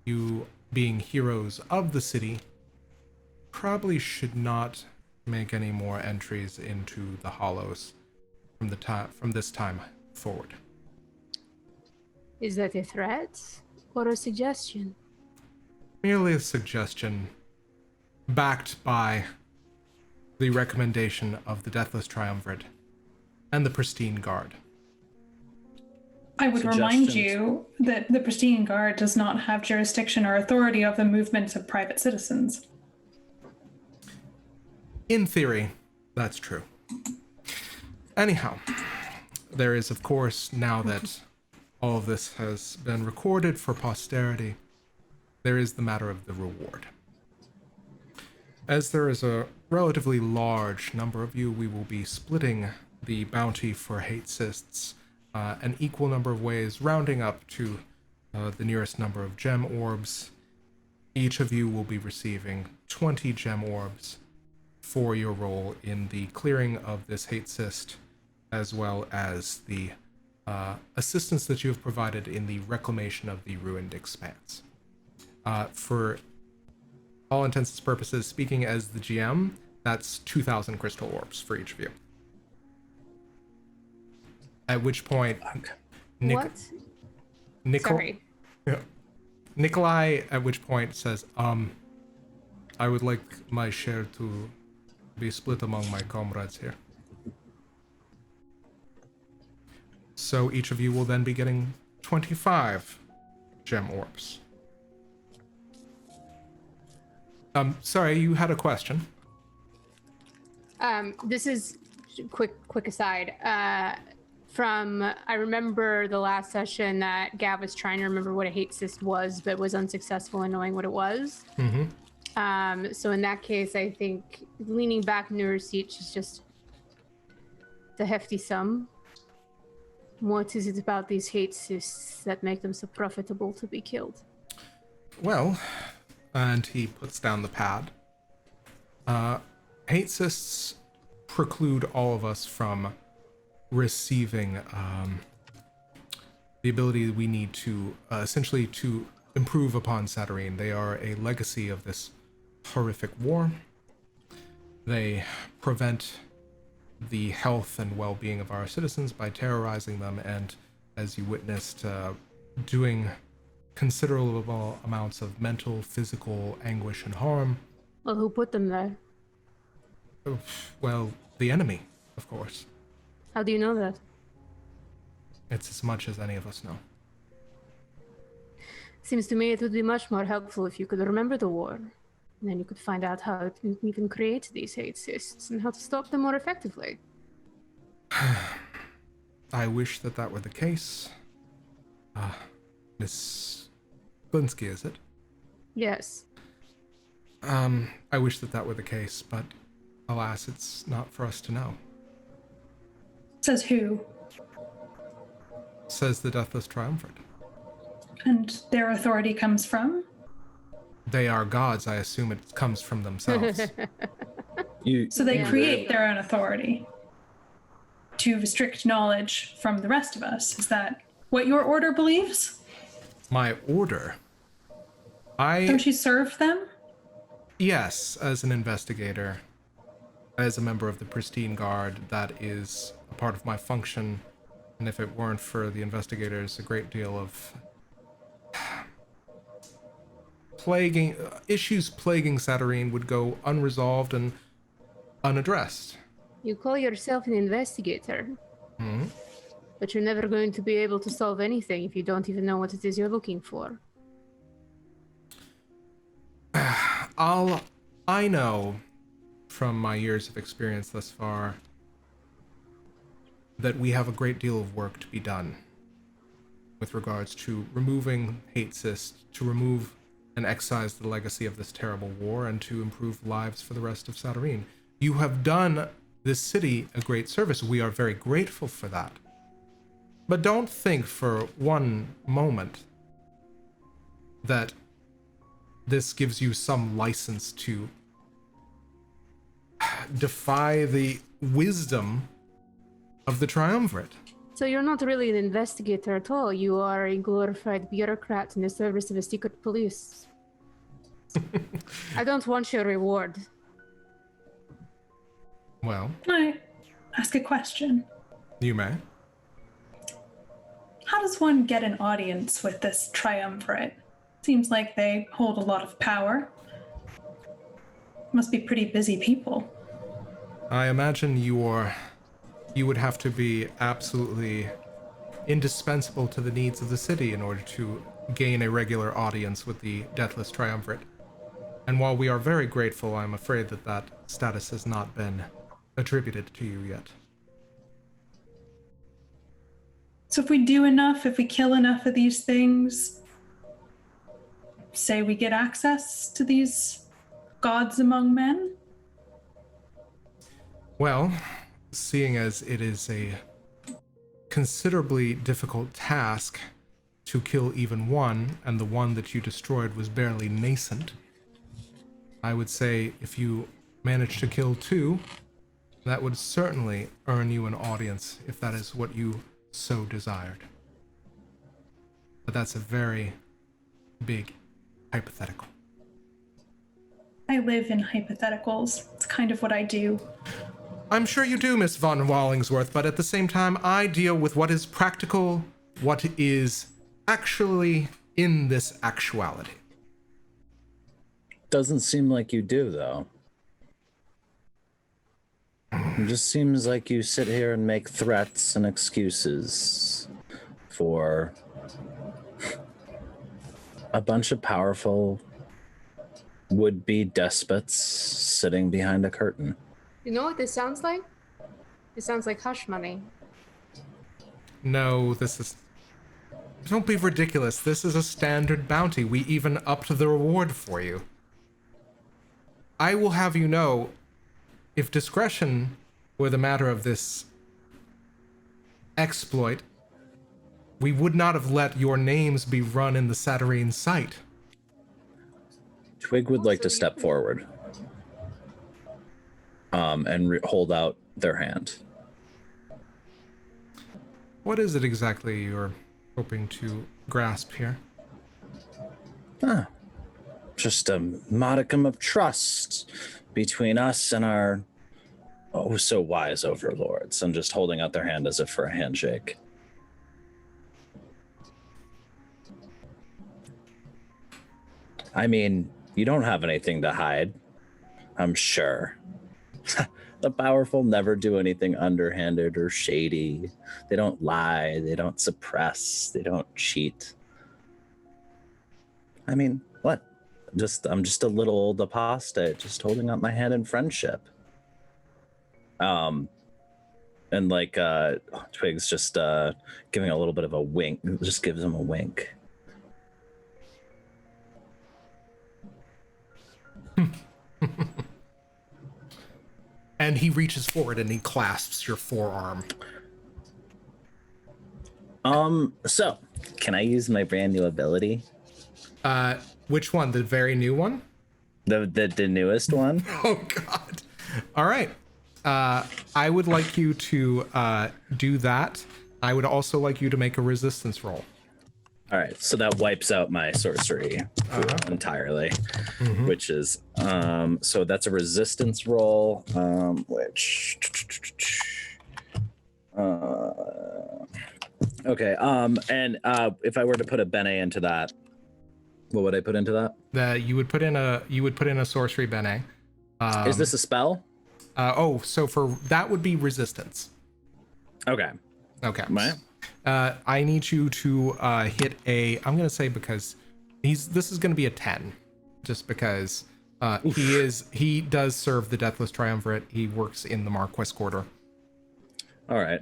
Speaker 1: you, being heroes of the city, probably should not make any more entries into the Hollows from this time forward.
Speaker 2: Is that a threat or a suggestion?
Speaker 1: Merely a suggestion, backed by the recommendation of the Deathless Triumvirate and the Pristine Guard.
Speaker 5: I would remind you that the Pristine Guard does not have jurisdiction or authority over the movements of private citizens.
Speaker 1: In theory, that's true. Anyhow, there is, of course, now that all of this has been recorded for posterity, there is the matter of the reward. As there is a relatively large number of you, we will be splitting the bounty for Hate Cysts an equal number of ways, rounding up to the nearest number of gem orbs. Each of you will be receiving 20 gem orbs for your role in the clearing of this Hate Cyst, as well as the assistance that you have provided in the reclamation of the ruined expanse. For all intents and purposes, speaking as the GM, that's 2,000 crystal orbs for each of you. At which point,
Speaker 2: Sorry.
Speaker 1: Nikolai, at which point says, I would like my share to be split among my comrades here. So each of you will then be getting 25 gem orbs. Sorry, you had a question.
Speaker 2: This is quick aside. I remember the last session that Gav was trying to remember what a hate cyst was, but was unsuccessful in knowing what it was.
Speaker 1: Mm-hmm.
Speaker 2: So in that case, I think leaning back in her seat, she's just the hefty sum. What is it about these hate cysts that make them so profitable to be killed?
Speaker 1: Well, and he puts down the pad. Hate cysts preclude all of us from receiving the ability we need to essentially to improve upon Saturnine. They are a legacy of this horrific war. They prevent the health and well-being of our citizens by terrorizing them, and as you witnessed, doing considerable amounts of mental, physical anguish and harm.
Speaker 2: Well, who put them there?
Speaker 1: Well, the enemy, of course.
Speaker 2: How do you know that?
Speaker 1: It's as much as any of us know.
Speaker 2: Seems to me it would be much more helpful if you could remember the war. And then you could find out how to even create these hate cysts and how to stop them more effectively.
Speaker 1: I wish that that were the case. Miss Blinsky, is it?
Speaker 2: Yes.
Speaker 1: I wish that that were the case, but alas, it's not for us to know.
Speaker 5: Says who?
Speaker 1: Says the Deathless Triumvirate.
Speaker 5: And their authority comes from?
Speaker 1: They are gods. I assume it comes from themselves.
Speaker 5: So they create their own authority to restrict knowledge from the rest of us. Is that what your order believes?
Speaker 1: My order?
Speaker 5: Don't you serve them?
Speaker 1: Yes, as an investigator. As a member of the Pristine Guard, that is a part of my function. And if it weren't for the investigators, a great deal of issues plaguing Saturnine would go unresolved and unaddressed.
Speaker 2: You call yourself an investigator.
Speaker 1: Hmm?
Speaker 2: but you're never going to be able to solve anything if you don't even know what it is you're looking for.
Speaker 1: I know from my years of experience thus far that we have a great deal of work to be done with regards to removing Hate Cyst, to remove and excise the legacy of this terrible war, and to improve lives for the rest of Saturine. You have done this city a great service. We are very grateful for that. But don't think for one moment that this gives you some license to defy the wisdom of the Triumvirate.
Speaker 2: So you're not really an investigator at all. You are a glorified bureaucrat in the service of a secret police. I don't want your reward.
Speaker 1: Well,
Speaker 5: Can I ask a question?
Speaker 1: you may.
Speaker 5: How does one get an audience with this triumvirate? Seems like they hold a lot of power. Must be pretty busy people.
Speaker 1: I imagine you would have to be absolutely indispensable to the needs of the city in order to gain a regular audience with the Deathless Triumvirate. And while we are very grateful, I'm afraid that that status has not been attributed to you yet.
Speaker 5: So if we do enough, if we kill enough of these things, say we get access to these gods among men?
Speaker 1: Well, seeing as it is a considerably difficult task to kill even one, and the one that you destroyed was barely nascent, I would say if you manage to kill two, that would certainly earn you an audience if that is what you so desired. But that's a very big hypothetical.
Speaker 5: I live in hypotheticals. It's kind of what I do.
Speaker 1: I'm sure you do, Miss Von Wallingsworth, but at the same time, I deal with what is practical, what is actually in this actuality.
Speaker 4: Doesn't seem like you do, though. It just seems like you sit here and make threats and excuses for a bunch of powerful would-be despots sitting behind a curtain.
Speaker 2: You know what this sounds like? It sounds like hush money.
Speaker 1: No, this is... Don't be ridiculous. This is a standard bounty. We even upped the reward for you. I will have you know, if discretion were the matter of this exploit, we would not have let your names be run in the Saturine site.
Speaker 4: Twigg would like to step forward and hold out their hand.
Speaker 1: What is it exactly you're hoping to grasp here?
Speaker 4: Just a modicum of trust between us and our oh so wise overlords. I'm just holding out their hand as if for a handshake. I mean, you don't have anything to hide, I'm sure. The powerful never do anything underhanded or shady. They don't lie, they don't suppress, they don't cheat. I mean, what? I'm just a little old apostate, just holding out my hand in friendship. And like Twigg's just giving a little bit of a wink, just gives him a wink.
Speaker 1: And he reaches forward and he clasps your forearm.
Speaker 4: So can I use my brand new ability?
Speaker 1: Which one? The very new one?
Speaker 4: The newest one?
Speaker 1: Oh, God. All right. I would like you to do that. I would also like you to make a resistance roll.
Speaker 4: All right, so that wipes out my sorcery entirely, which is so that's a resistance roll, which okay, and if I were to put a bene into that, what would I put into that?
Speaker 1: You would put in a sorcery bene.
Speaker 4: Is this a spell?
Speaker 1: So for that would be resistance.
Speaker 4: Okay.
Speaker 1: Okay.
Speaker 4: Right.
Speaker 1: I need you to hit a. I'm gonna say because this is gonna be a 10, just because he does serve the Deathless Triumvirate. He works in the Marquis Quarter.
Speaker 4: All right.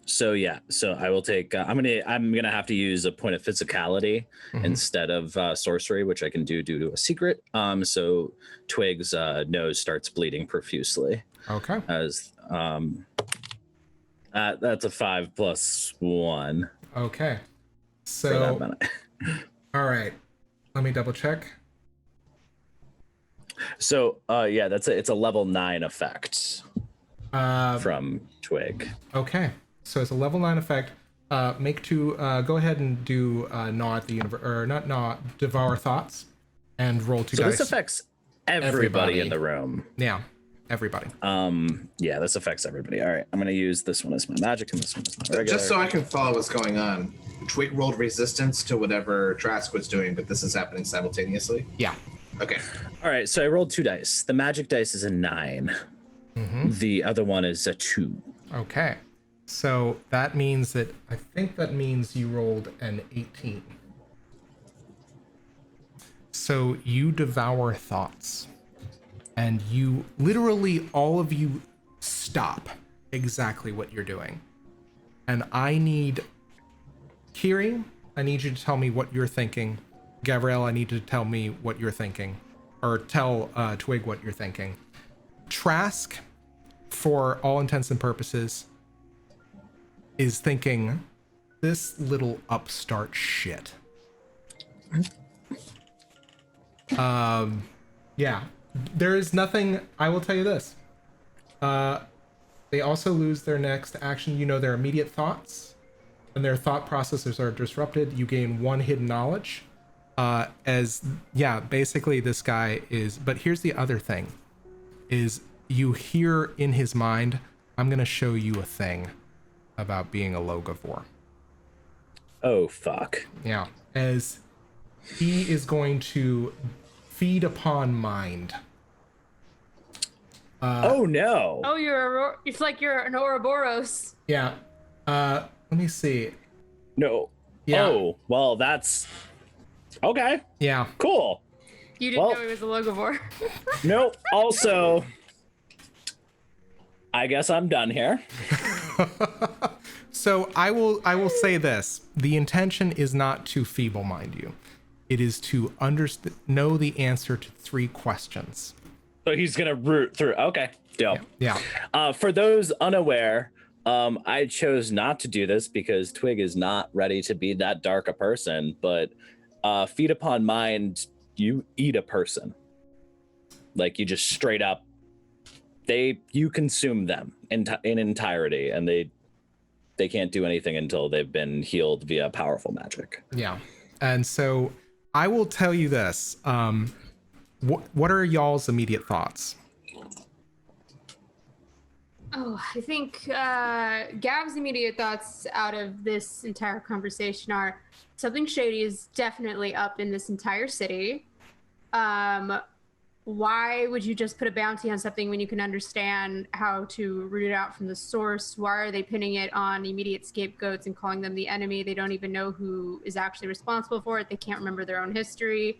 Speaker 4: So yeah. So I will take. I'm gonna have to use a point of physicality instead of sorcery, which I can do due to a secret. So Twigg's nose starts bleeding profusely.
Speaker 1: Okay.
Speaker 4: As that's a 5 + 1.
Speaker 1: Okay.
Speaker 4: For that
Speaker 1: So
Speaker 4: minute.
Speaker 1: all right. Let me double check.
Speaker 4: So yeah, it's a level 9 effect from Twigg.
Speaker 1: Okay. So it's a level 9 effect. Make two. Go ahead and do gnaw at the universe, or not gnaw, devour thoughts, and roll 2
Speaker 4: So
Speaker 1: dice.
Speaker 4: this affects everybody in the room.
Speaker 1: Yeah, everybody.
Speaker 4: Yeah, this affects everybody. All right, I'm gonna use this one as my magic and this one as my regular.
Speaker 6: Just so I can follow what's going on, Twig rolled resistance to whatever Trask was doing, but this is happening simultaneously.
Speaker 1: Yeah.
Speaker 6: Okay.
Speaker 4: All right, so I rolled 2 dice. The magic dice is a 9. The other one is a 2.
Speaker 1: Okay. So that means that I think that means you rolled an 18. So you devour thoughts, and you literally all of you stop exactly what you're doing. And I need Kyrrie, I need you to tell me what you're thinking. Gavriel, I need you to tell me what you're thinking, or tell Twigg what you're thinking. Trask, for all intents and purposes, is thinking, this little upstart shit. Yeah, there is nothing. I will tell you this. They also lose their next action. You know their immediate thoughts. When their thought processes are disrupted, you gain 1 hidden knowledge. Basically this guy is. But here's the other thing: is you hear in his mind, "I'm gonna show you a thing about being a Logavore."
Speaker 4: Oh fuck.
Speaker 1: Yeah, as he is going to feed upon mind.
Speaker 4: Oh no.
Speaker 2: Oh, it's like you're an Ouroboros.
Speaker 1: Yeah. Let me see.
Speaker 4: No.
Speaker 1: Yeah.
Speaker 4: Oh, well, that's okay.
Speaker 1: Yeah.
Speaker 4: Cool.
Speaker 2: You didn't know he was a Logavore.
Speaker 4: No. Also, I guess I'm done here.
Speaker 1: So I will say this: the intention is not to feeble mind you; it is to know the answer to 3 questions.
Speaker 4: So he's gonna root through. Okay. Dope.
Speaker 1: Yeah.
Speaker 4: For those unaware, I chose not to do this because Twig is not ready to be that dark a person. But feed upon mind, you eat a person. Like you just straight up, you consume them in entirety, and they can't do anything until they've been healed via powerful magic.
Speaker 1: Yeah. And so I will tell you this. What are y'all's immediate thoughts?
Speaker 2: Oh, I think Gav's immediate thoughts out of this entire conversation are something shady is definitely up in this entire city. Why would you just put a bounty on something when you can understand how to root it out from the source? Why are they pinning it on immediate scapegoats and calling them the enemy? They don't even know who is actually responsible for it. They can't remember their own history.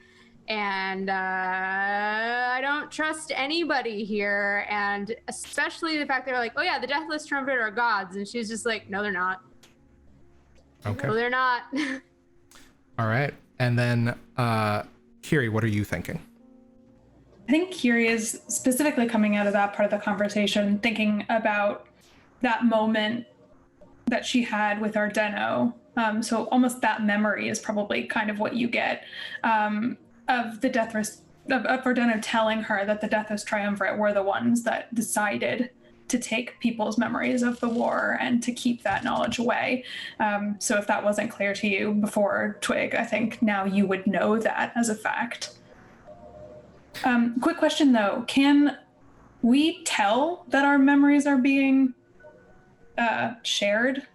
Speaker 2: And I don't trust anybody here. And especially the fact they're like, oh yeah, the Deathless Trumpet are gods. And she's just like, no, they're not.
Speaker 1: Okay.
Speaker 2: No, they're not.
Speaker 1: All right. And then Kyrrie, what are you thinking?
Speaker 5: I think Kyrrie is specifically coming out of that part of the conversation, thinking about that moment that she had with Ardeno. So almost that memory is probably kind of what you get of the Deathless, of Ardeno telling her that the Deathless Triumvirate were the ones that decided to take people's memories of the war and to keep that knowledge away. So if that wasn't clear to you before, Twig, I think now you would know that as a fact. Quick question though, can we tell that our memories are being shared?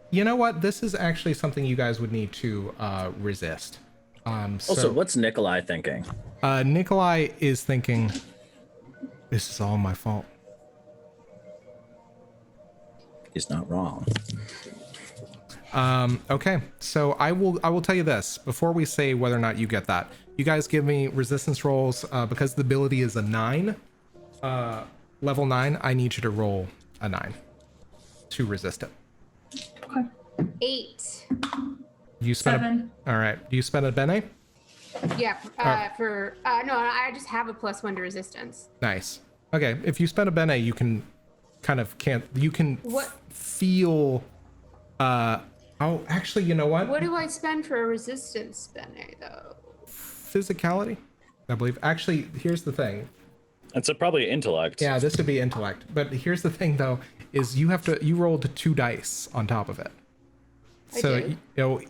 Speaker 1: You know what? This is actually something you guys would need to resist.
Speaker 4: Also, what's Nikolai thinking?
Speaker 1: Nikolai is thinking, this is all my fault.
Speaker 4: He's not wrong.
Speaker 1: Okay, so I will tell you this before we say whether or not you get that. You guys give me resistance rolls because the ability is a 9, level 9. I need you to roll a 9 to resist it.
Speaker 5: Okay.
Speaker 2: 8.
Speaker 1: You spend
Speaker 5: 7.
Speaker 1: all right. Do you spend a bene?
Speaker 2: Yeah. No, I just have a +1 to resistance.
Speaker 1: Nice. Okay, if you spend a bene, you can
Speaker 2: What?
Speaker 1: Feel. Oh, actually, you know what?
Speaker 2: What do I spend for a resistance bene though?
Speaker 1: Physicality, I believe. Actually, here's the thing.
Speaker 7: It's probably intellect.
Speaker 1: Yeah, this would be intellect. But here's the thing, though, is you rolled 2 dice on top of it. So
Speaker 2: did.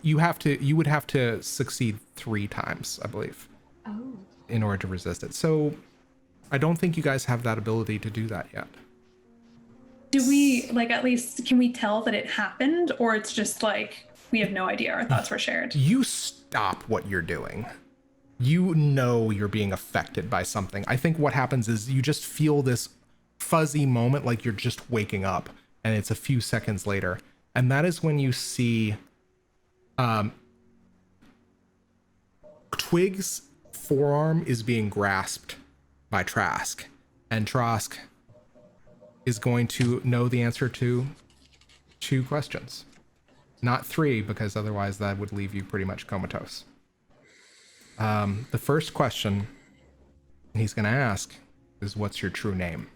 Speaker 1: you would have to succeed 3 times, I believe,
Speaker 2: Oh.
Speaker 1: in order to resist it. So I don't think you guys have that ability to do that yet.
Speaker 5: Do we, like, at least, can we tell that it happened? Or it's just like, we have no idea, our thoughts were shared?
Speaker 1: You stop what you're doing. You know you're being affected by something. I think what happens is you just feel this fuzzy moment like you're just waking up, and it's a few seconds later. And that is when you see Twigg's forearm is being grasped by Trask, and Trask is going to know the answer to 2 questions. Not 3, because otherwise that would leave you pretty much comatose. The first question he's going to ask is, what's your true name?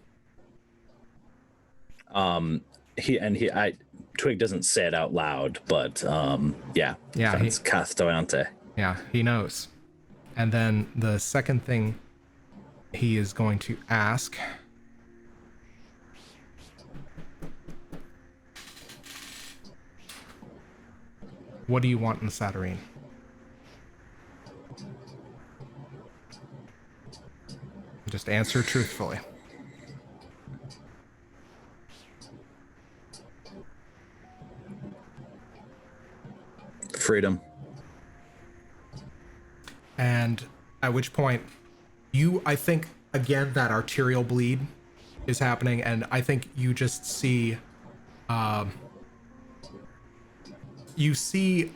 Speaker 4: Twigg doesn't say it out loud, but yeah, it's Castoante.
Speaker 1: Yeah, he knows. And then the second thing he is going to ask what do you want in Saturnine? Just answer truthfully.
Speaker 4: Freedom.
Speaker 1: And at which point I think again that arterial bleed is happening, and I think you just see you see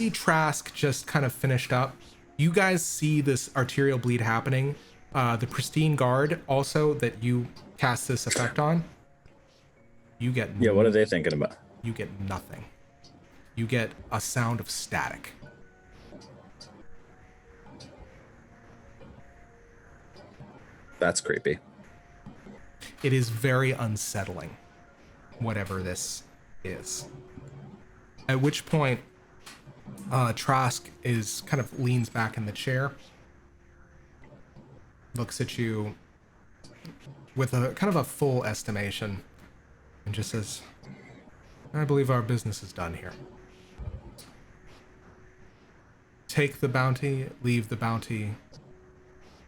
Speaker 1: Trask just kind of finished up. You guys see this arterial bleed happening. The pristine guard also that you cast this effect on, you get
Speaker 4: What are they thinking about?
Speaker 1: You get nothing. You get a sound of static.
Speaker 4: That's creepy.
Speaker 1: It is very unsettling, whatever this is. At which point, Trask is kind of leans back in the chair, looks at you with a kind of a full estimation, and just says, I believe our business is done here. Take the bounty, leave the bounty.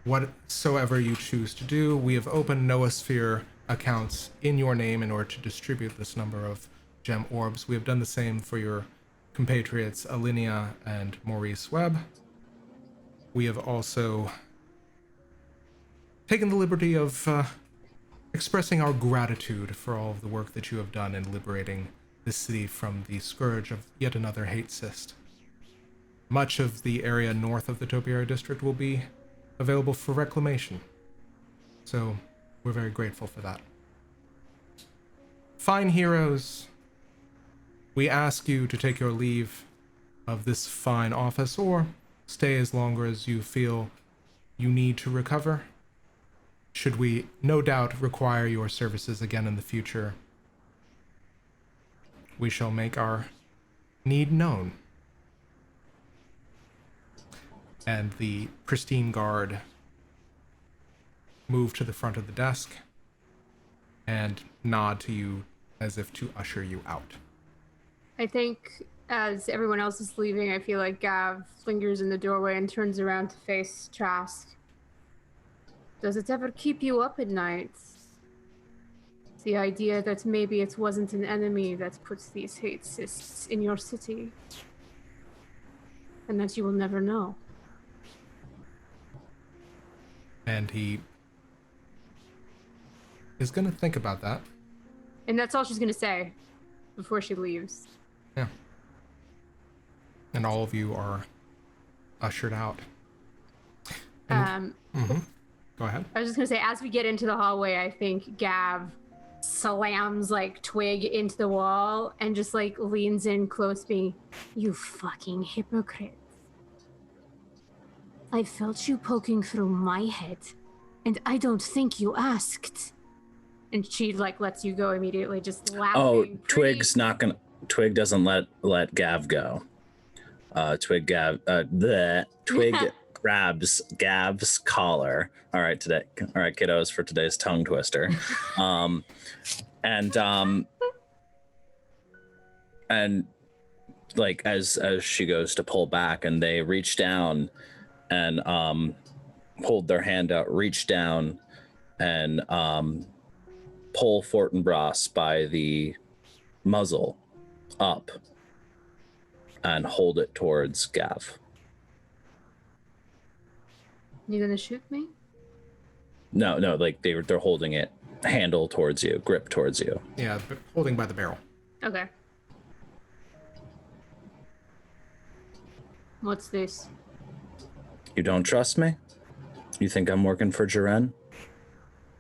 Speaker 1: Whatsoever you choose to do, we have opened Noosphere accounts in your name in order to distribute this number of gem orbs. We have done the same for your compatriots Alinea and Maurice Webb. We have also taken the liberty of expressing our gratitude for all of the work that you have done in liberating this city from the scourge of yet another hate cyst. Much of the area north of the Topiary district will be available for reclamation. So we're very grateful for that. Fine heroes, we ask you to take your leave of this fine office or stay as long as you feel you need to recover. Should we no doubt require your services again in the future, we shall make our need known. And the pristine guard move to the front of the desk and nod to you as if to usher you out.
Speaker 2: I think as everyone else is leaving, I feel like Gav lingers in the doorway and turns around to face Trask. Does it ever keep you up at night? The idea that maybe it wasn't an enemy that puts these hate cysts in your city, and that you will never know.
Speaker 1: And he is going to think about that.
Speaker 2: And that's all she's going to say before she leaves.
Speaker 1: Yeah. And all of you are ushered out. And, Go ahead.
Speaker 2: I was just going to say, as we get into the hallway, I think Gav slams like Twigg into the wall and just like leans in close, being, "You fucking hypocrite. I felt you poking through my head, and I don't think you asked." And she like lets you go immediately, just laughing.
Speaker 4: Oh,
Speaker 2: pretty-
Speaker 4: Twig doesn't let Gav go. Twig grabs Gav's collar. All right, kiddos, for today's tongue twister. And like as she goes to pull back, and they reach down and hold their hand out, reach down and pull Fortinbras by the muzzle up and hold it towards Gav.
Speaker 2: You gonna shoot me?
Speaker 4: No, like they're holding it handle towards you, grip towards you.
Speaker 1: Yeah, holding by the barrel.
Speaker 2: Okay. What's this?
Speaker 4: You don't trust me? You think I'm working for Jaren?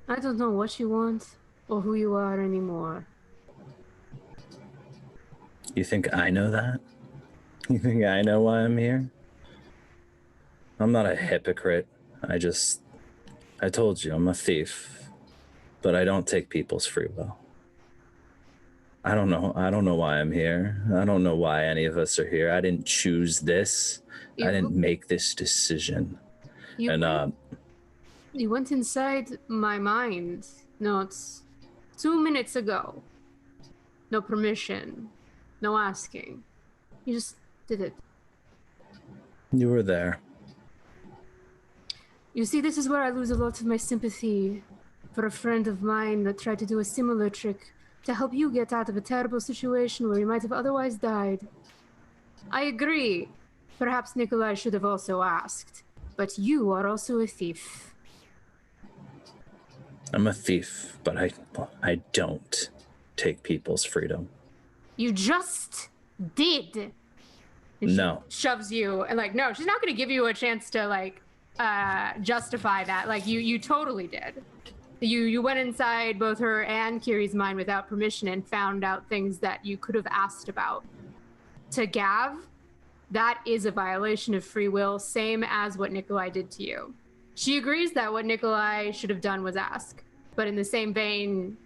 Speaker 2: I don't know what you want or who you are anymore.
Speaker 4: You think I know that? You think I know why I'm here? I'm not a hypocrite. I told you, I'm a thief. But I don't take people's free will. I don't know why I'm here. I don't know why any of us are here. I didn't choose this. I didn't make this decision.
Speaker 2: You went inside my mind not 2 minutes ago. No permission. No asking. You just did it.
Speaker 4: You were there.
Speaker 2: You see, this is where I lose a lot of my sympathy for a friend of mine that tried to do a similar trick to help you get out of a terrible situation where you might have otherwise died. I agree. Perhaps Nikolai should have also asked, but you are also a thief.
Speaker 4: I'm a thief, but I don't take people's freedom.
Speaker 2: You just did. And
Speaker 4: No.
Speaker 2: she shoves you, and like, no, she's not going to give you a chance to like justify that. Like you totally did. You went inside both her and Kyrrie's mind without permission and found out things that you could have asked about. To Gav, that is a violation of free will, same as what Nikolai did to you. She agrees that what Nikolai should have done was ask, but in the same vein,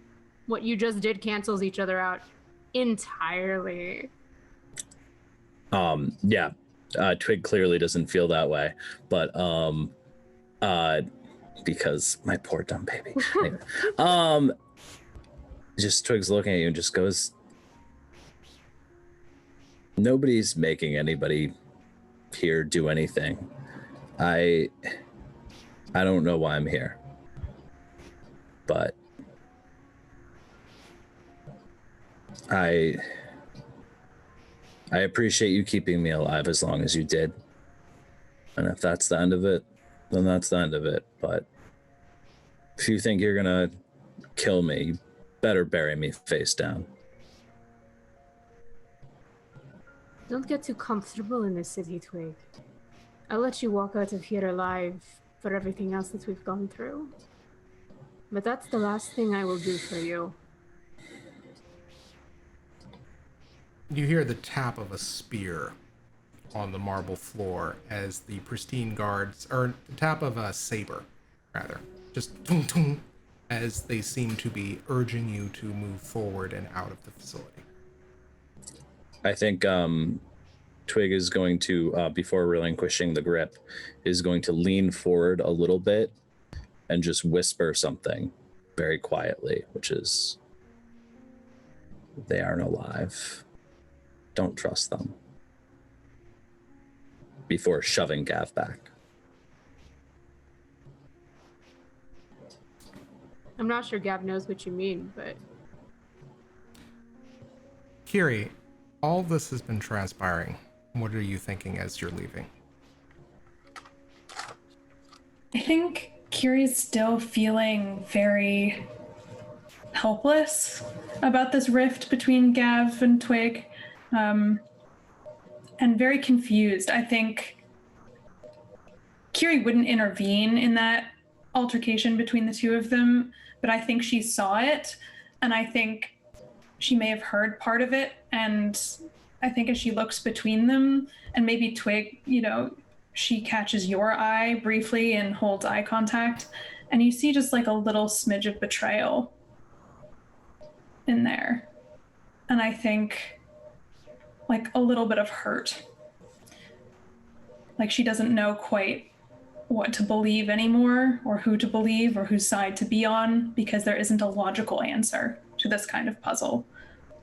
Speaker 2: what you just did cancels each other out entirely.
Speaker 4: Yeah. Twig clearly doesn't feel that way, but because my poor dumb baby. Anyway, just Twig's looking at you and just goes, nobody's making anybody here do anything. I don't know why I'm here, but I appreciate you keeping me alive as long as you did. And if that's the end of it, then that's the end of it. But if you think you're gonna kill me, you better bury me face down.
Speaker 2: Don't get too comfortable in this city, Twig. I'll let you walk out of here alive for everything else that we've gone through. But that's the last thing I will do for you.
Speaker 1: You hear the tap of a spear on the marble floor as the pristine guards, or the tap of a saber, rather, just tung tung, as they seem to be urging you to move forward and out of the facility.
Speaker 4: I think Twig is going to, before relinquishing the grip, is going to lean forward a little bit and just whisper something very quietly, which is, they aren't alive. Don't trust them. Before shoving Gav back.
Speaker 2: I'm not sure Gav knows what you mean, but...
Speaker 1: Kyrrie, all this has been transpiring. What are you thinking as you're leaving?
Speaker 5: I think Kyrrie's still feeling very helpless about this rift between Gav and Twigg, and very confused. I think Kyrrie wouldn't intervene in that altercation between the two of them, but I think she saw it, and I think she may have heard part of it, and I think as she looks between them, and maybe Twigg, she catches your eye briefly and holds eye contact, and you see just like a little smidge of betrayal in there. And I think like a little bit of hurt. Like she doesn't know quite what to believe anymore, or who to believe, or whose side to be on, because there isn't a logical answer to this kind of puzzle.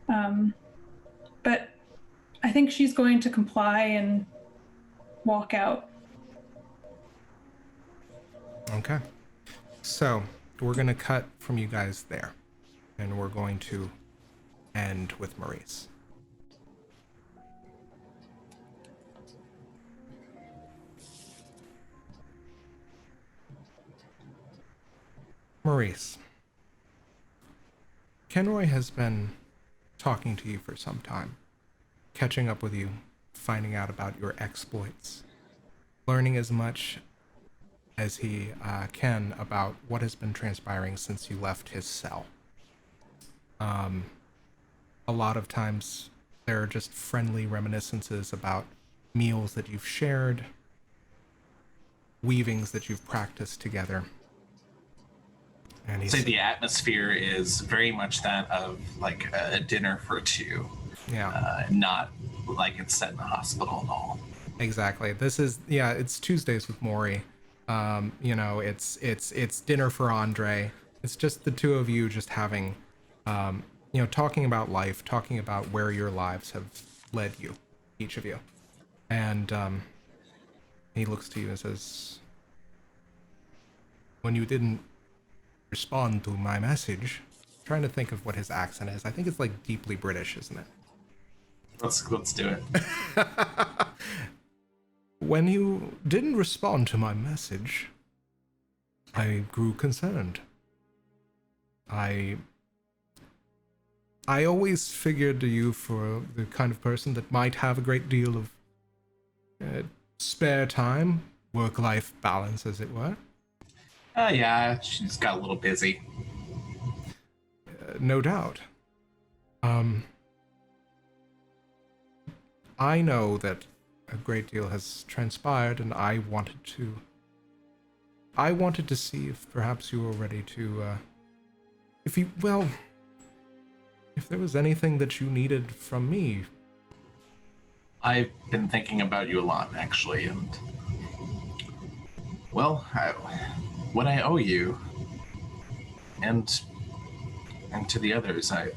Speaker 5: But I think she's going to comply and walk out.
Speaker 1: Okay. So we're going to cut from you guys there, and we're going to end with Maurice. Maurice, Kenroy has been talking to you for some time, catching up with you, finding out about your exploits, learning as much as he can about what has been transpiring since you left his cell. A lot of times there are just friendly reminiscences about meals that you've shared, weavings that you've practiced together. And
Speaker 3: I'd say the atmosphere is very much that of like a dinner for two.
Speaker 1: Yeah.
Speaker 3: Not like it's set in a hospital at all.
Speaker 1: Exactly. This is, it's Tuesdays with Maury. It's dinner for Andre. It's just the two of you just having, talking about life, talking about where your lives have led you, each of you. And he looks to you and says, when you didn't respond to my message, I'm trying to think of what his accent is. I think it's like deeply British, isn't it?
Speaker 3: Let's do it.
Speaker 1: When you didn't respond to my message, I grew concerned. I always figured you for the kind of person that might have a great deal of spare time, work-life balance, as it were.
Speaker 3: Yeah, she's got a little busy.
Speaker 1: No doubt. I know that a great deal has transpired, and I wanted to see if perhaps you were ready to, if there was anything that you needed from me.
Speaker 3: I've been thinking about you a lot, actually, and well, what I owe you, and to the others, I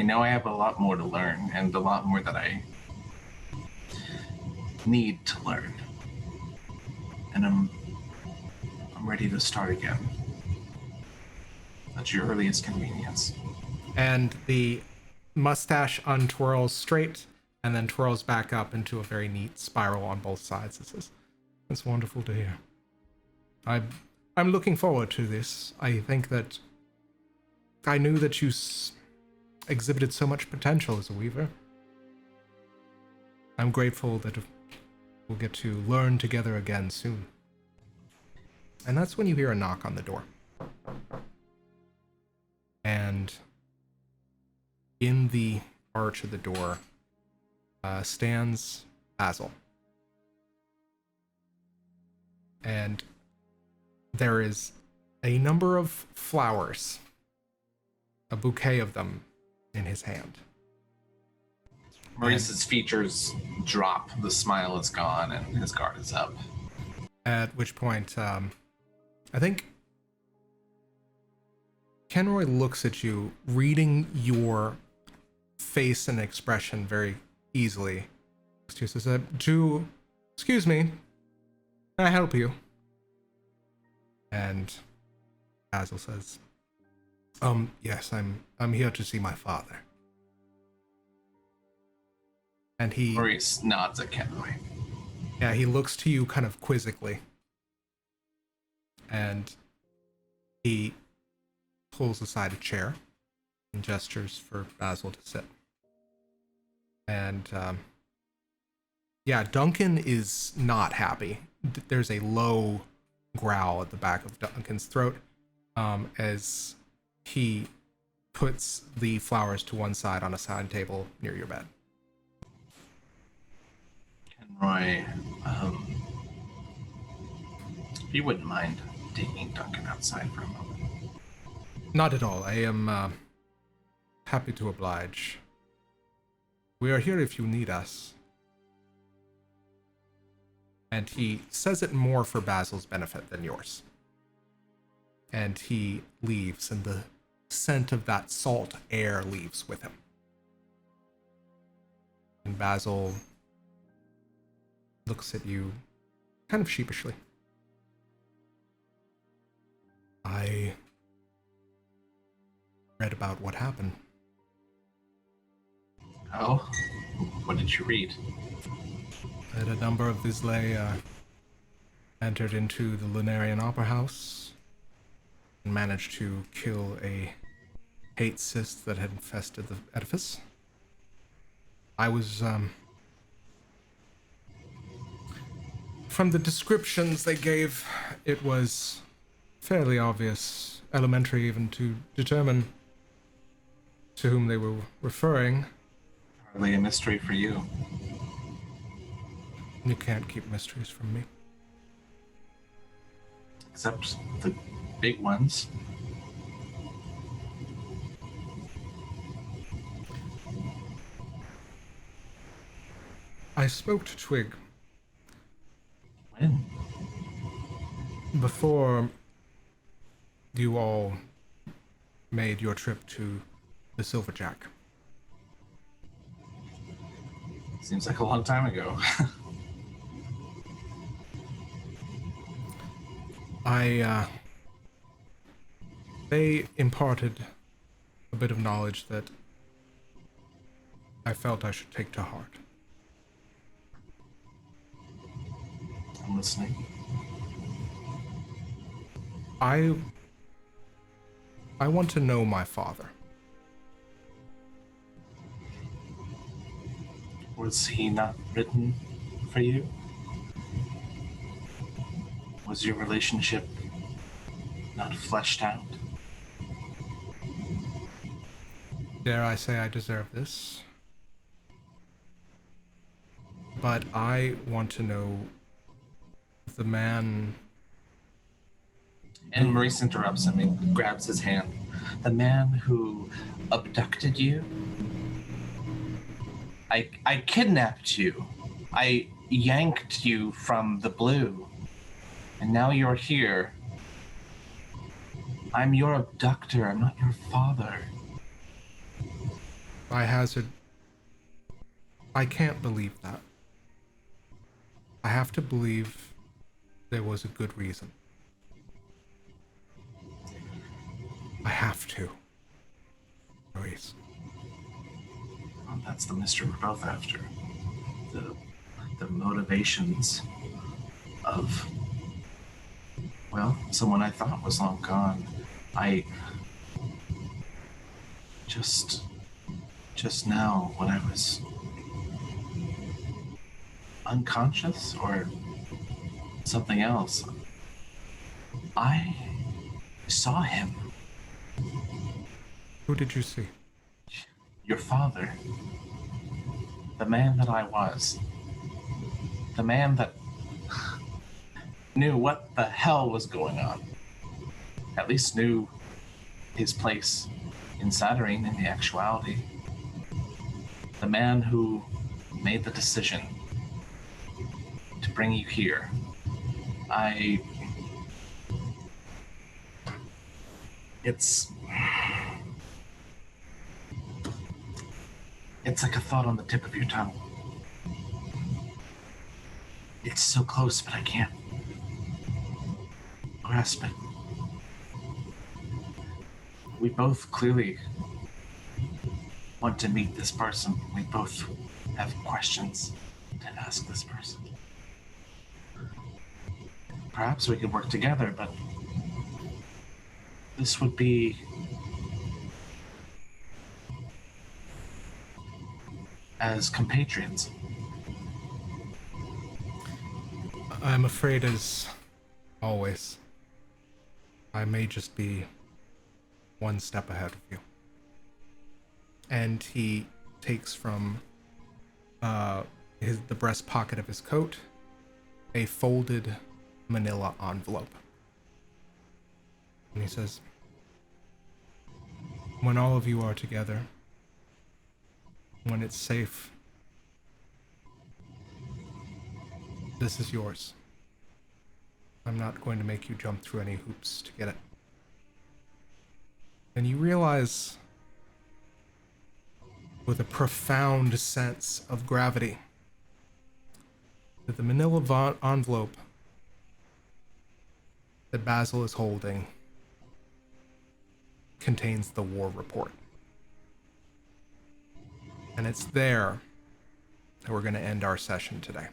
Speaker 3: know I have a lot more to learn, and a lot more that I need to learn, and I'm ready to start again at your earliest convenience.
Speaker 1: And the mustache untwirls straight and then twirls back up into a very neat spiral on both sides. It says, "It's wonderful to hear. I'm looking forward to this. I think that I knew that you exhibited so much potential as a weaver. I'm grateful that we'll get to learn together again soon." And that's when you hear a knock on the door. And in the arch of the door stands Basil. And there is a number of flowers, a bouquet of them, in his hand.
Speaker 3: Maurice's features drop, the smile is gone, and his guard is up.
Speaker 1: At which point, I think Kenroy looks at you, reading your face and expression very easily. He says, excuse me, can I help you? And Basil says, yes, I'm here to see my father. And
Speaker 3: Maurice nods at Kenroy.
Speaker 1: Yeah, he looks to you kind of quizzically. And he pulls aside a chair and gestures for Basil to sit. And yeah, Duncan is not happy. There's a low growl at the back of Duncan's throat as he puts the flowers to one side on a side table near your bed.
Speaker 3: Kenroy, if you wouldn't mind taking Duncan outside for a moment.
Speaker 1: Not at all. I am happy to oblige. We are here if you need us. And he says it more for Basil's benefit than yours. And he leaves, and the scent of that salt air leaves with him. And Basil looks at you kind of sheepishly. I read about what happened.
Speaker 3: Oh? What did you read?
Speaker 1: That a number of Visley entered into the Lunarian Opera House and managed to kill a hate cyst that had infested the edifice. I was, from the descriptions they gave, it was fairly obvious, elementary even, to determine to whom they were referring.
Speaker 3: Hardly a mystery for you.
Speaker 1: You can't keep mysteries from me.
Speaker 3: Except the big ones.
Speaker 1: I spoke to Twigg
Speaker 3: When?
Speaker 1: before you all made your trip to the Silverjack.
Speaker 3: Seems like a long time ago.
Speaker 1: They imparted a bit of knowledge that I felt I should take to heart.
Speaker 3: I'm listening.
Speaker 1: I want to know my father.
Speaker 3: Was he not written for you? Was your relationship not fleshed out?
Speaker 1: Dare I say I deserve this? But I want to know the man.
Speaker 3: And Maurice interrupts him and grabs his hand. The man who abducted you? I kidnapped you. I yanked you from the blue. And now you're here. I'm your abductor. I'm not your father.
Speaker 1: I hazard. I can't believe that. I have to believe there was a good reason. I have to. Maurice.
Speaker 3: Well, that's the mystery we're both after. The motivations of, well, someone I thought was long gone. I just now, when I was unconscious or something else, I saw him.
Speaker 1: Who did you see?
Speaker 3: Your father. The man that I was. The man that knew what the hell was going on. At least knew his place in Saturnine in the actuality. The man who made the decision to bring you here. It's like a thought on the tip of your tongue. It's so close, but I can't grasp it. We both clearly want to meet this person. We both have questions to ask this person. Perhaps we could work together, but this would be as compatriots.
Speaker 1: I'm afraid, as always, I may just be one step ahead of you. And he takes from the breast pocket of his coat a folded manila envelope. And he says, when all of you are together, when it's safe, this is yours. I'm not going to make you jump through any hoops to get it. And you realize, with a profound sense of gravity, that the manila envelope that Basil is holding contains the war report. And it's there that we're going to end our session today.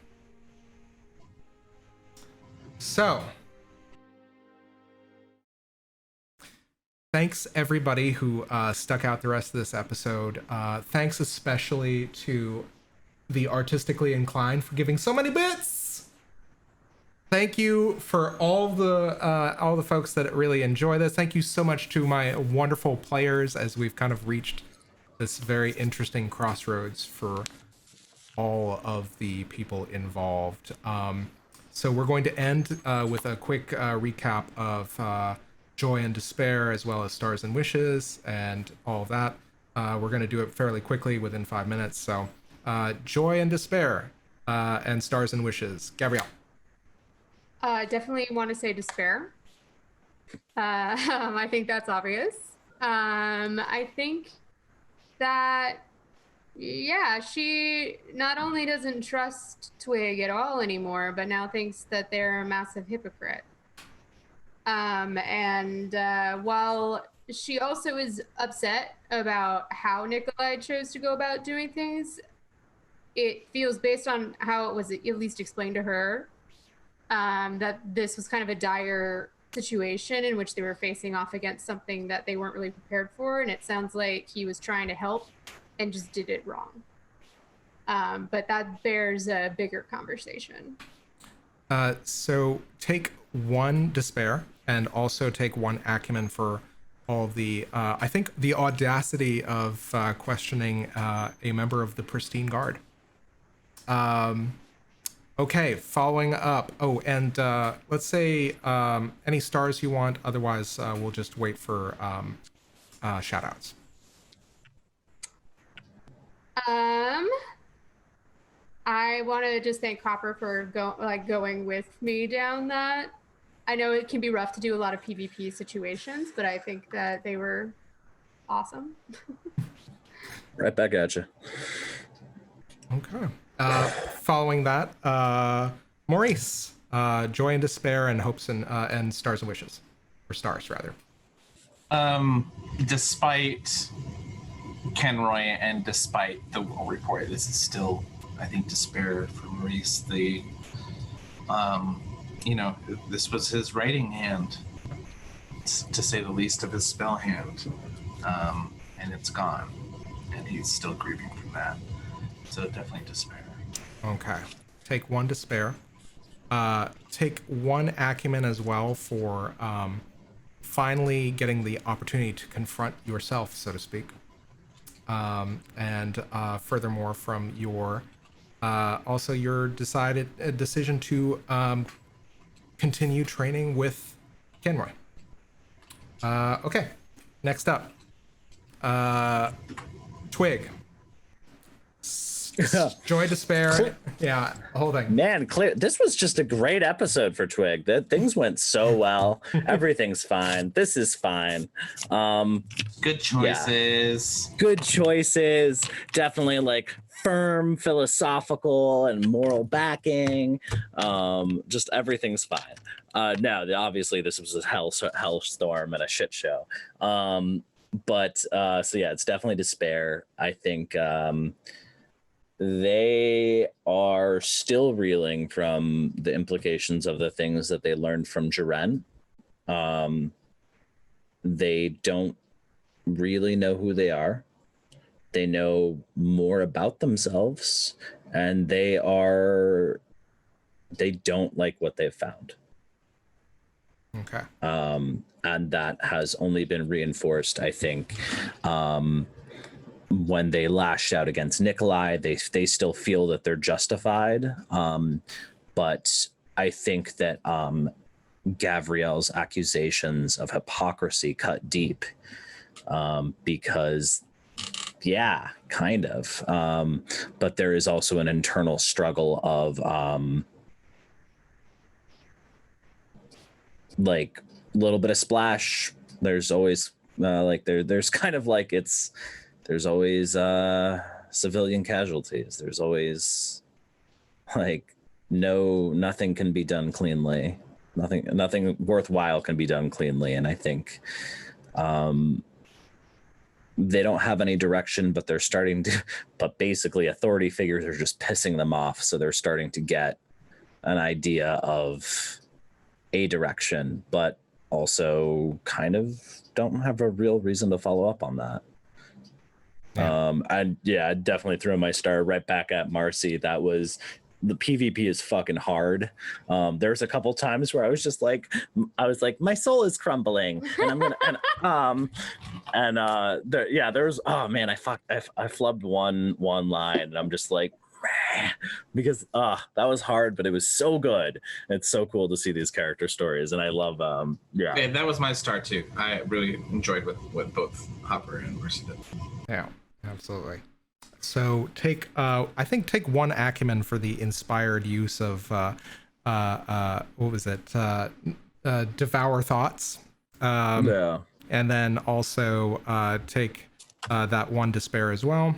Speaker 1: So, thanks everybody who stuck out the rest of this episode. Thanks especially to the artistically inclined for giving so many bits. Thank you for all the folks that really enjoy this. Thank you so much to my wonderful players as we've kind of reached this very interesting crossroads for all of the people involved. So we're going to end with a quick recap of Joy and Despair, as well as Stars and Wishes, and all of that. We're going to do it fairly quickly within 5 minutes. So Joy and Despair and Stars and Wishes. Gavriel.
Speaker 2: Definitely want to say Despair. I think that's obvious. I think that, yeah, she not only doesn't trust Twigg at all anymore, but now thinks that they're a massive hypocrite. While she also is upset about how Nikolai chose to go about doing things, it feels, based on how it was at least explained to her, that this was kind of a dire situation in which they were facing off against something that they weren't really prepared for, and it sounds like he was trying to help and just did it wrong. But that bears a bigger conversation.
Speaker 1: So take 1 Despair and also take 1 Acumen for all the, I think, the audacity of questioning a member of the Pristine Guard. Okay, following up. Oh, and let's say any stars you want. Otherwise, we'll just wait for shoutouts.
Speaker 2: I want to just thank Copper for going with me down that. I know it can be rough to do a lot of PvP situations, but I think that they were awesome.
Speaker 4: Right back at you.
Speaker 1: Okay. Following that, Maurice, Joy and Despair and Hopes and Stars and Wishes, or Stars rather.
Speaker 3: Despite Kenroy and despite the war report, this is still, I think, Despair for Maurice. The this was his writing hand, to say the least, of his spell hand, and it's gone, and he's still grieving from that. So definitely Despair.
Speaker 1: Okay. Take 1 Despair. Take 1 Acumen as well for finally getting the opportunity to confront yourself, so to speak. And furthermore, from your also your decision to continue training with Kenroy. Okay. Next up, Twigg. Joy, Despair. Yeah, whole thing.
Speaker 4: Man, clear. This was just a great episode for Twigg. Things went so well. Everything's fine. This is fine.
Speaker 3: Good choices.
Speaker 4: Yeah. Good choices. Definitely like firm philosophical and moral backing. Just everything's fine. No, obviously this was a hellstorm and a shit show. So yeah, it's definitely Despair. I think they are still reeling from the implications of the things that they learned from Jaren. They don't really know who they are. they know more about themselves, and they don't like what they've found.
Speaker 1: Okay.
Speaker 4: And that has only been reinforced, I think, when they lashed out against Nikolai. They still feel that they're justified, but I think that Gavriel's accusations of hypocrisy cut deep, because, yeah, kind of. But there is also an internal struggle of like a little bit of splash. There's always there's kind of like there's always civilian casualties. There's always like nothing can be done cleanly. Nothing worthwhile can be done cleanly. And I think they don't have any direction, but they're starting to, but basically authority figures are just pissing them off. So they're starting to get an idea of a direction, but also kind of don't have a real reason to follow up on that. I definitely threw my star right back at Marcy. That was, the PvP is fucking hard. There's a couple times where I was like, my soul is crumbling, and I'm gonna, there's, oh man, I flubbed one line, and I'm just like, because that was hard, but it was so good. It's so cool to see these character stories, and I love
Speaker 6: Yeah, that was my star too. I really enjoyed what both Hopper and Mercy did.
Speaker 1: Yeah, absolutely. So take one acumen for the inspired use of what was it? Devour thoughts.
Speaker 4: yeah.
Speaker 1: And then also take that one despair as well,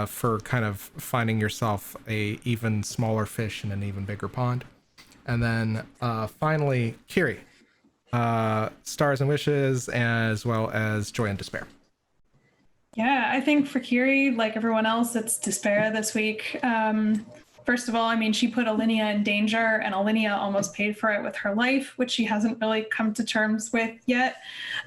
Speaker 1: for kind of finding yourself a even smaller fish in an even bigger pond. And then finally, Kyrrie, stars and wishes, as well as joy and despair.
Speaker 5: Yeah, I think for Kyrrie, like everyone else, it's despair this week. First of all, I mean, she put Alinea in danger, and Alinea almost paid for it with her life, which she hasn't really come to terms with yet.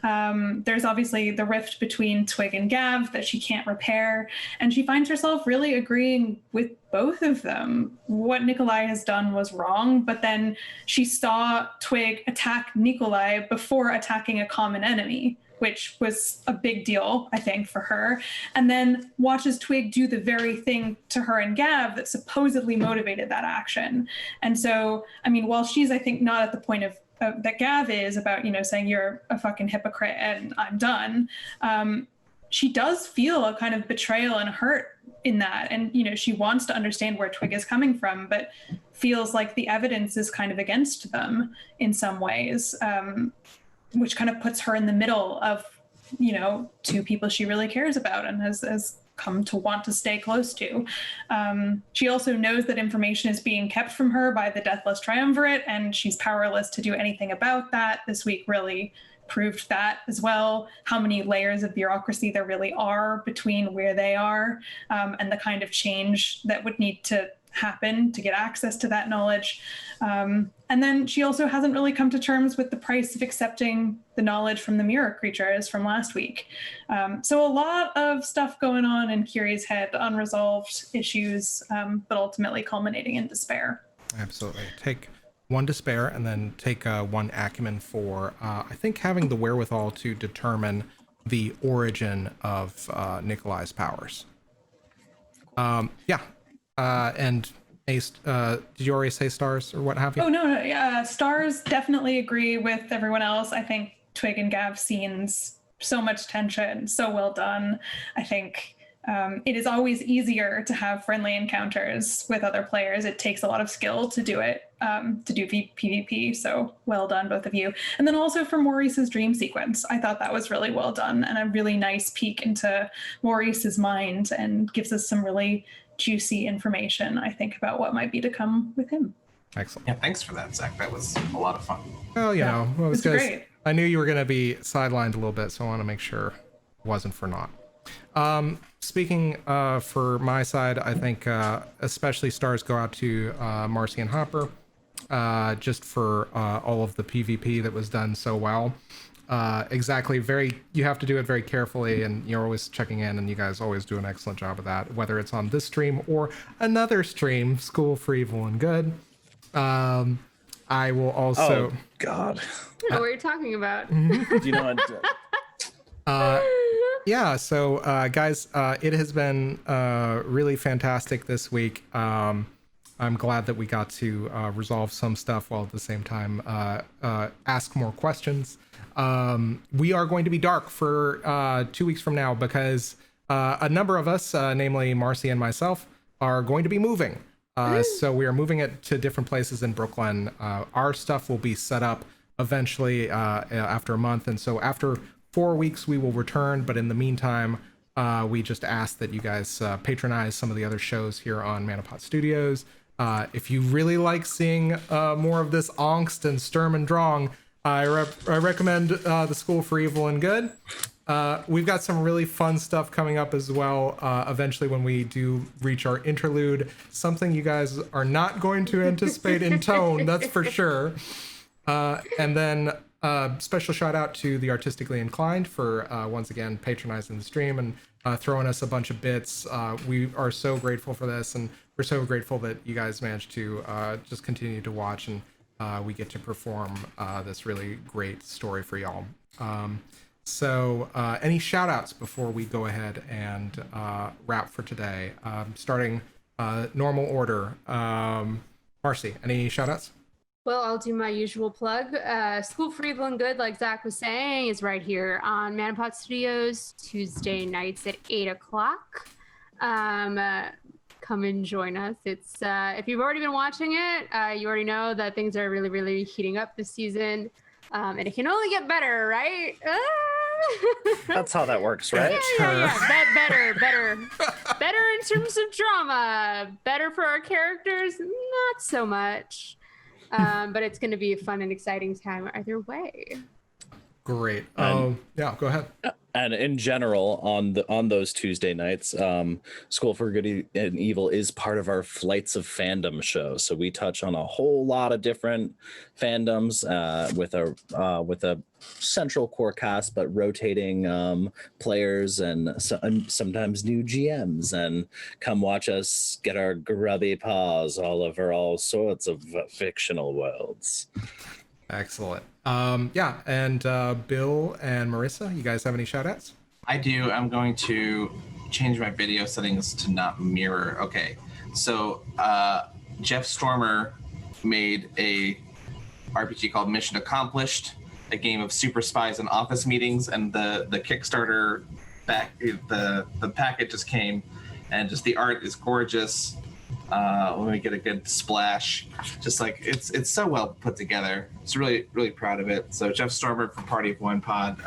Speaker 5: There's obviously the rift between Twigg and Gav that she can't repair, and she finds herself really agreeing with both of them. What Nikolai has done was wrong, but then she saw Twigg attack Nikolai before attacking a common enemy, which was a big deal, I think, for her, and then watches Twigg do the very thing to her and Gav that supposedly motivated that action. And so, I mean, while she's, I think, not at the point of that Gav is about, saying you're a fucking hypocrite and I'm done, she does feel a kind of betrayal and hurt in that. And, she wants to understand where Twigg is coming from, but feels like the evidence is kind of against them in some ways. Which kind of puts her in the middle of, two people she really cares about and has come to want to stay close to. She also knows that information is being kept from her by the Deathless Triumvirate, and she's powerless to do anything about that. This week really proved that as well, how many layers of bureaucracy there really are between where they are, and the kind of change that would need to happen to get access to that knowledge. And then she also hasn't really come to terms with the price of accepting the knowledge from the mirror creatures from last week. So a lot of stuff going on in Kyrrie's head, unresolved issues, but ultimately culminating in despair.
Speaker 1: Absolutely. Take one despair and then take one acumen for, I think, having the wherewithal to determine the origin of Nikolai's powers. And did you already say stars or what have you?
Speaker 5: Oh, no. Yeah, stars definitely agree with everyone else. I think Twigg and Gav scenes, so much tension, so well done. I think it is always easier to have friendly encounters with other players. It takes a lot of skill to do it, to do PvP. So well done, both of you. And then also for Maurice's dream sequence, I thought that was really well done and a really nice peek into Maurice's mind and gives us some really juicy information, I think, about what might be to come with him.
Speaker 1: Excellent.
Speaker 3: Yeah, thanks for that, Zach. That was a lot of fun.
Speaker 1: Well, it was
Speaker 5: great.
Speaker 1: I knew you were going to be sidelined a little bit, so I want to make sure it wasn't for naught. Speaking for my side, I think especially stars go out to Marcy and Hopper, just for all of the PvP that was done so well. exactly. You have to do it very carefully, and you're always checking in, and you guys always do an excellent job of that, whether it's on this stream or another stream, School for Evil and Good. I will also.
Speaker 7: Oh God.
Speaker 2: I don't know what you're talking about.
Speaker 7: Do you know what?
Speaker 1: Yeah, so guys, it has been really fantastic this week. I'm glad that we got to resolve some stuff while at the same time ask more questions. We are going to be dark for 2 weeks from now because a number of us, namely Marcy and myself, are going to be moving. So we are moving it to different places in Brooklyn. Our stuff will be set up eventually after a month, and so after 4 weeks we will return. But in the meantime, we just ask that you guys patronize some of the other shows here on Manapot Studios. If you really like seeing more of this angst and Sturm and Drang, I recommend the School for Evil and Good. We've got some really fun stuff coming up as well. Eventually, when we do reach our interlude, something you guys are not going to anticipate in tone, that's for sure. And then special shout out to the Artistically Inclined for once again patronizing the stream and throwing us a bunch of bits. We are so grateful for this, and we're so grateful that you guys managed to just continue to watch, and we get to perform this really great story for y'all. So any shout outs before we go ahead and wrap for today? Starting normal order. Marcy, any shout outs?
Speaker 2: Well, I'll do my usual plug. School for Evil and Good, like Zach was saying, is right here on Manapot Studios, Tuesday nights at 8 o'clock. Come and join us. It's if you've already been watching it, you already know that things are really, really heating up this season. And it can only get better, right?
Speaker 7: That's how that works, right?
Speaker 2: Yeah. Better in terms of drama. Better for our characters, not so much. But it's going to be a fun and exciting time either way.
Speaker 1: Great. Yeah, go ahead.
Speaker 7: And in general, on those Tuesday nights, School for Good and Evil is part of our Flights of Fandom show. So we touch on a whole lot of different fandoms with a central core cast, but rotating players and sometimes new GMs. And come watch us get our grubby paws all over all sorts of fictional worlds.
Speaker 1: Excellent. Yeah, and Bill and Marissa, you guys have any shout outs?
Speaker 3: I do. I'm going to change my video settings to not mirror. Okay. So Jeff Stormer made a RPG called Mission Accomplished, a game of super spies and office meetings, and the Kickstarter the packet just came, and just the art is gorgeous. When we get a good splash, just like it's so well put together. It's really, really proud of it. So Jeff Stormer from Party of One Pod,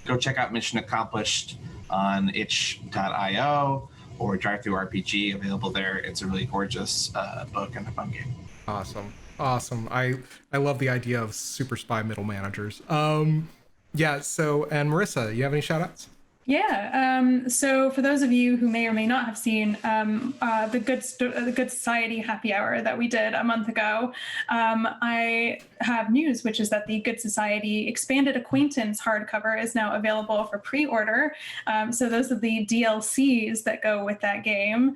Speaker 3: go check out Mission Accomplished on itch.io or Drive Through RPG, available there. It's a really gorgeous book and a fun game.
Speaker 1: Awesome. I love the idea of super spy middle managers. Yeah. So, and Marissa, you have any shout outs?
Speaker 5: Yeah. So for those of you who may or may not have seen the Good Society happy hour that we did a month ago, I have news, which is that the Good Society Expanded Acquaintance hardcover is now available for pre-order. So those are the DLCs that go with that game.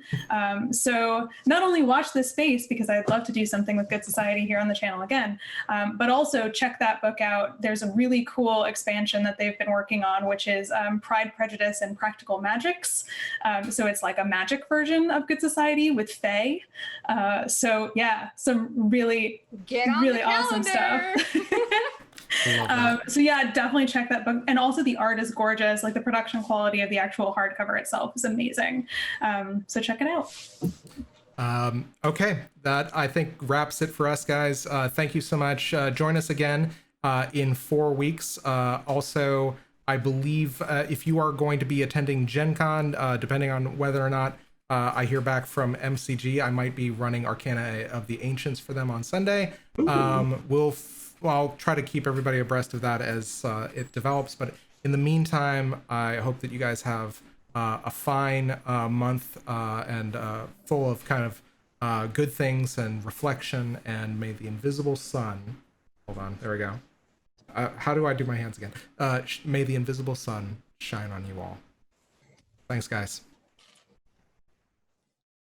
Speaker 5: So not only watch this space, because I'd love to do something with Good Society here on the channel again, but also check that book out. There's a really cool expansion that they've been working on, which is Pride, Prejudice, and Practical Magics. So it's like a magic version of Good Society with Fae. So yeah, some really awesome stuff. So yeah, definitely check that book. And also the art is gorgeous. Like the production quality of the actual hardcover itself is amazing. So check it out.
Speaker 1: Okay, that I think wraps it for us, guys. Thank you so much. Join us again in 4 weeks. Also, I believe if you are going to be attending Gen Con, depending on whether or not I hear back from MCG, I might be running Arcana of the Ancients for them on Sunday. I'll try to keep everybody abreast of that as it develops. But in the meantime, I hope that you guys have a fine month and full of kind of good things and reflection. And may the invisible sun, hold on, there we go. how do I do my hands again? May the invisible sun shine on you all. Thanks, guys.